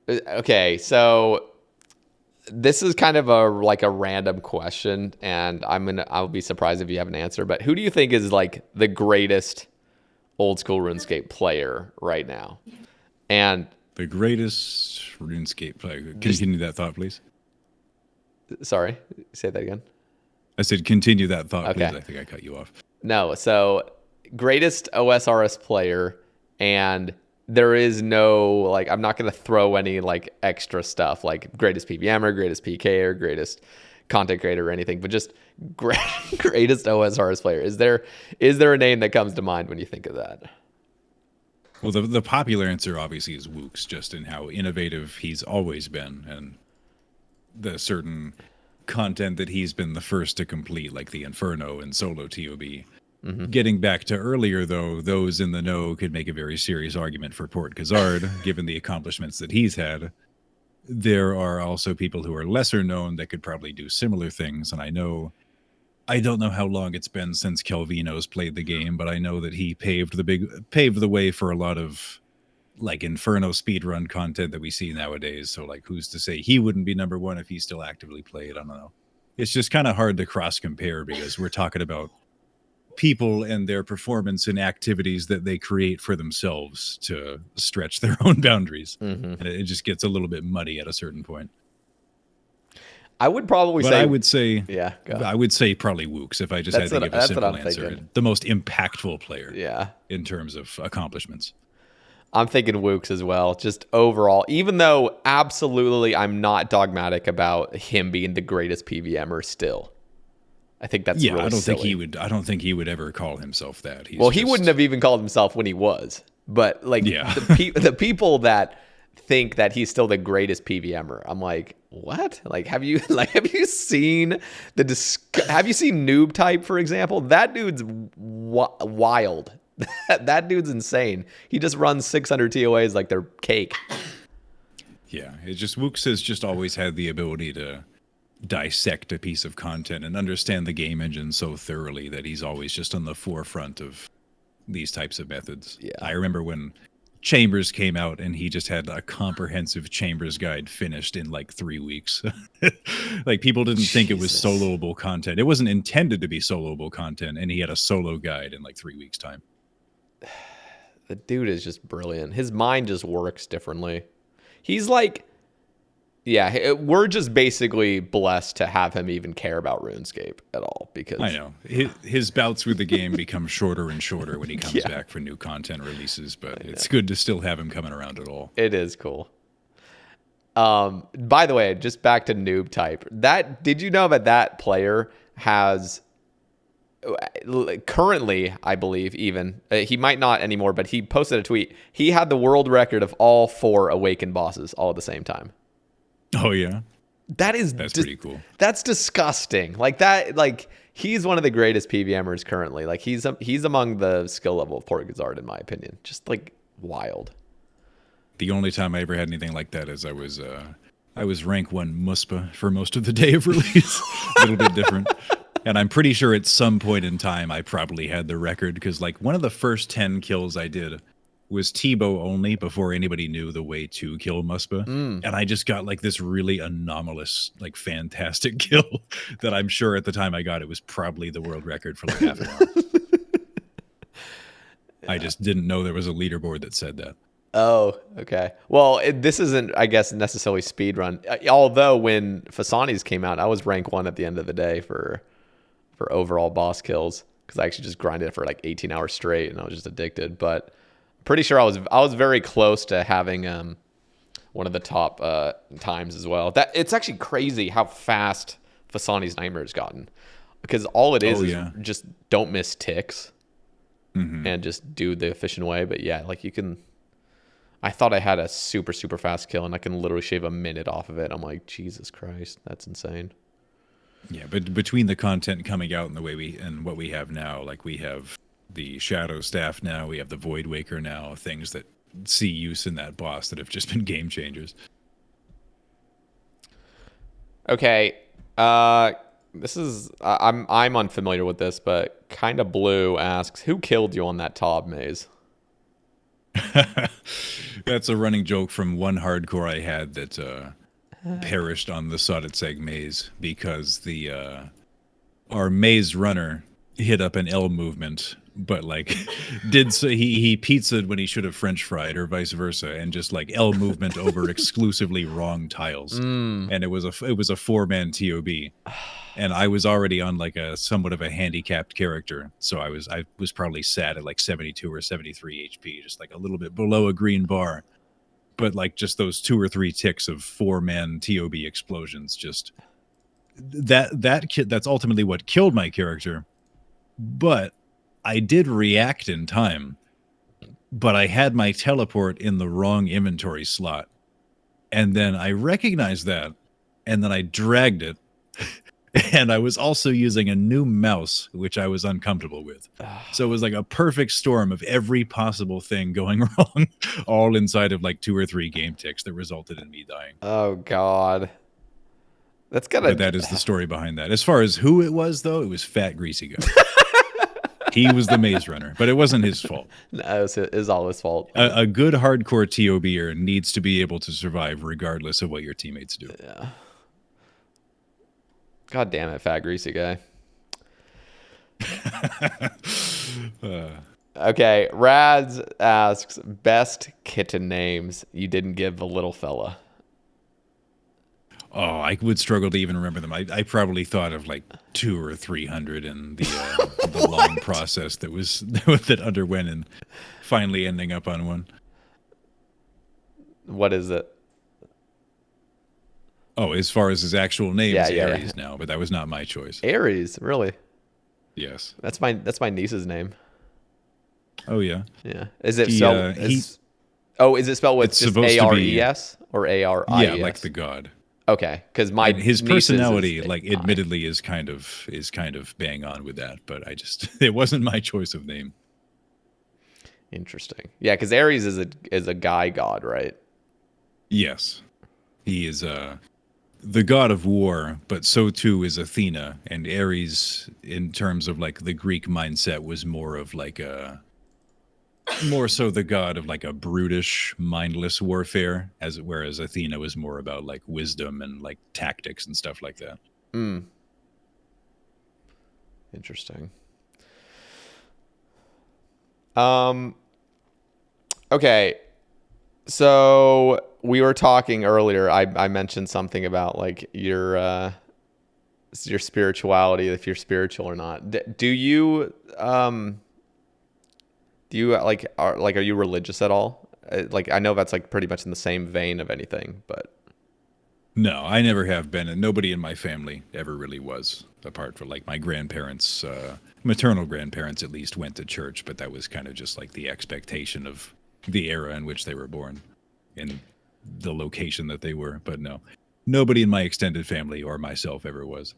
Okay, so this is kind of a random question, and I'll be surprised if you have an answer. But who do you think is like the greatest old school RuneScape player right now? And the greatest RuneScape player. Continue that thought, please. Sorry, say that again. I said continue that thought, okay. Please. I think I cut you off. No, so greatest OSRS player, and there is no, I'm not going to throw any, extra stuff, like greatest PVMer, greatest PKer, greatest content creator or anything, but just greatest OSRS player. Is there a name that comes to mind when you think of that? Well, the popular answer obviously is Wooks, just in how innovative he's always been, and the certain content that he's been the first to complete, like the Inferno and solo TOB. Getting back to earlier, though, those in the know could make a very serious argument for Port Khazard, given the accomplishments that he's had. There are also people who are lesser known that could probably do similar things, and I don't know how long it's been since Kelvino's played the game, but I know that he paved the way for a lot of Inferno speedrun content that we see nowadays. So who's to say he wouldn't be number one if he still actively played? I don't know. It's just kind of hard to cross compare because we're talking about people and their performance in activities that they create for themselves to stretch their own boundaries. And it just gets a little bit muddy at a certain point. I would probably say... I would say... Yeah, go ahead. I would say probably Wooks if I just had to give a simple answer. Thinking. The most impactful player. Yeah. In terms of accomplishments. I'm thinking Wooks as well, just overall, even though absolutely I'm not dogmatic about him being the greatest PVMer still. I think that's really silly. I don't think he would ever call himself that. He wouldn't have even called himself when he was. But the people that think that he's still the greatest PVMer, I'm like, what? Have you seen have you seen Noob Type, for example? That dude's wild. That dude's insane. He just runs 600 TOAs like they're cake. Yeah, it's just Wooks has just always had the ability to dissect a piece of content and understand the game engine so thoroughly that he's always just on the forefront of these types of methods. Yeah. I remember when Chambers came out and he just had a comprehensive Chambers guide finished in 3 weeks. People didn't think it was soloable content. It wasn't intended to be soloable content, and he had a solo guide in 3 weeks' time. The dude is just brilliant. His mind just works differently. He's we're just basically blessed to have him even care about RuneScape at all, because I know his bouts with the game become shorter and shorter when he comes back for new content releases, but it's good to still have him coming around at all. It is cool. By the way, just back to Noob Type. Did you know that player has currently, I believe, even he might not anymore, but he posted a tweet. He had the world record of all 4 awakened bosses all at the same time. Oh yeah, that's pretty cool. That's disgusting. He's one of the greatest PVMers currently. He's among the skill level of Port Khazard, in my opinion. Just wild. The only time I ever had anything like that is I was rank 1 Muspa for most of the day of release. A little bit different. And I'm pretty sure at some point in time I probably had the record, because like one of the first 10 kills I did was Tebow only before anybody knew the way to kill Muspa. And I just got like this really anomalous, like fantastic kill that I'm sure at the time I got it was probably the world record for like half an hour. I just didn't know there was a leaderboard that said that. Oh, okay. Well, this isn't, I guess, necessarily speed run. Although when Fasani's came out, I was rank 1 at the end of the day for overall boss kills, because I actually just grinded it for like 18 hours straight, and I was just addicted. But pretty sure I was very close to having one of the top times as well. That it's actually crazy how fast Fasani's Nightmare has gotten, because all it is just don't miss ticks and just do the efficient way. But yeah, like you can. I thought I had a super, super fast kill, and I can literally shave a minute off of it. I'm like, Jesus Christ, that's insane. Yeah, but between the content coming out and the way what we have now, like we have the Shadow Staff now, we have the Void Waker now, things that see use in that boss that have just been game changers. Okay, this is I'm unfamiliar with this, but Kinda Blue asks, who killed you on that Tob maze? That's a running joke from one hardcore I had that perished on the Sodetseg maze, because our maze runner hit up an L movement, but like did so he pizzaed when he should have French fried, or vice versa, and just like L movement over exclusively wrong tiles, and it was a 4-man TOB. And I was already on like a somewhat of a handicapped character, so I was probably sat at like 72 or 73 HP, just like a little bit below a green bar. But like just those 2 or 3 ticks of 4-man TOB explosions, just that's ultimately what killed my character. But I did react in time, but I had my teleport in the wrong inventory slot, and then I recognized that, and then I dragged it. And I was also using a new mouse, which I was uncomfortable with. So it was like a perfect storm of every possible thing going wrong, all inside of like 2 or 3 game ticks that resulted in me dying. Oh, God. But that is the story behind that. As far as who it was, though, it was Fat Greasy Guy. He was the maze runner, but it wasn't his fault. No, it was all his fault. A good hardcore TOBer needs to be able to survive regardless of what your teammates do. Yeah. God damn it, Fat Greasy Guy. Okay, Rads asks, best kitten names you didn't give the little fella. Oh, I would struggle to even remember them. I probably thought of like 200 or 300 in the long process that underwent and finally ending up on one. What is it? Oh, as far as his actual name, it's Aries now, but that was not my choice. Aries, really? Yes. That's my niece's name. Oh yeah. Yeah. Is it spelled? Is it spelled with just ARES or ARIES? Yeah, like the god. Okay, because his personality, like, admittedly, is kind of bang on with that, but it wasn't my choice of name. Interesting. Yeah, because Aries is a guy god, right? Yes, he is the god of war, but so too is Athena. And Ares, in terms of like the Greek mindset, was more of like more so the god of like a brutish, mindless warfare, whereas Athena was more about like wisdom and like tactics and stuff like that. Interesting. Okay, so we were talking earlier. I mentioned something about like your spirituality, if you're spiritual or not. Do you are you religious at all? Like, I know that's like pretty much in the same vein of anything, but no, I never have been, and nobody in my family ever really was, apart from like my grandparents, maternal grandparents at least went to church, but that was kind of just like the expectation of the era in which they were born and the location that they were. But no, nobody in my extended family or myself ever was.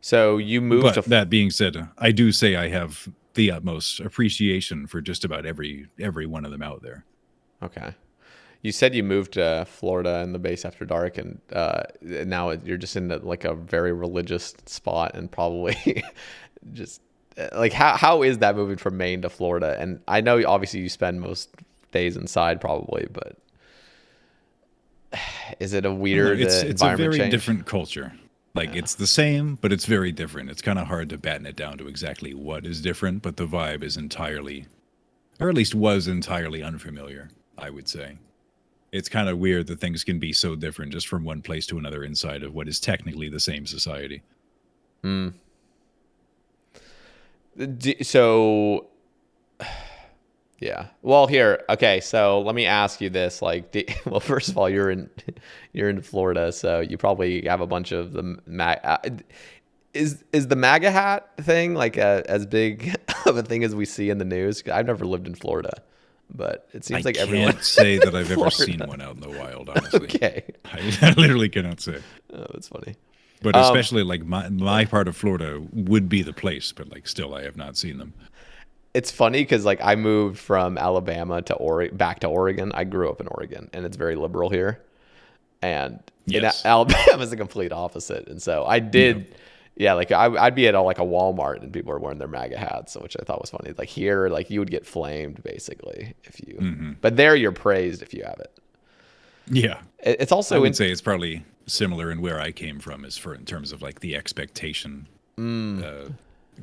So you moved. But that being said, I do say I have the utmost appreciation for just about every one of them out there. Okay. You said you moved to Florida and the base after dark, and now you're just in like a very religious spot, and probably just like how is that moving from Maine to Florida? And I know obviously you spend most days inside probably, but is it a weird it's a very change? different culture. Like it's the same, but it's very different. It's kind of hard to batten it down to exactly what is different, but the vibe is entirely, or at least was entirely unfamiliar, I would say. It's kind of weird that things can be so different just from one place to another inside of what is technically the same society. So, yeah. Well, here, okay. So let me ask you this: like, well, first of all, you're in Florida, so you probably have a bunch of the is the MAGA hat thing like as big of a thing as we see in the news? I've never lived in Florida, but it seems like everyone. I can't say that I've ever seen one out in the wild, honestly. Okay. I literally cannot say. Oh, that's funny. But especially like my part of Florida would be the place, but like still I have not seen them. It's funny because like I moved from Alabama to back to Oregon. I grew up in Oregon, and it's very liberal here. And Alabama is the complete opposite. And so I did, like I'd be at like a Walmart and people are wearing their MAGA hats, which I thought was funny. Like here, like you would get flamed basically if you, but there you're praised if you have it. Yeah, it's also I would say it's probably similar in where I came from, as for in terms of like the expectation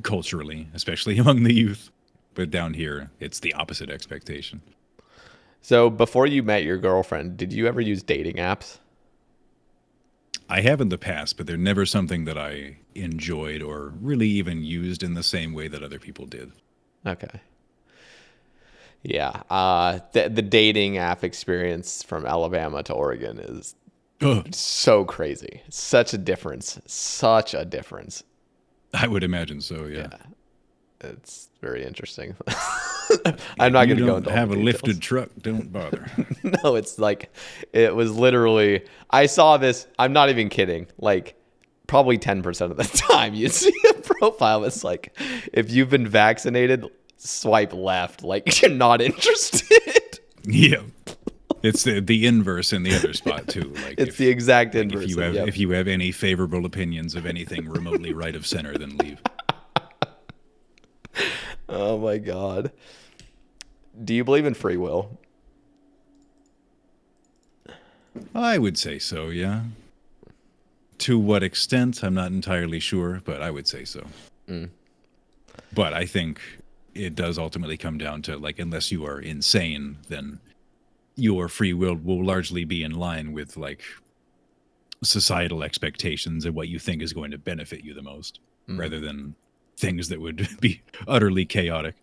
culturally, especially among the youth. But down here, it's the opposite expectation. So before you met your girlfriend, did you ever use dating apps? I have in the past, but they're never something that I enjoyed or really even used in the same way that other people did. Okay. Yeah. The dating app experience from Alabama to Oregon is so crazy. Such a difference. Such a difference. I would imagine so, yeah. It's very interesting. I'm not going to go into have all a the lifted details. truck, don't bother. No, it's like, it was literally, I saw this, I'm not even kidding, like probably 10% of the time you see a profile that's like, if you've been vaccinated, swipe left, like you're not interested. Yeah. It's the inverse in the other spot too. Like it's the exact like inverse. If you have any favorable opinions of anything remotely right of center, then leave. Oh my God. Do you believe in free will? I would say so, yeah. To what extent, I'm not entirely sure, but I would say so. But I think it does ultimately come down to, like, unless you are insane, then your free will largely be in line with, like, societal expectations and what you think is going to benefit you the most, rather than things that would be utterly chaotic.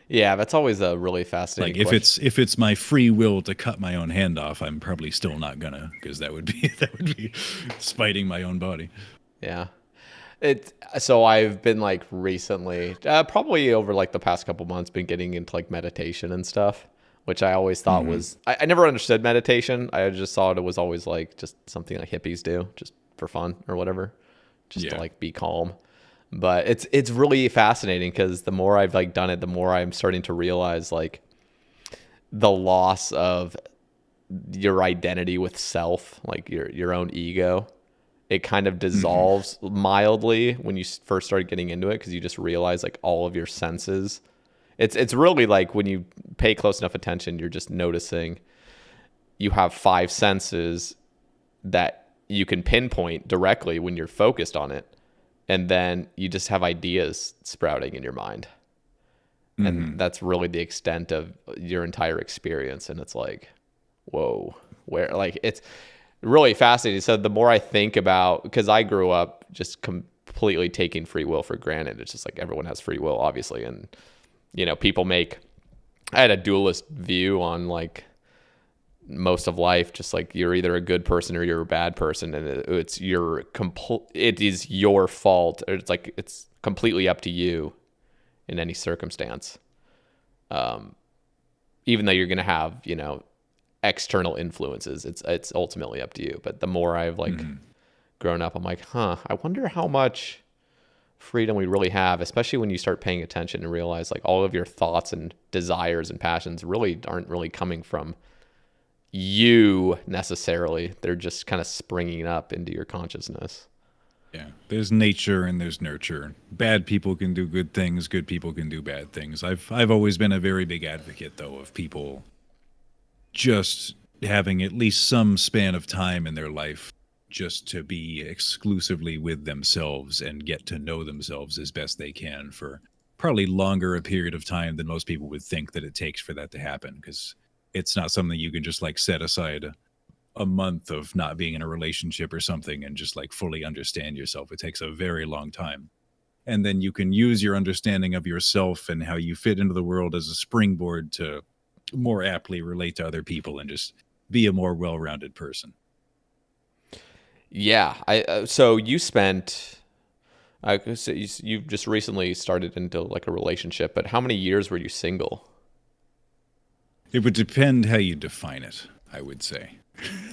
Yeah, that's always a really fascinating like question. if it's my free will to cut my own hand off, I'm probably still not gonna, because that would be spiting my own body. Yeah. So I've been like recently, probably over like the past couple months, been getting into like meditation and stuff, which I always thought was, I never understood meditation. I just thought it was always like just something like hippies do, just for fun or whatever, just to like be calm. But it's really fascinating because the more I've like done it, the more I'm starting to realize like the loss of your identity with self, like your own ego. It kind of dissolves mildly when you first start getting into it, because you just realize like all of your senses. It's really like when you pay close enough attention, you're just noticing you have 5 senses that you can pinpoint directly when you're focused on it. And then you just have ideas sprouting in your mind. And that's really the extent of your entire experience. And it's like, whoa, where, like, it's really fascinating. So the more I think about, because I grew up just completely taking free will for granted. It's just like everyone has free will, obviously. And, you know, I had a dualist view on like most of life, just like you're either a good person or you're a bad person, and it is your fault, or it's like it's completely up to you in any circumstance, even though you're going to have, you know, external influences. It's ultimately up to you. But the more I've like grown up, I'm like, I wonder how much freedom we really have, especially when you start paying attention and realize like all of your thoughts and desires and passions really aren't really coming from you necessarily. They're just kind of springing up into your consciousness. Yeah, there's nature and there's nurture. Bad people can do good things. Good people can do bad things. I've always been a very big advocate, though, of people just having at least some span of time in their life just to be exclusively with themselves and get to know themselves as best they can for probably longer a period of time than most people would think that it takes for that to happen, because it's not something you can just like set aside a month of not being in a relationship or something and just like fully understand yourself. It takes a very long time. And then you can use your understanding of yourself and how you fit into the world as a springboard to more aptly relate to other people and just be a more well-rounded person. Yeah. So you spent, so you've just recently started into like a relationship, but how many years were you single? It would depend how you define it, I would say.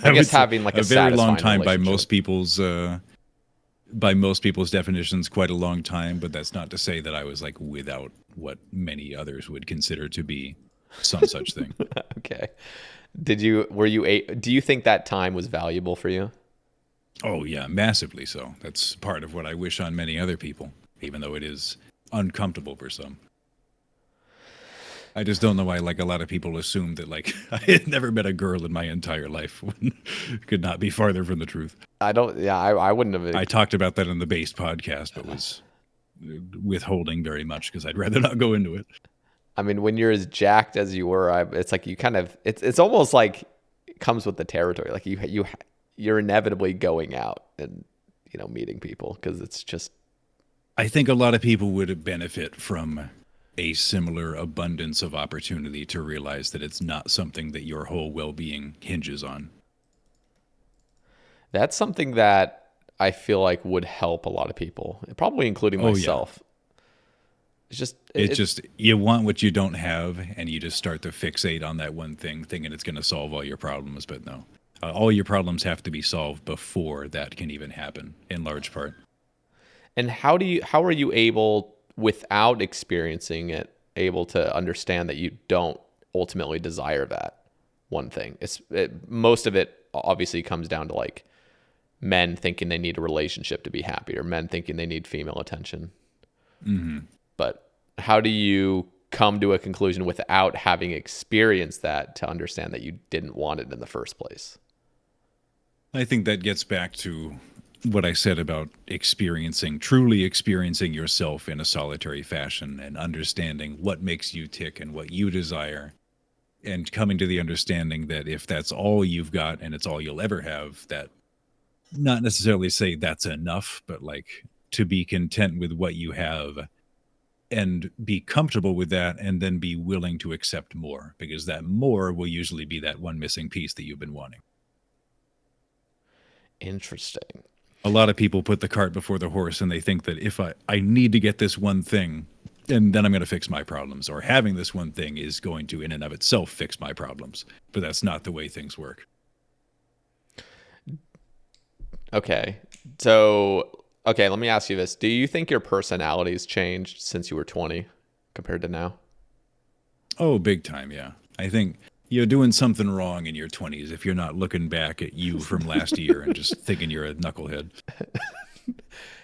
I guess having like a very long satisfying time by most relationship. people's definitions, quite a long time, but that's not to say that I was like without what many others would consider to be some such thing. Okay. Do you think that time was valuable for you? Oh yeah, massively so. That's part of what I wish on many other people, even though it is uncomfortable for some. I just don't know why like a lot of people assume that like I had never met a girl in my entire life. Could not be farther from the truth. I wouldn't have. I talked about that in the base podcast, but was withholding very much because I'd rather not go into it. I mean, when you're as jacked as you were, it's like you kind of, it's almost like it comes with the territory. Like you're inevitably going out and, meeting people because it's just. I think a lot of people would benefit from a similar abundance of opportunity to realize that it's not something that your whole well-being hinges on. That's something that I feel like would help a lot of people, probably including myself. Yeah. It's just you want what you don't have, and you just start to fixate on that one thing, thinking it's going to solve all your problems. But no, all your problems have to be solved before that can even happen, in large part. And how are you able, without experiencing it, able to understand that you don't ultimately desire that one thing? Most of it obviously comes down to like men thinking they need a relationship to be happy, or men thinking they need female attention. Mm-hmm. But how do you come to a conclusion without having experienced that to understand that you didn't want it in the first place? I think that gets back to what I said about truly experiencing yourself in a solitary fashion and understanding what makes you tick and what you desire, and coming to the understanding that if that's all you've got and it's all you'll ever have, that not necessarily say that's enough, but like to be content with what you have and be comfortable with that, and then be willing to accept more, because that more will usually be that one missing piece that you've been wanting. Interesting. A lot of people put the cart before the horse, and they think that if I need to get this one thing, and then I'm going to fix my problems, or having this one thing is going to in and of itself fix my problems. But that's not the way things work. Okay. So, let me ask you this. Do you think your personality's changed since you were 20 compared to now? Oh, big time, yeah. I think you're doing something wrong in your 20s if you're not looking back at you from last year and just thinking you're a knucklehead.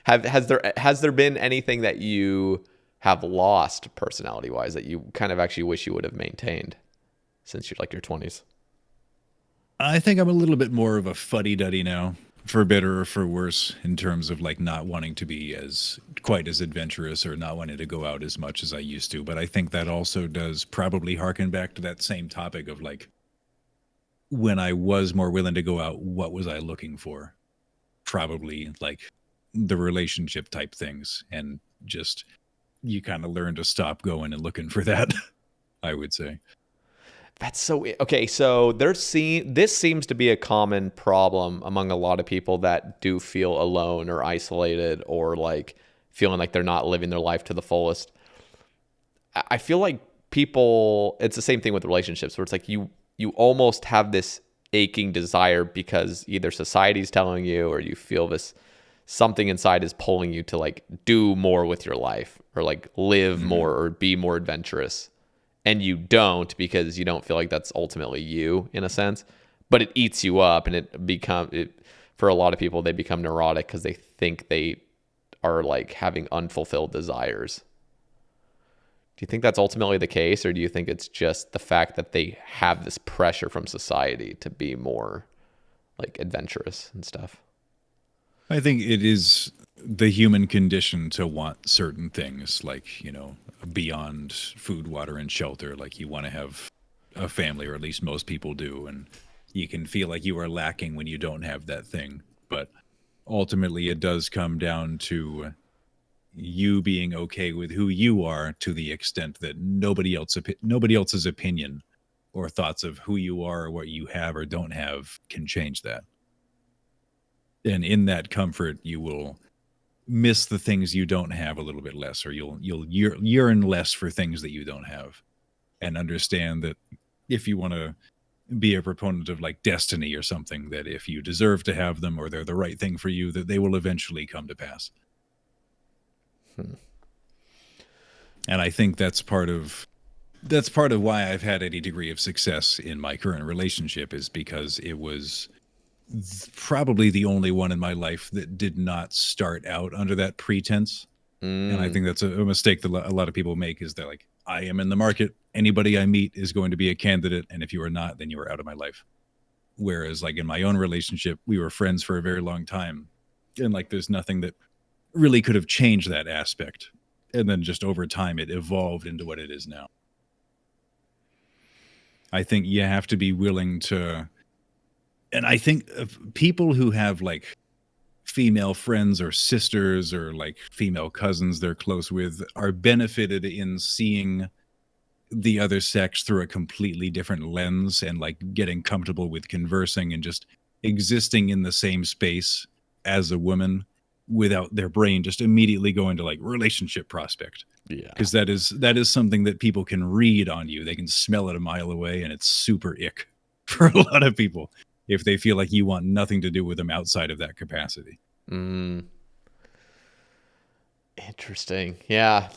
Has there been anything that you have lost personality-wise that you kind of actually wish you would have maintained since you're like your 20s? I think I'm a little bit more of a fuddy-duddy now, for better or for worse, in terms of like not wanting to be quite as adventurous or not wanting to go out as much as I used to. But I think that also does probably harken back to that same topic of like, when I was more willing to go out, what was I looking for? Probably like the relationship type things, and just you kind of learn to stop going and looking for that, I would say. That's so okay. So this seems to be a common problem among a lot of people that do feel alone or isolated, or like feeling like they're not living their life to the fullest. I feel like it's the same thing with relationships, where it's like you almost have this aching desire because either society's telling you, or you feel this something inside is pulling you to like do more with your life or like live more or be more adventurous, and you don't because you don't feel like that's ultimately you in a sense, but it eats you up, and for a lot of people, they become neurotic because they think they are like having unfulfilled desires. Do you think that's ultimately the case, or do you think it's just the fact that they have this pressure from society to be more like adventurous and stuff? I think it is the human condition to want certain things, like, beyond food, water, and shelter. Like, you want to have a family, or at least most people do, and you can feel like you are lacking when you don't have that thing. But ultimately, it does come down to you being okay with who you are, to the extent that nobody else's opinion or thoughts of who you are or what you have or don't have can change that. And in that comfort, you will miss the things you don't have a little bit less, or you'll yearn less for things that you don't have, and understand that if you want to be a proponent of like destiny or something, that if you deserve to have them or they're the right thing for you, that they will eventually come to pass. And I think that's part of why I've had any degree of success in my current relationship, is because it was probably the only one in my life that did not start out under that pretense. And I think that's a mistake that a lot of people make, is they're like, I am in the market. Anybody I meet is going to be a candidate. And if you are not, then you are out of my life. Whereas like in my own relationship, we were friends for a very long time. And like, there's nothing that really could have changed that aspect. And then just over time, it evolved into what it is now. I think you have to be willing to, and I think people who have like female friends or sisters or like female cousins they're close with are benefited in seeing the other sex through a completely different lens, and like getting comfortable with conversing and just existing in the same space as a woman without their brain just immediately going to like relationship prospect. Yeah. Because that is something that people can read on you. They can smell it a mile away, and it's super ick for a lot of people if they feel like you want nothing to do with them outside of that capacity. Interesting. Yeah.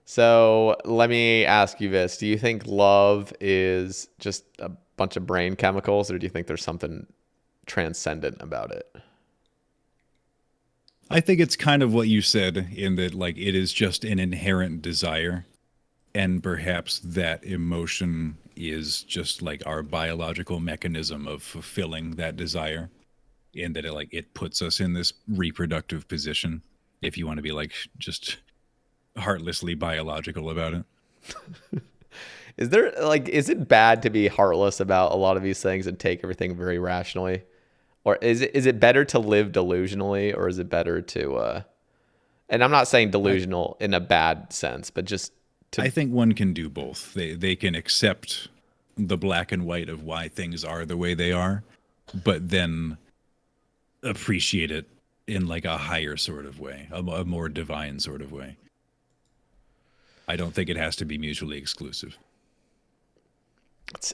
So let me ask you this. Do you think love is just a bunch of brain chemicals, or do you think there's something transcendent about it? I think it's kind of what you said, in that like it is just an inherent desire, and perhaps that emotion is just like our biological mechanism of fulfilling that desire, in that it puts us in this reproductive position, if you want to be like just heartlessly biological about it. Is it bad to be heartless about a lot of these things and take everything very rationally? Or is it better to live delusionally, or is it better to and I'm not saying delusional in a bad sense, but just to, I think one can do both. They can accept the black and white of why things are the way they are, but then appreciate it in like a higher sort of way, a more divine sort of way. I don't think it has to be mutually exclusive.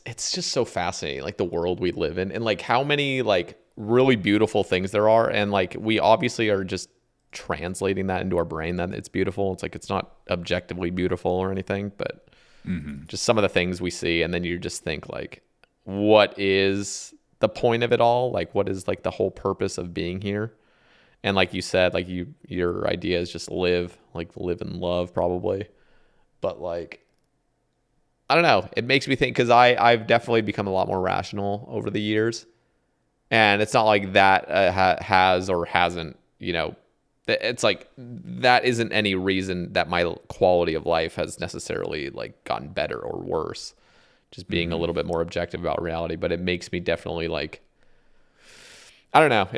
it's just so fascinating, like the world we live in, and like how many like really beautiful things there are, and like we obviously are just translating that into our brain that it's beautiful. It's like it's not objectively beautiful or anything, but just some of the things we see, and then you just think like, what is the point of it all? Like, what is like the whole purpose of being here? And like you said, like your idea is just live and love, probably. But like, I don't know. It makes me think, because I've definitely become a lot more rational over the years. And it's not like that has or hasn't, it's like that isn't any reason that my quality of life has necessarily like gotten better or worse. Just being a little bit more objective about reality. But it makes me definitely like, I don't know.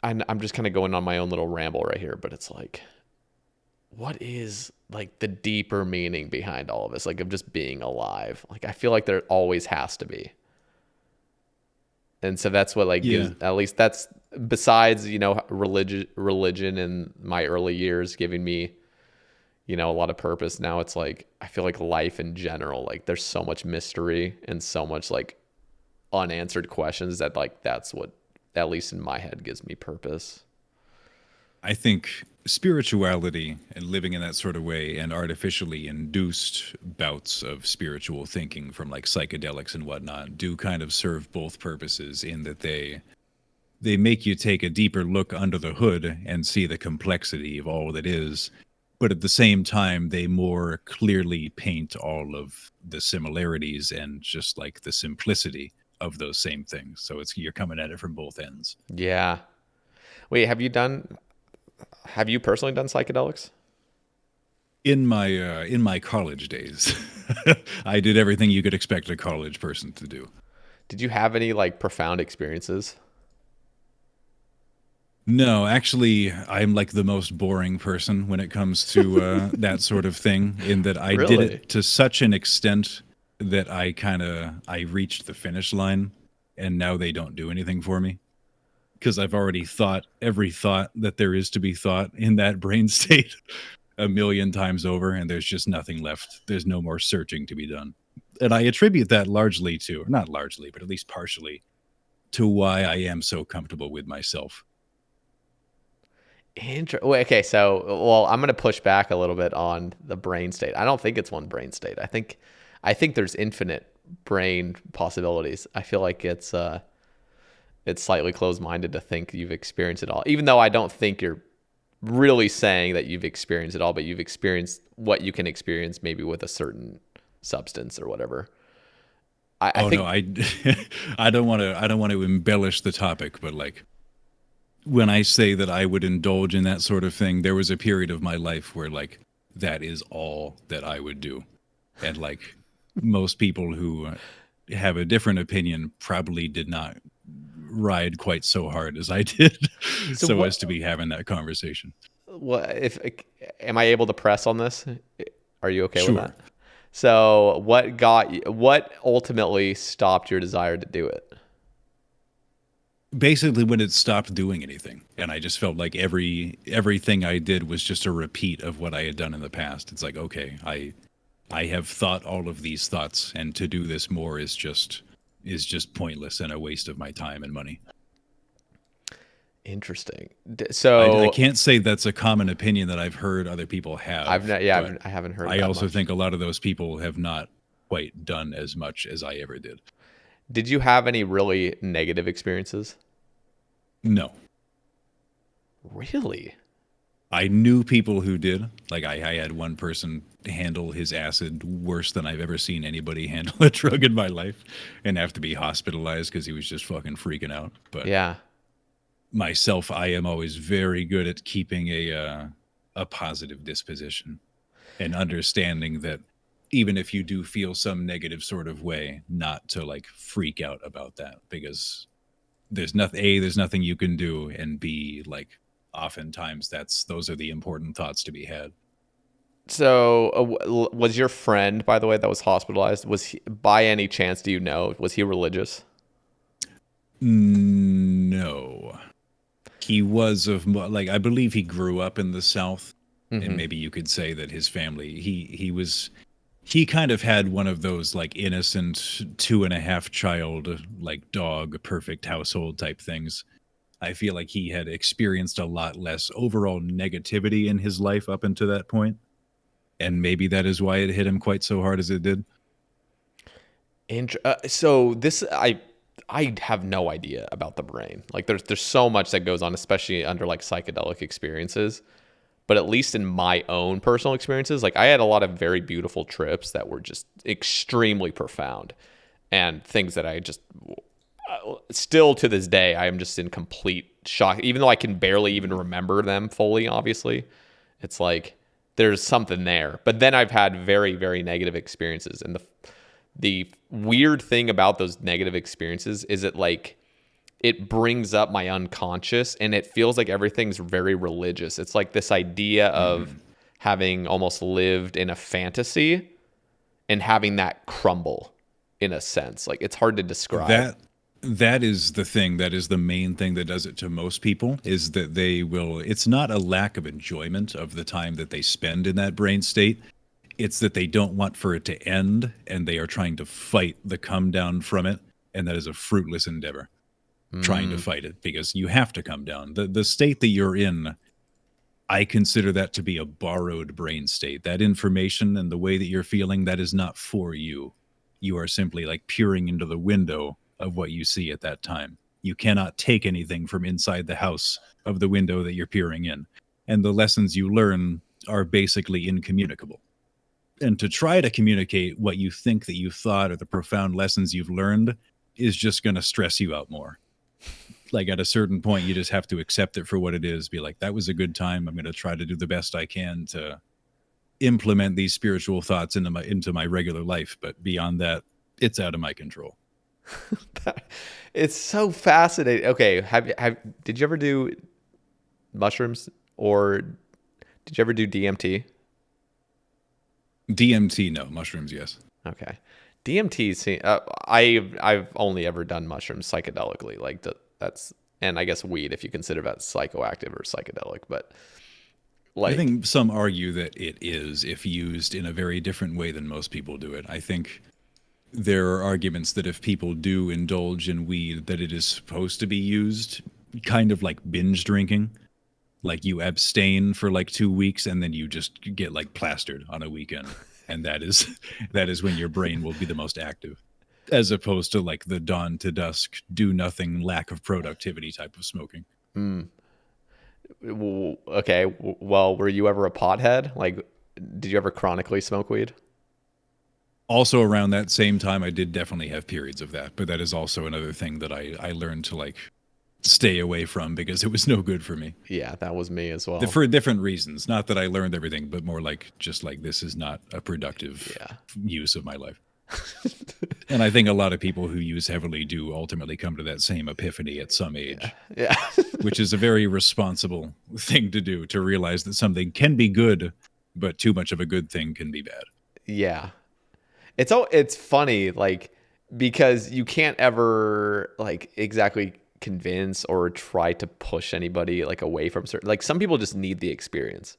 I'm just kind of going on my own little ramble right here, but it's like, what is like the deeper meaning behind all of this? Like, of just being alive. Like, I feel like there always has to be. And so that's what gives, at least that's besides, religion in my early years giving me, a lot of purpose. Now it's like, I feel like life in general, like there's so much mystery and so much like unanswered questions that like that's what, at least in my head, gives me purpose. I think spirituality and living in that sort of way and artificially induced bouts of spiritual thinking from like psychedelics and whatnot do kind of serve both purposes in that they make you take a deeper look under the hood and see the complexity of all that is. But at the same time, they more clearly paint all of the similarities and just like the simplicity of those same things. So you're coming at it from both ends. Yeah. Wait, have you personally done psychedelics? In my college days, I did everything you could expect a college person to do. Did you have any like profound experiences? No, actually, I'm like the most boring person when it comes to that sort of thing, in that I did Really? it to such an extent that I reached the finish line, and now they don't do anything for me. Because I've already thought every thought that there is to be thought in that brain state a million times over, and there's just nothing left. There's no more searching to be done. And I attribute that largely to, or not largely, but at least partially, to why I am so comfortable with myself. Okay, so well, I'm going to push back a little bit on the brain state. I don't think it's one brain state. I think there's infinite brain possibilities. I feel like it's slightly closed-minded to think you've experienced it all, even though I don't think you're really saying that you've experienced it all, but you've experienced what you can experience maybe with a certain substance or whatever. I think, no, I don't want to embellish the topic, but like when I say that I would indulge in that sort of thing, there was a period of my life where like that is all that I would do. And like most people who have a different opinion probably did not ride quite so hard as I did so as to be having that conversation. Am I able to press on this? Are you okay Sure. with that? So what ultimately stopped your desire to do it? Basically when it stopped doing anything, and I just felt like everything I did was just a repeat of what I had done in the past. It's like, okay, I have thought all of these thoughts, and to do this more is just pointless and a waste of my time and money. Interesting. So I can't say that's a common opinion that I've heard other people have. I haven't heard. I also much. think a lot of those people have not quite done as much as I ever did. Did you have any really negative experiences? No. Really? I knew people who did. Like I had one person handle his acid worse than I've ever seen anybody handle a drug in my life, and have to be hospitalized because he was just fucking freaking out. But yeah, myself, I am always very good at keeping a positive disposition and understanding that even if you do feel some negative sort of way, not to like freak out about that, because there's nothing you can do, and B, like oftentimes those are the important thoughts to be had. So was your friend, by the way, that was hospitalized, was he, by any chance, do you know, was he religious? No. He was like, I believe he grew up in the South, and maybe you could say that his family, he kind of had one of those like innocent 2.5 child, like dog, perfect household type things. I feel like he had experienced a lot less overall negativity in his life up until that point. And maybe that is why it hit him quite so hard as it did. So this, I have no idea about the brain. Like there's so much that goes on, especially under like psychedelic experiences. But at least in my own personal experiences, like I had a lot of very beautiful trips that were just extremely profound, and things that I just still to this day, I am just in complete shock, even though I can barely even remember them fully. Obviously, it's like there's something there. But then I've had very, very negative experiences, and the weird thing about those negative experiences is it brings up my unconscious, and it feels like everything's very religious. It's like this idea of having almost lived in a fantasy and having that crumble in a sense. Like it's hard to describe. That is the thing. That is the main thing that does it to most people, is that it's not a lack of enjoyment of the time that they spend in that brain state. It's that they don't want for it to end, and they are trying to fight the come down from it. and that is a fruitless endeavor. Trying to fight it, because you have to come down. The state that you're in, I consider that to be a borrowed brain state. That information and the way that you're feeling, that is not for you. You are simply like peering into the window of what you see at that time. You cannot take anything from inside the house of the window that you're peering in. And the lessons you learn are basically incommunicable. And to try to communicate what you think that you thought or the profound lessons you've learned is just going to stress you out more. Like at a certain point, you just have to accept it for what it is. Be like, that was a good time. I'm going to try to do the best I can to implement these spiritual thoughts into my regular life. But beyond that, it's out of my control. It's so fascinating. Okay, did you ever do mushrooms, or did you ever do DMT? DMT, no. Mushrooms, yes. Okay. DMT, I've only ever done mushrooms psychedelically, like that's, and I guess weed if you consider that psychoactive or psychedelic, but like, I think some argue that it is if used in a very different way than most people do it. I think there are arguments that if people do indulge in weed, that it is supposed to be used kind of like binge drinking. Like you abstain for like 2 weeks and then you just get like plastered on a weekend. And that is when your brain will be the most active, as opposed to like the dawn to dusk, do nothing, lack of productivity type of smoking. Okay. Well, were you ever a pothead? Like, did you ever chronically smoke weed? Also around that same time, I did definitely have periods of that, but that is also another thing that I learned to like stay away from because it was no good for me. Yeah, that was me as well. For different reasons. Not that I learned everything, but more like just like this is not a productive use of my life. And I think a lot of people who use heavily do ultimately come to that same epiphany at some age. Yeah. Which is a very responsible thing to do, to realize that something can be good, but too much of a good thing can be bad. Yeah. It's funny, like, because you can't ever like exactly convince or try to push anybody like away from certain, like some people just need the experience.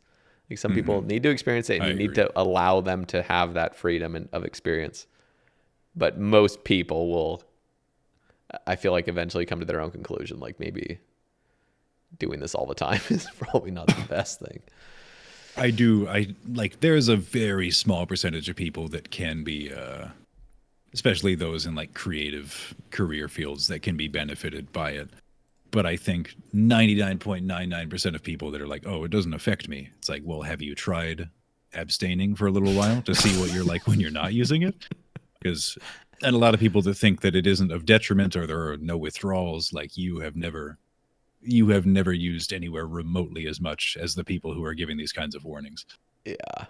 Like some people need to experience it, and you need to allow them to have that freedom of experience. But most people will, I feel like, eventually come to their own conclusion. Like maybe doing this all the time is probably not the best thing. I like, there's a very small percentage of people that can be, especially those in like creative career fields, that can be benefited by it. But I think 99.99% of people that are like, oh, it doesn't affect me. It's like, well, have you tried abstaining for a little while to see what you're like when you're not using it? Because, and a lot of people that think that it isn't of detriment or there are no withdrawals, like you have never used anywhere remotely as much as the people who are giving these kinds of warnings. Yeah.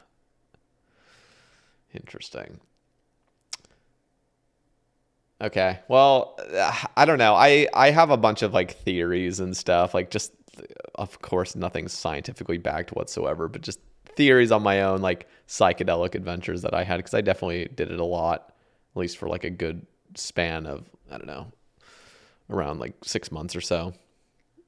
Interesting. Okay. Well, I don't know. I have a bunch of like theories and stuff, like just, of course, nothing scientifically backed whatsoever, but just theories on my own, like psychedelic adventures that I had, because I definitely did it a lot, at least for like a good span of, I don't know, around like 6 months or so,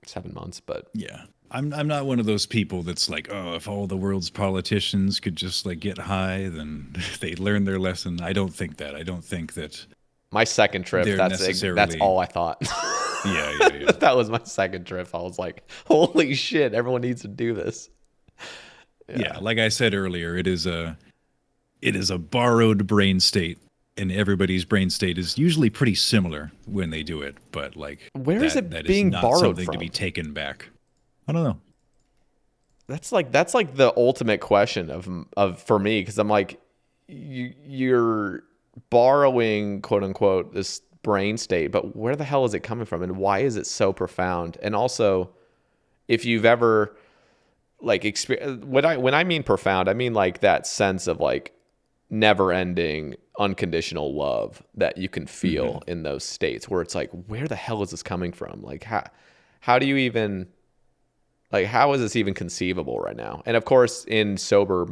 7 months. But yeah, I'm not one of those people that's like, oh, if all the world's politicians could just like get high, then they'd learn their lesson. I don't think that. I don't think that. My second trip, that's all I thought. Yeah. That was my second trip. I was like, holy shit, everyone needs to do this. Yeah, like I said earlier, it is a borrowed brain state, and everybody's brain state is usually pretty similar when they do it. But like, where is it that being is not borrowed something from? to be taken back? I don't know. That's like the ultimate question of for me, because I'm like, you're borrowing, quote unquote, this brain state, but where the hell is it coming from, and why is it so profound? And also, if you've ever like when I mean profound, I mean like that sense of like never-ending unconditional love that you can feel in those states, where it's like, where the hell is this coming from? Like how do you even, like, how is this even conceivable right now? And of course, in my sober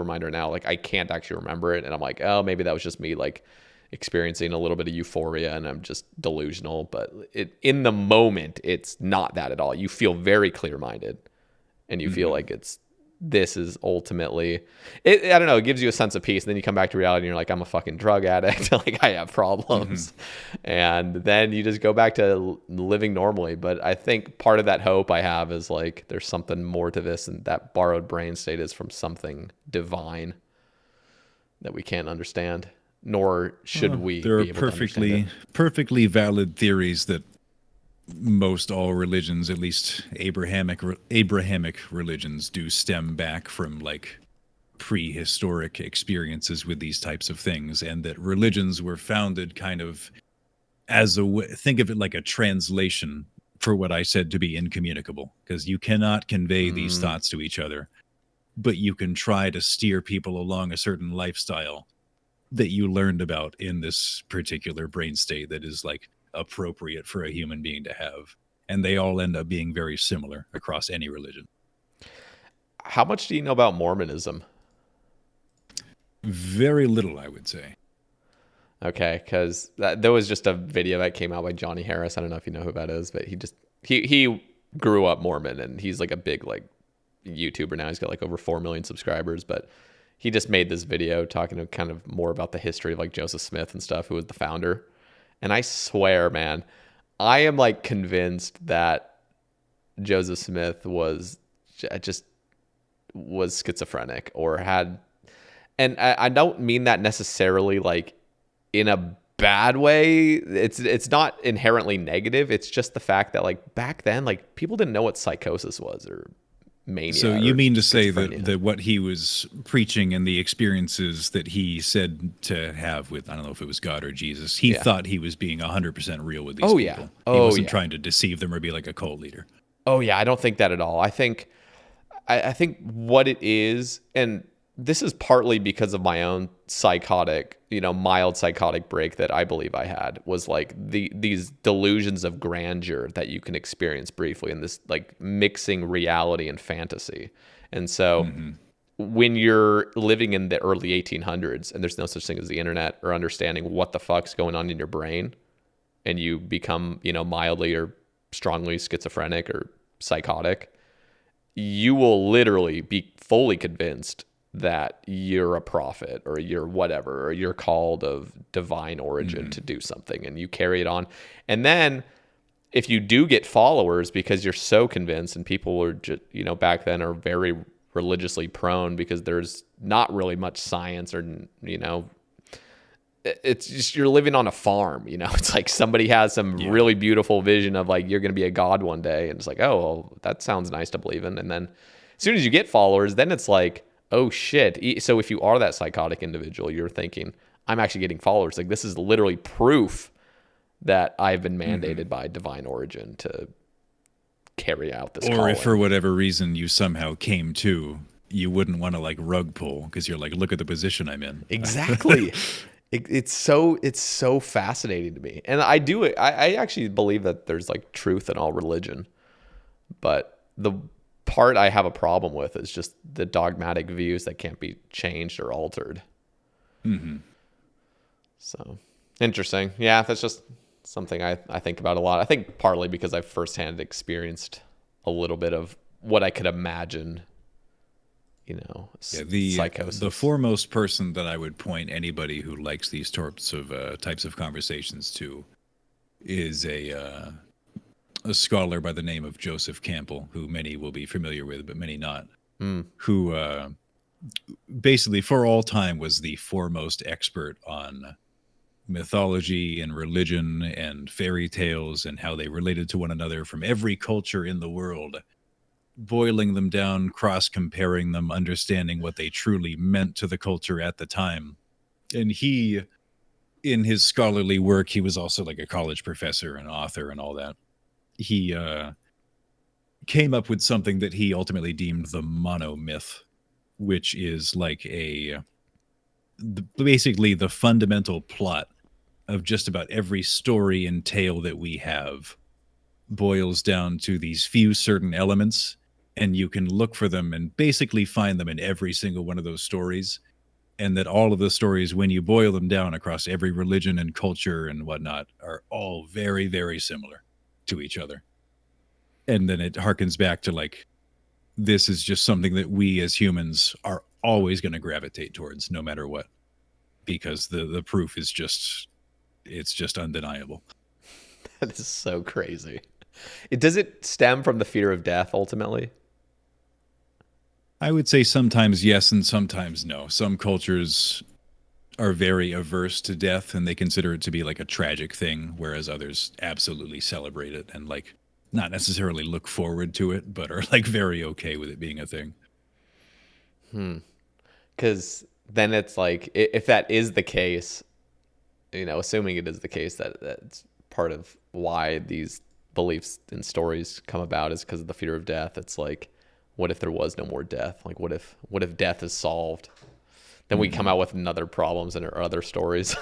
mind right now, like I can't actually remember it, and I'm like, oh, maybe that was just me like experiencing a little bit of euphoria and I'm just delusional. But in the moment, it's not that at all. You feel very clear-minded, and you feel like it's this is ultimately it. I don't know, it gives you a sense of peace, and then you come back to reality and you're like, I'm a fucking drug addict. Like, I have problems. And then you just go back to living normally. But I think part of that hope I have is like there's something more to this, and that borrowed brain state is from something divine that we can't understand, nor should we There be are able to understand it. perfectly valid theories that most all religions, at least Abrahamic religions, do stem back from like prehistoric experiences with these types of things, and that religions were founded kind of as think of it like a translation for what I said to be incommunicable, because you cannot convey these thoughts to each other, but you can try to steer people along a certain lifestyle that you learned about in this particular brain state that is like appropriate for a human being to have. And they all end up being very similar across any religion. How much do you know about Mormonism? Very little, I would say. Okay, because there was just a video that came out by Johnny Harris. I don't know if you know who that is, but he grew up Mormon, and he's like a big like YouTuber now. He's got like over 4 million subscribers, but he just made this video talking kind of more about the history of like Joseph Smith and stuff, who was the founder. And I swear, man, I am like convinced that Joseph Smith was schizophrenic or had, and I don't mean that necessarily like in a bad way. It's not inherently negative. It's just the fact that like back then, like people didn't know what psychosis was or mania. So you mean to say that what he was preaching and the experiences that he said to have with, I don't know if it was God or Jesus, he thought he was being 100% real with these people. Yeah. He wasn't trying to deceive them or be like a cult leader. Oh yeah, I don't think that at all. I think what it is, and this is partly because of my own psychotic, mild psychotic break that I believe I had, was like these delusions of grandeur that you can experience briefly, and this like mixing reality and fantasy. And so when you're living in the early 1800s and there's no such thing as the internet or understanding what the fuck's going on in your brain, and you become, mildly or strongly schizophrenic or psychotic, you will literally be fully convinced that you're a prophet or you're whatever, or you're called of divine origin to do something, and you carry it on. And then if you do get followers because you're so convinced, and people were just, back then are very religiously prone because there's not really much science or, it's just, you're living on a farm, it's like somebody has some really beautiful vision of like, you're going to be a god one day. And it's like, oh, well, that sounds nice to believe in. And then as soon as you get followers, then it's like, oh shit. So if you are that psychotic individual, you're thinking, I'm actually getting followers. Like, this is literally proof that I've been mandated by divine origin to carry out this calling. Or if for whatever reason you somehow came to, you wouldn't want to like rug pull because you're like, look at the position I'm in. Exactly. It's so fascinating to me. And I actually believe that there's like truth in all religion. But the part I have a problem with is just the dogmatic views that can't be changed or altered. So interesting. Yeah, that's just something I think about a lot. I think partly because I've firsthand experienced a little bit of what I could imagine, psychosis. The foremost person that I would point anybody who likes these types of conversations to is a scholar by the name of Joseph Campbell, who many will be familiar with, but many not, who basically for all time was the foremost expert on mythology and religion and fairy tales and how they related to one another from every culture in the world, boiling them down, cross-comparing them, understanding what they truly meant to the culture at the time. And he, in his scholarly work, he was also like a college professor and author and all that. He came up with something that he ultimately deemed the monomyth, which is like basically the fundamental plot of just about every story and tale that we have boils down to these few certain elements, and you can look for them and basically find them in every single one of those stories. And that all of the stories, when you boil them down across every religion and culture and whatnot, are all very, very similar to each other. And then it harkens back to like this is just something that we as humans are always going to gravitate towards, no matter what, because the proof is just undeniable. That is so crazy. Does it stem from the fear of death ultimately? I would say sometimes yes and sometimes no. Some cultures are very averse to death and they consider it to be like a tragic thing, whereas others absolutely celebrate it and like not necessarily look forward to it, but are like very okay with it being a thing. Because then it's like, if that is the case, you know, assuming it is the case that that's part of why these beliefs and stories come about is because of the fear of death. It's like, what if there was no more death? Like, what if death is solved? Then we come out with other problems and other stories,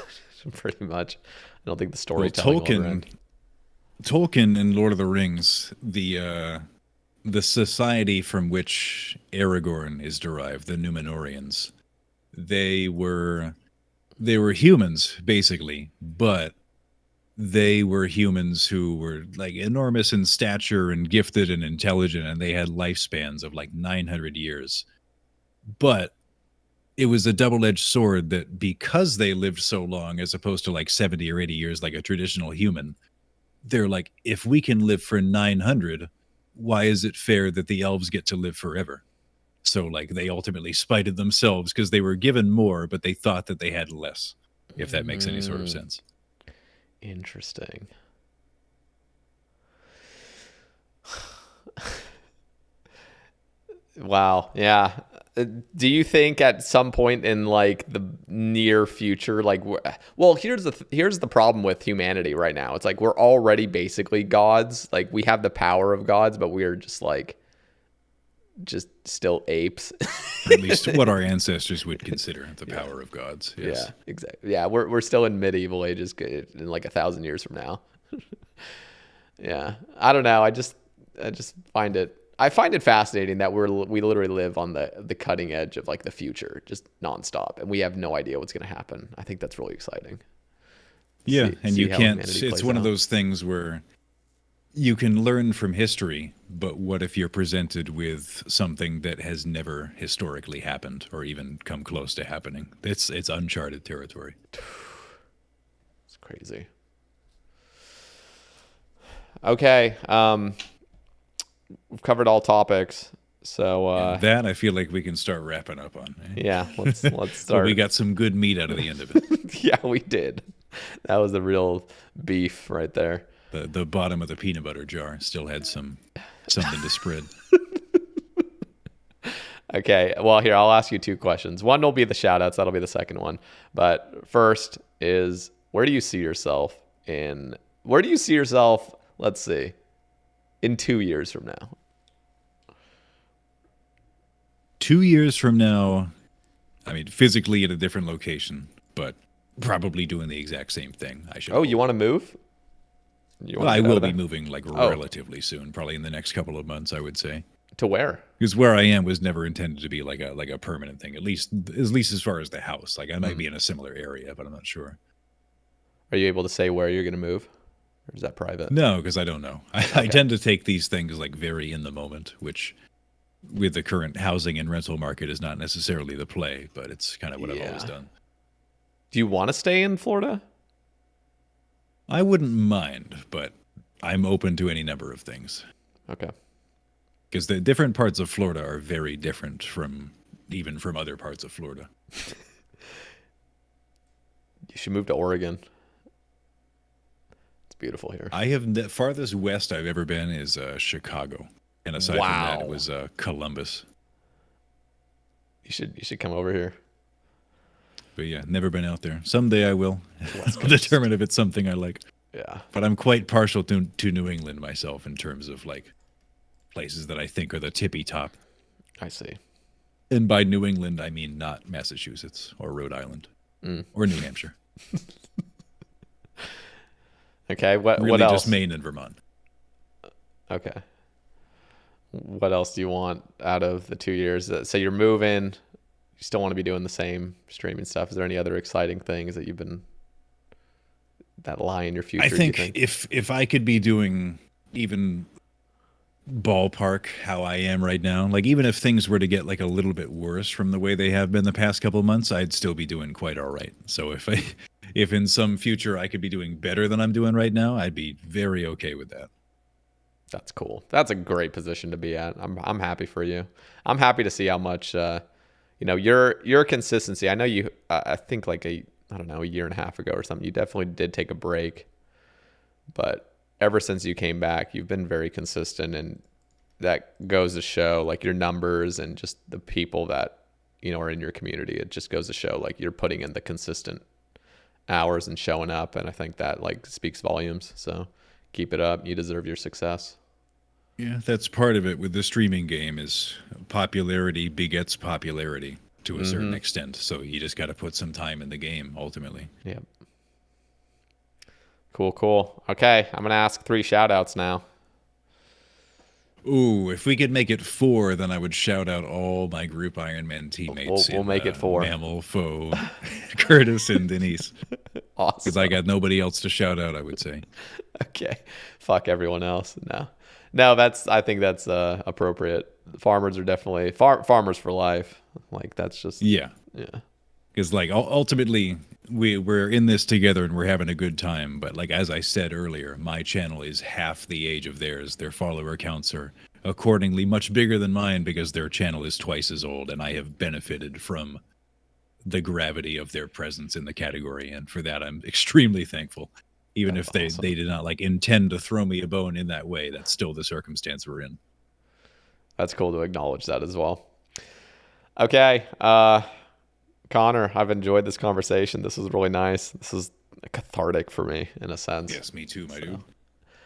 pretty much. I don't think the storytelling will ever end. Tolkien in Lord of the Rings, the society from which Aragorn is derived, the Númenóreans, they were humans basically, but they were humans who were like enormous in stature and gifted and intelligent, and they had lifespans of like 900 years. But it was a double-edged sword that because they lived so long, as opposed to like 70 or 80 years like a traditional human, they're like, if we can live for 900, why is it fair that the elves get to live forever? So like they ultimately spited themselves because they were given more, but they thought that they had less, if that makes any sort of sense. Interesting. Wow. Yeah. Do you think at some point in like the near future, like, well, here's the problem with humanity right now. It's like we're already basically gods. Like we have the power of gods, but we're just still apes. Or at least what our ancestors would consider the power of gods. Yes. Yeah, exactly. Yeah, we're still in medieval ages in like 1,000 years from now. Yeah, I don't know. I just find it fascinating that we literally live on the cutting edge of like the future, just nonstop, and we have no idea what's going to happen. I think that's really exciting. Yeah, and you can't. It's one of those things where you can learn from history, but what if you're presented with something that has never historically happened or even come close to happening? It's uncharted territory. It's crazy. Okay, we've covered all topics, so that I feel like we can start wrapping up on. Eh? Yeah, let's start. So we got some good meat out of the end of it. Yeah, we did. That was the real beef right there. The bottom of the peanut butter jar still had something to spread. Okay, well, here, I'll ask you two questions. One will be the shout-outs. That'll be the second one. But first is, where do you see yourself, let's see, in 2 years from now? 2 years from now, I mean, physically at a different location, but probably doing the exact same thing. You want to move? I will be moving like relatively soon, probably in the next couple of months, I would say. To where? Because where I am was never intended to be like a permanent thing. At least as far as the house. Like I might be in a similar area, but I'm not sure. Are you able to say where you're going to move, or is that private? No, because I don't know. I tend to take these things like very in the moment, which with the current housing and rental market is not necessarily the play, but it's kind of what I've always done. Do you want to stay in Florida? I wouldn't mind, but I'm open to any number of things. Okay. Because the different parts of Florida are very different from other parts of Florida. You should move to Oregon. It's beautiful here. The farthest west I've ever been is Chicago. And aside from that, it was Columbus. You should come over here. But yeah, never been out there. Someday I will. I'll determine if it's something I like. Yeah. But I'm quite partial to New England myself in terms of like places that I think are the tippy top. I see. And by New England, I mean not Massachusetts or Rhode Island or New Hampshire. Okay. What really else? Just Maine and Vermont. Okay. What else do you want out of the 2 years? So you're moving. You still want to be doing the same streaming stuff. Is there any other exciting things that lie in your future? I think if I could be doing even ballpark how I am right now. Like, even if things were to get like a little bit worse from the way they have been the past couple of months, I'd still be doing quite all right. So if in some future I could be doing better than I'm doing right now, I'd be very okay with that. That's cool. That's a great position to be at. I'm happy for you. I'm happy to see how much your consistency. I know you. I think like a year and a half ago or something, you definitely did take a break, but ever since you came back, you've been very consistent, and that goes to show like your numbers and just the people that are in your community. It just goes to show like you're putting in the consistent hours and showing up, and I think that like speaks volumes. So keep it up. You deserve your success. Yeah, that's part of it with the streaming game is popularity begets popularity to a certain extent. So you just got to put some time in the game ultimately. Yep. Cool. Okay, I'm going to ask 3 shout outs now. Ooh, if we could make it 4, then I would shout out all my group Ironman teammates. We'll make it 4. Mammal, Faux, Curtis, and Denise. Awesome. Because I got nobody else to shout out, I would say. Okay. Fuck everyone else. No, I think that's appropriate. Farmers are definitely farmers for life. Like that's just yeah. Because like ultimately we're in this together and we're having a good time. But like as I said earlier, my channel is half the age of theirs. Their follower counts are accordingly much bigger than mine because their channel is twice as old, and I have benefited from the gravity of their presence in the category, and for that I'm extremely thankful. Even if they did not like intend to throw me a bone in that way, that's still the circumstance we're in. That's cool to acknowledge that as well. Okay. Connor, I've enjoyed this conversation. This was really nice. This is cathartic for me in a sense. Yes, me too, my dude.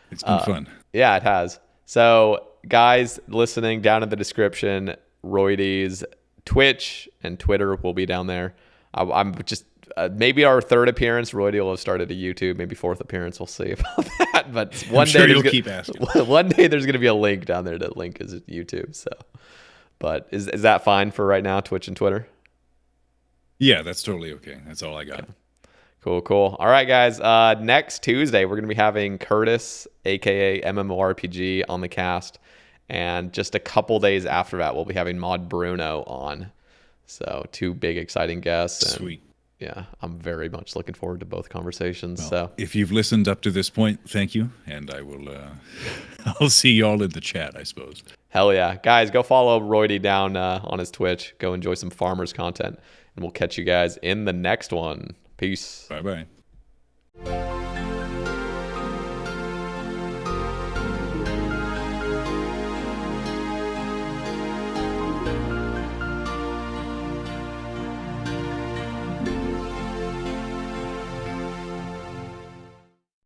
It's been fun. Yeah, it has. So guys listening, down in the description, Roidie's Twitch and Twitter will be down there. I'm just maybe our 3rd appearance, Roidie will have started a YouTube. Maybe 4th appearance, we'll see about that. But one day you'll keep asking. One day there's going to be a link down there to link his YouTube. So, but is that fine for right now? Twitch and Twitter. Yeah, that's totally okay. That's all I got. Okay. Cool. All right, guys. Next Tuesday we're going to be having Curtis, aka MMORPG, on the cast, and just a couple days after that we'll be having Mod Bruno on. So 2 big exciting guests. And sweet. Yeah, I'm very much looking forward to both conversations. Well, so if you've listened up to this point, thank you, and I will. I'll see you all in the chat, I suppose. Hell yeah, guys, go follow Roidie down on his Twitch. Go enjoy some farmers content, and we'll catch you guys in the next one. Peace. Bye bye.